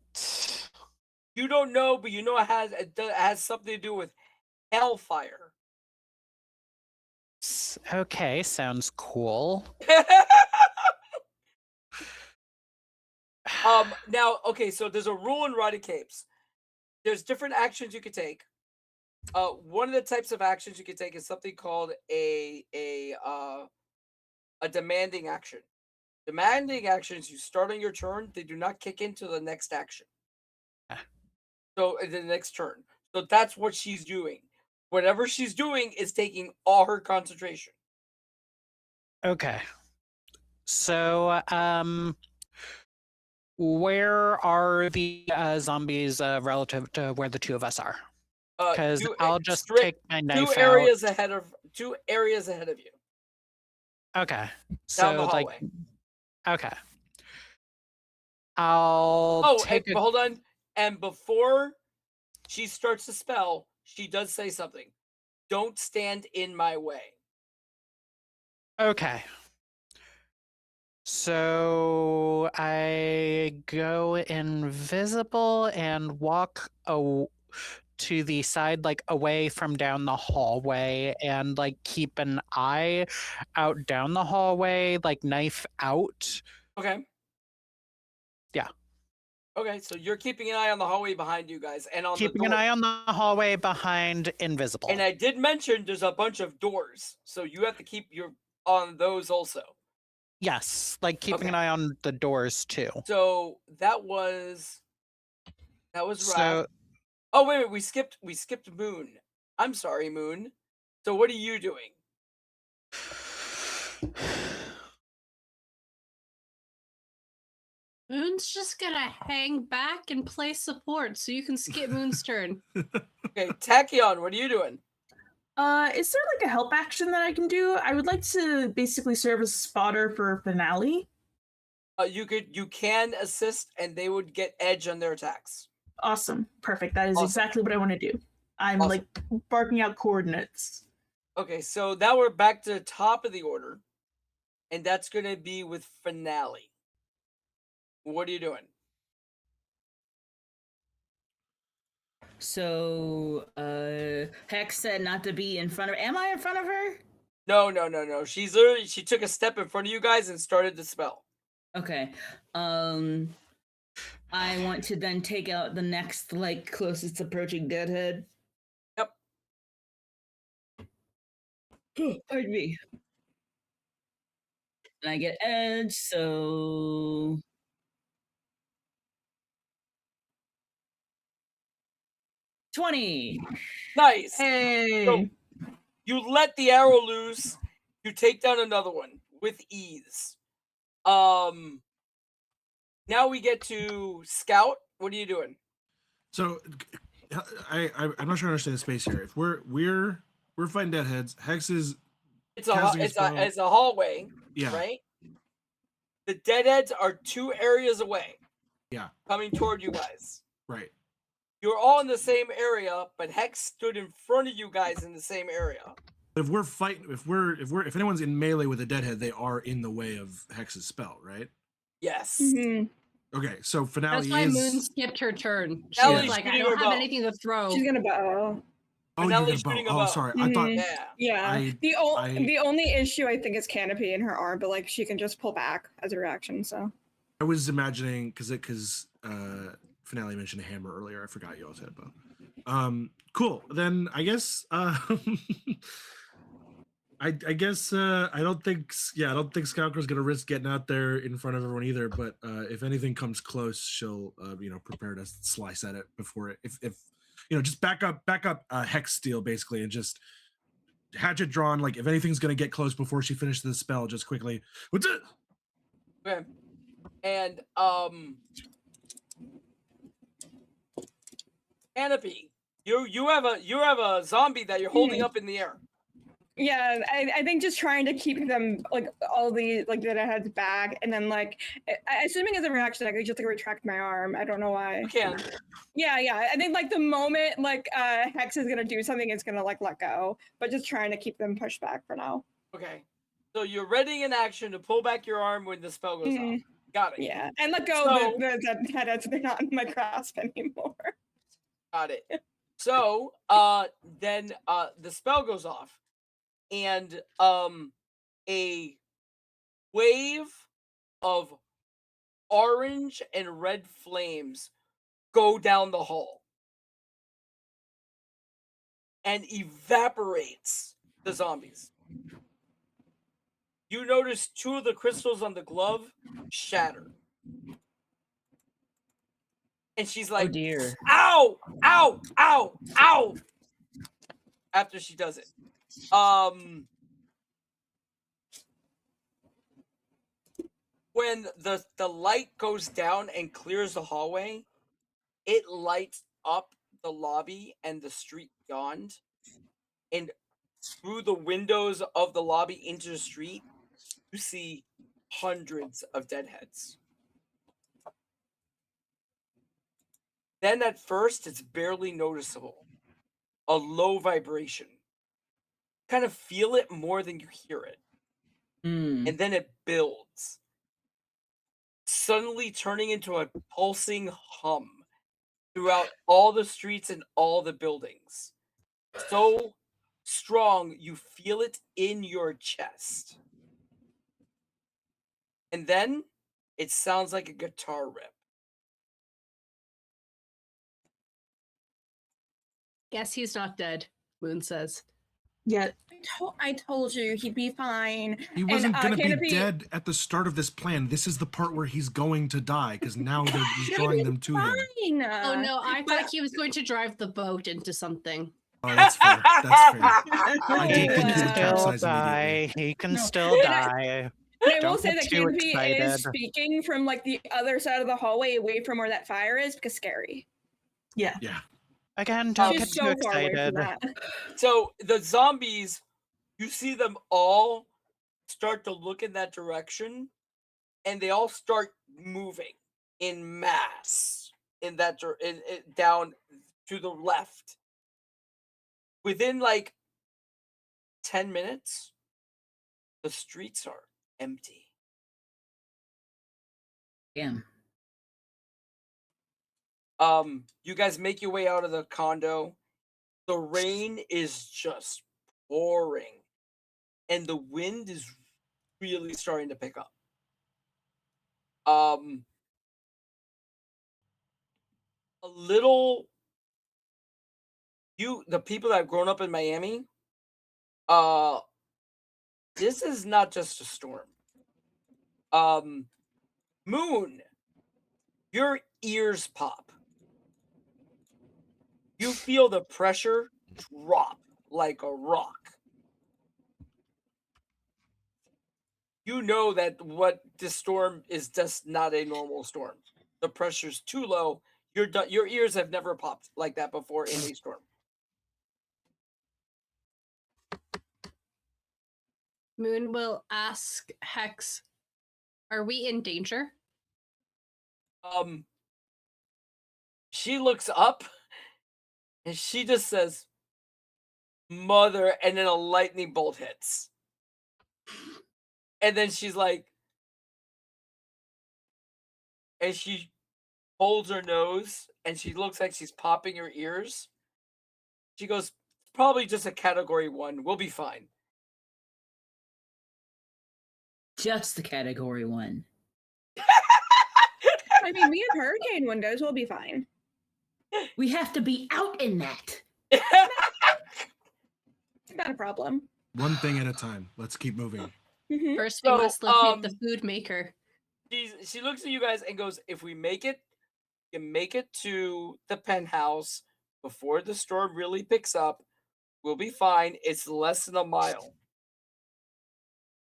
You don't know, but you know it has something to do with hellfire. Okay, sounds cool. Now, okay, so there's a rule in Rotted Capes. There's different actions you could take. One of the types of actions you could take is something called a demanding action. Demanding actions, you start on your turn, they do not kick into the next action. So the next turn. So that's what she's doing. Whatever she's doing is taking all her concentration. Okay. So, where are the zombies relative to where the two of us are? Because I'll just take my knife out. 2 areas ahead of you. Okay. Down So the like, hallway. okay. I'll take but hold on. And before she starts the spell, she does say something. Don't stand in my way. Okay. So I go invisible and walk to the side, like away from down the hallway, and like keep an eye out down the hallway, like knife out. Okay. Yeah. Okay, so you're keeping an eye on the hallway behind you guys, and on Keeping the door. an eye on the hallway behind invisible. And I did mention there's a bunch of doors, so you have to keep your on those also. Yes, like keeping Okay. an eye on the doors too. So that was Wrath. So Oh wait, we skipped Moon. I'm sorry, Moon. So what are you doing? Moon's just gonna hang back and play support so you can skip Moon's turn. Okay, Tachyon, what are you doing? Is there like a help action that I can do? I would like to basically serve as a spotter for Finale. You can assist, and they would get edge on their attacks. Awesome. Perfect. That is Awesome. exactly what I want to do. I'm Awesome. like barking out coordinates. Okay, so now we're back to the top of the order, and that's gonna be with Finale. What are you doing? So, Hex said not to be in front of. Am I in front of her? No. She took a step in front of you guys and started the spell. Okay. I want to then take out the next, like, closest approaching deadhead. Yep. Pardon me. And I get edge, so 20. Nice. Hey. So you let the arrow loose. You take down another one with ease. Now we get to Scout. What are you doing? So I'm not sure I understand the space here. If we're fighting deadheads, Hex is It's casting his spell. a hallway, Yeah. right? The deadheads are 2 areas away. Yeah. Coming toward you guys. Right. You're all in the same area, but Hex stood in front of you guys in the same area. But if we're fighting, if anyone's in melee with a deadhead, they are in the way of Hex's spell, right? Yes. Mhm. Okay, so Finale That's why is. Moon skipped her turn. She Finale's was like, I shooting don't her have bow. anything to throw. She's gonna bow. Oh, you're Finale's gonna shooting bow. a Oh, bow. sorry. I thought. Mhm. Yeah. Yeah. I- The only issue I think is Canopy in her arm, but like she can just pull back as a reaction. So I was imagining because Finale mentioned a hammer earlier. I forgot you also had a bow. Cool. Then I guess I guess I don't think Scout Girl's gonna risk getting out there in front of everyone either. But if anything comes close, she'll prepare to slice at it before it. If just back up Hex Steel basically, and just hatchet drawn. Like if anything's gonna get close before she finishes the spell, just quickly. What's it? Okay. And Canopy, you have a zombie that you're holding up in the air. Yeah, I think just trying to keep them like all the like the heads back, and then like assuming as a reaction, I could just like retract my arm. I don't know why. You can. Yeah. I think like the moment like Hex is gonna do something, it's gonna like let go, but just trying to keep them pushed back for now. Okay. So you're ready in action to pull back your arm when the spell goes off. Got it. Yeah, and let go So- the heads. They're not in my grasp anymore. Got it. So then the spell goes off, and a wave of orange and red flames go down the hall and evaporates the zombies. You notice 2 of the crystals on the glove shatter. And she's Oh like, dear. ow, ow, ow, ow. After she does it. When the light goes down and clears the hallway, it lights up the lobby and the street beyond. And through the windows of the lobby into the street, you see hundreds of deadheads. Then at first, it's barely noticeable. A low vibration. Kind of feel it more than you hear it. And then it builds. Suddenly turning into a pulsing hum throughout all the streets and all the buildings. So strong, you feel it in your chest. And then it sounds like a guitar rip. Guess he's not dead, Moon says. Yeah, I told you he'd be fine. He wasn't And, gonna be Canopy- dead at the start of this plan. This is the part where he's going to die because now they're just drawing them to him. Fine. Oh no, I but- thought he was going to drive the boat into something. Oh, that's fair. That's fair. I He did think he can would still capsize die. immediately. He can No. still And die. But I will Don't say get that too Canopy is excited. speaking from like the other side of the hallway, away from where that fire is, because scary. Yeah. Again, don't She's get so too far away excited. from that. So the zombies, you see them all start to look in that direction, and they all start moving in mass in that down to the left. Within like 10 minutes, the streets are empty. Damn. You guys make your way out of the condo. The rain is just pouring, and the wind is really starting to pick up. A little, the people that have grown up in Miami, this is not just a storm. Moon, your ears pop. You feel the pressure drop like a rock. You know that what this storm is just not a normal storm. The pressure's too low. Your ears have never popped like that before in a storm. Moon will ask Hex, "Are we in danger?" She looks up and she just says, "Mother," and then a lightning bolt hits. And then she's like, and she holds her nose and she looks like she's popping her ears. She goes, "Probably just a category 1. We'll be fine." Just the category 1. I mean, we have hurricane windows. We'll be fine. We have to be out in that. It's not a problem. One thing at a time. Let's keep moving. Mhm. First, we So, must locate the food maker. She looks at you guys and goes, if we make it, you make it to the penthouse before the storm really picks up, we'll be fine. It's less than a mile.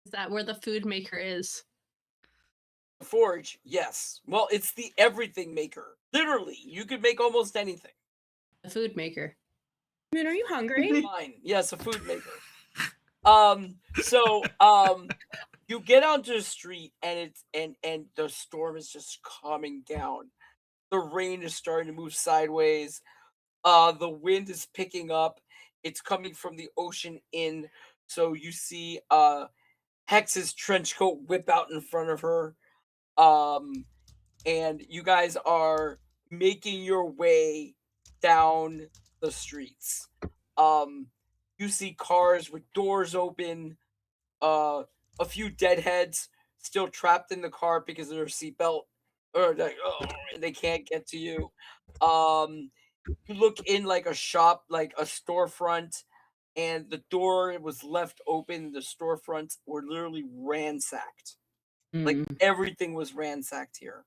Is that where the food maker is? The forge, yes. Well, it's the everything maker. Literally, you could make almost anything. The food maker. Moon, are you hungry? Fine. Yes, a food maker. So you get onto the street and it's and the storm is just coming down. The rain is starting to move sideways. The wind is picking up. It's coming from the ocean in. So you see Hex's trench coat whip out in front of her. And you guys are making your way down the streets. You see cars with doors open, a few deadheads still trapped in the car because of their seatbelt, or they can't get to you. You look in like a shop, like a storefront, and the door was left open. The storefronts were literally ransacked. Like everything was ransacked here.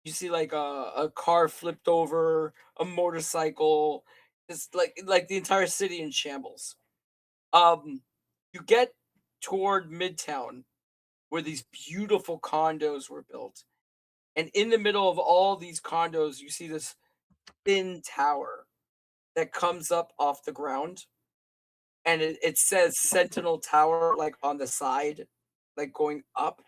You see like a car flipped over, a motorcycle. It's like the entire city in shambles. You get toward Midtown, where these beautiful condos were built, and in the middle of all these condos, you see this thin tower that comes up off the ground, and it says Sentinel Tower like on the side, like going up.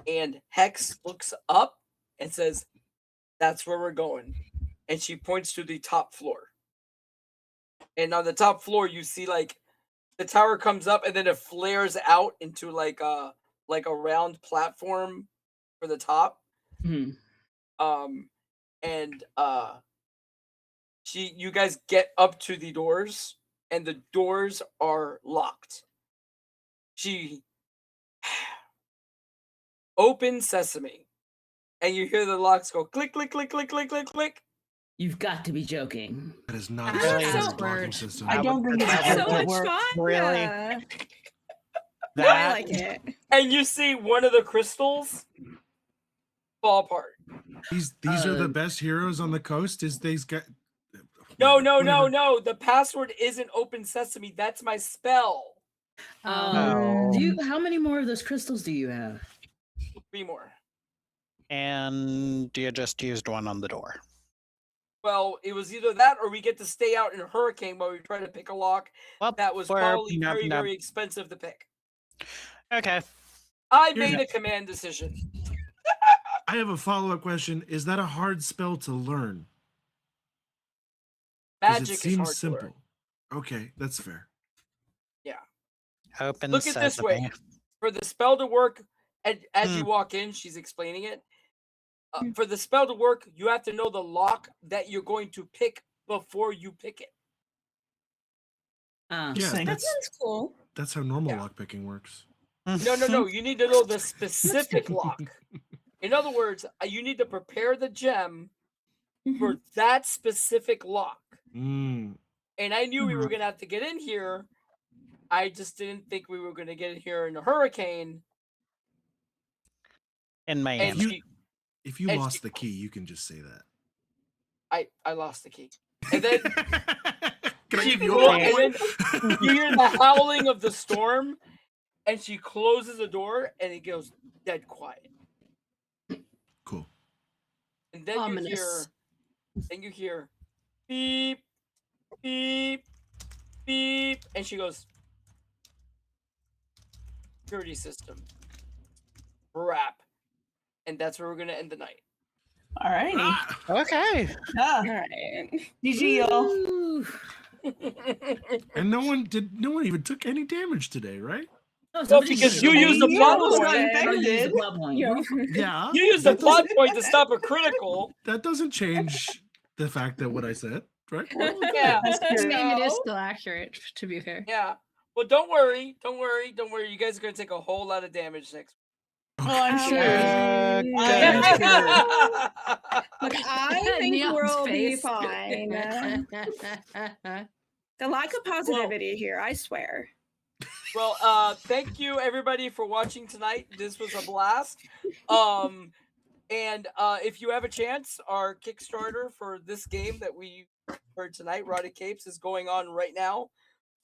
And Hex looks up and says, "That's where we're going," and she points to the top floor. And on the top floor, you see like the tower comes up and then it flares out into like a round platform for the top. Mhm. And you guys get up to the doors and the doors are locked. She open sesame, and you hear the locks go click, click, click, click, click, click, click. You've got to be joking. That is not That's a so standard locking weird. system. I don't think that it's would So that much work. fun. Really? Yeah. I That like it. And you see one of the crystals fall apart. These are the best heroes on the coast. Is these guys? No. Whatever. The password isn't open sesame. That's my spell. Oh. How many more of those crystals do you have? 3 more. and you just used one on the door. Well, it was either that or we get to stay out in a hurricane while we try to pick a lock. Well, That was we're- probably no, very, no. very expensive to pick. Okay. I made a command decision. I have a follow-up question. Is that a hard spell to learn? 'Cause Magic it is seems hard simple. to learn. Okay, that's fair. Open Look at sesame. this way. For the spell to work, as you Hmm. walk in, she's explaining it. For the spell to work, you have to know the lock that you're going to pick before you pick it. Yeah, Interesting. That sounds cool. that's how normal Yeah. lockpicking works. No. You need to know the specific lock. In other words, you need to prepare the gem for that specific lock. Mm. And I knew we were going to have to get in here. I just didn't think we were going to get in here in a hurricane. In And Miami. You- she, If you And lost she- the key, you can just say that. I lost the key. And then Can I she give you clo- a and then you hear the howling of the storm, and she closes the door, and it goes dead quiet. Cool. And then Ominous. you hear beep, beep, beep, and she goes, security system, wrap, and that's where we're gonna end the night. Alrighty. Ah, Okay. Yeah. All right. GG, y'all. Ooh. and no one even took any damage today, right? Oh, Well, somebody because should you have- used the You plot almost got point. Oh, you used the infected. plot point. Yeah. Yeah. You used the plot point to stop a critical. That doesn't change the fact that what I said, right? Yeah, That's I true. mean, it is No. still accurate, to be fair. yeah. Well, don't worry. You guys are gonna take a whole lot of damage next. Oh, I'm sure. Good. Look, I think Neon's we'll be face. fine. The lack of positivity here, I swear. Well, thank you everybody for watching tonight. This was a blast. And if you have a chance, our Kickstarter for this game that we heard tonight, Rotted Capes, is going on right now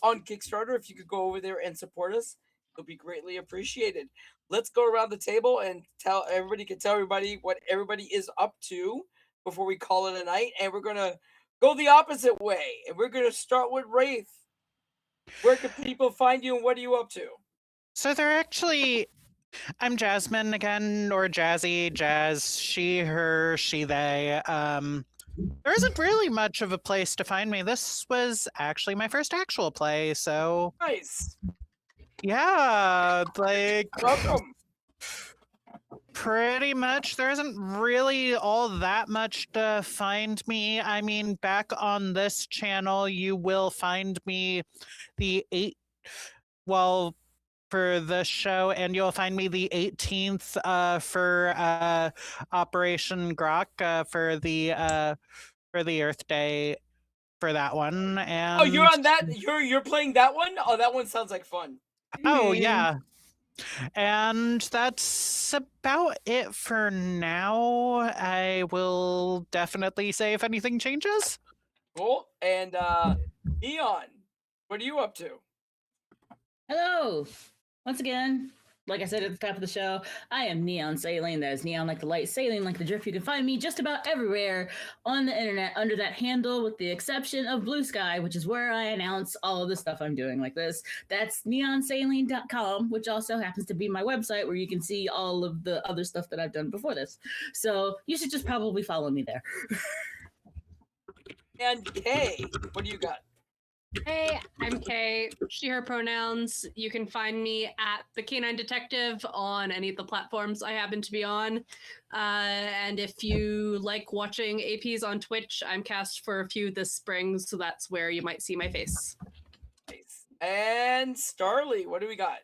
on Kickstarter. If you could go over there and support us, it'll be greatly appreciated. Let's go around the table and tell everybody what everybody is up to before we call it a night. And we're gonna go the opposite way, and we're gonna start with Wraith. Where can people find you, and what are you up to? So they're actually, I'm Jasmine again, or Jazzy, Jazz, she, her, she, they. There isn't really much of a place to find me. This was actually my first actual play, so Nice. yeah, like Welcome. pretty much there isn't really all that much to find me. I mean, back on this channel, you will find me for the show, and you'll find me the 18th for Operation Grok for the Earth Day for that one. And Oh, you're on that. You're playing that one. Oh, that one sounds like fun. oh yeah. And that's about it for now. I will definitely say if anything changes. Cool. And Neon, what are you up to? Hello. Once again, like I said at the top of the show, I am Neon Saline. That is neon like the light, saline like the drift. You can find me just about everywhere on the internet under that handle, with the exception of Blue Sky, which is where I announce all of the stuff I'm doing like this. That's neonsaline.com, which also happens to be my website where you can see all of the other stuff that I've done before this. So you should just probably follow me there. And Kay, what do you got? Hey, I'm Kay. She, her pronouns. You can find me at the Canine Detective on any of the platforms I happen to be on. And if you like watching APs on Twitch, I'm cast for a few this spring, so that's where you might see my face. Nice. And Starly, what do we got?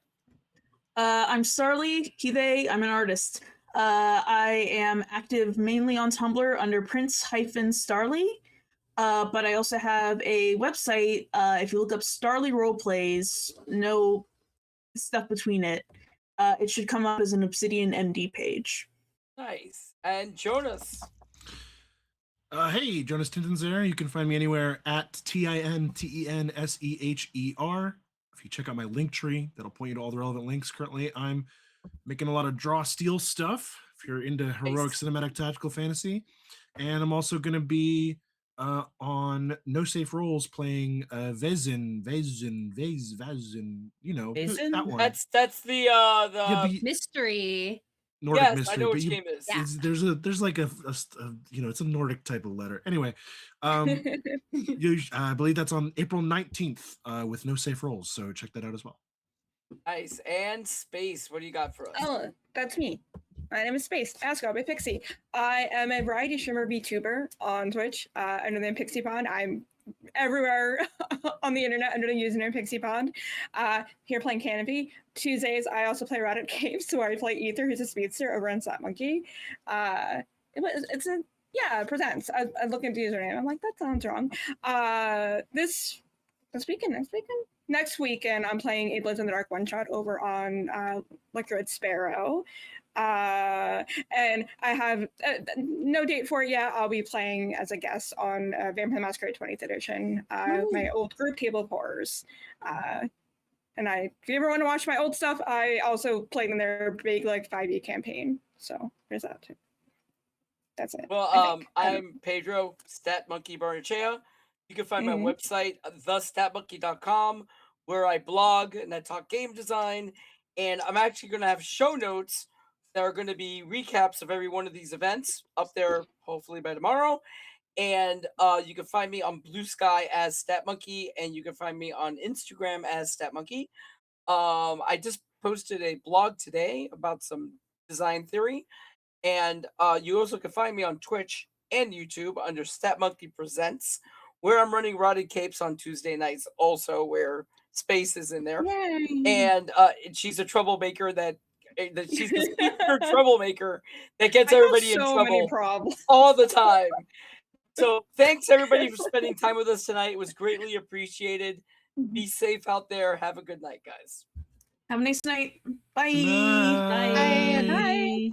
I'm Starly, he, they. I'm an artist. I am active mainly on Tumblr under Prince-Starly. But I also have a website. If you look up Starly Roleplays, no stuff between it, it should come up as an Obsidian MD page. Nice. And Jonas. Hey, Jonas Tintenser. You can find me anywhere at TINTENSEHER. If you check out my link tree, that'll point you to all the relevant links. Currently, I'm making a lot of Draw Steel stuff, if you're into heroic cinematic tactical fantasy. And I'm also going to be on No Safe Roles playing Vezin, you know, Vezin? that one. That's the Mystery. Nordic yes, mystery. I know but which game it is. Yeah. There's like a you know, it's a Nordic type of letter. Anyway, I believe that's on April 19th with No Safe Roles, so check that out as well. Nice. And Space, what do you got for us? Oh, that's me. My name is Space, Ascot by Pixie. I am a variety streamer VTuber on Twitch under the name Pixie Pond. I'm everywhere on the internet under the username Pixie Pond. Here playing Canopy. Tuesdays, I also play Rotted Capes, where I play Ether, who's a speedster over on Slap Monkey. It presents. I look into the username. I'm like, that sounds wrong. This weekend, next weekend, I'm playing A Blades in the Dark one shot over on Liquid Sparrow. And I have no date for it yet. I'll be playing as a guest on Vampire the Masquerade 20th edition, my old group Table of Horrors. And if you ever want to watch my old stuff, I also played in their big 5e campaign. So there's that too. That's it. Well, I'm Pedro, Stat Monkey Barnechea. You can find my website, thestatmonkey.com, where I blog and I talk game design. And I'm actually going to have show notes that are going to be recaps of every one of these events up there, hopefully by tomorrow. And you can find me on Blue Sky as Stat Monkey, and you can find me on Instagram as Stat Monkey. I just posted a blog today about some design theory. And you also can find me on Twitch and YouTube under Stat Monkey Presents, where I'm running Rotted Capes on Tuesday nights, also where Space is in there. Yay! And she's a troublemaker that she's the secret troublemaker that gets I have everybody in so many trouble problems. all the time. So thanks everybody for spending time with us tonight. It was greatly appreciated. Be safe out there. Have a good night, guys. Have a nice night. Bye. Night. Bye. Bye.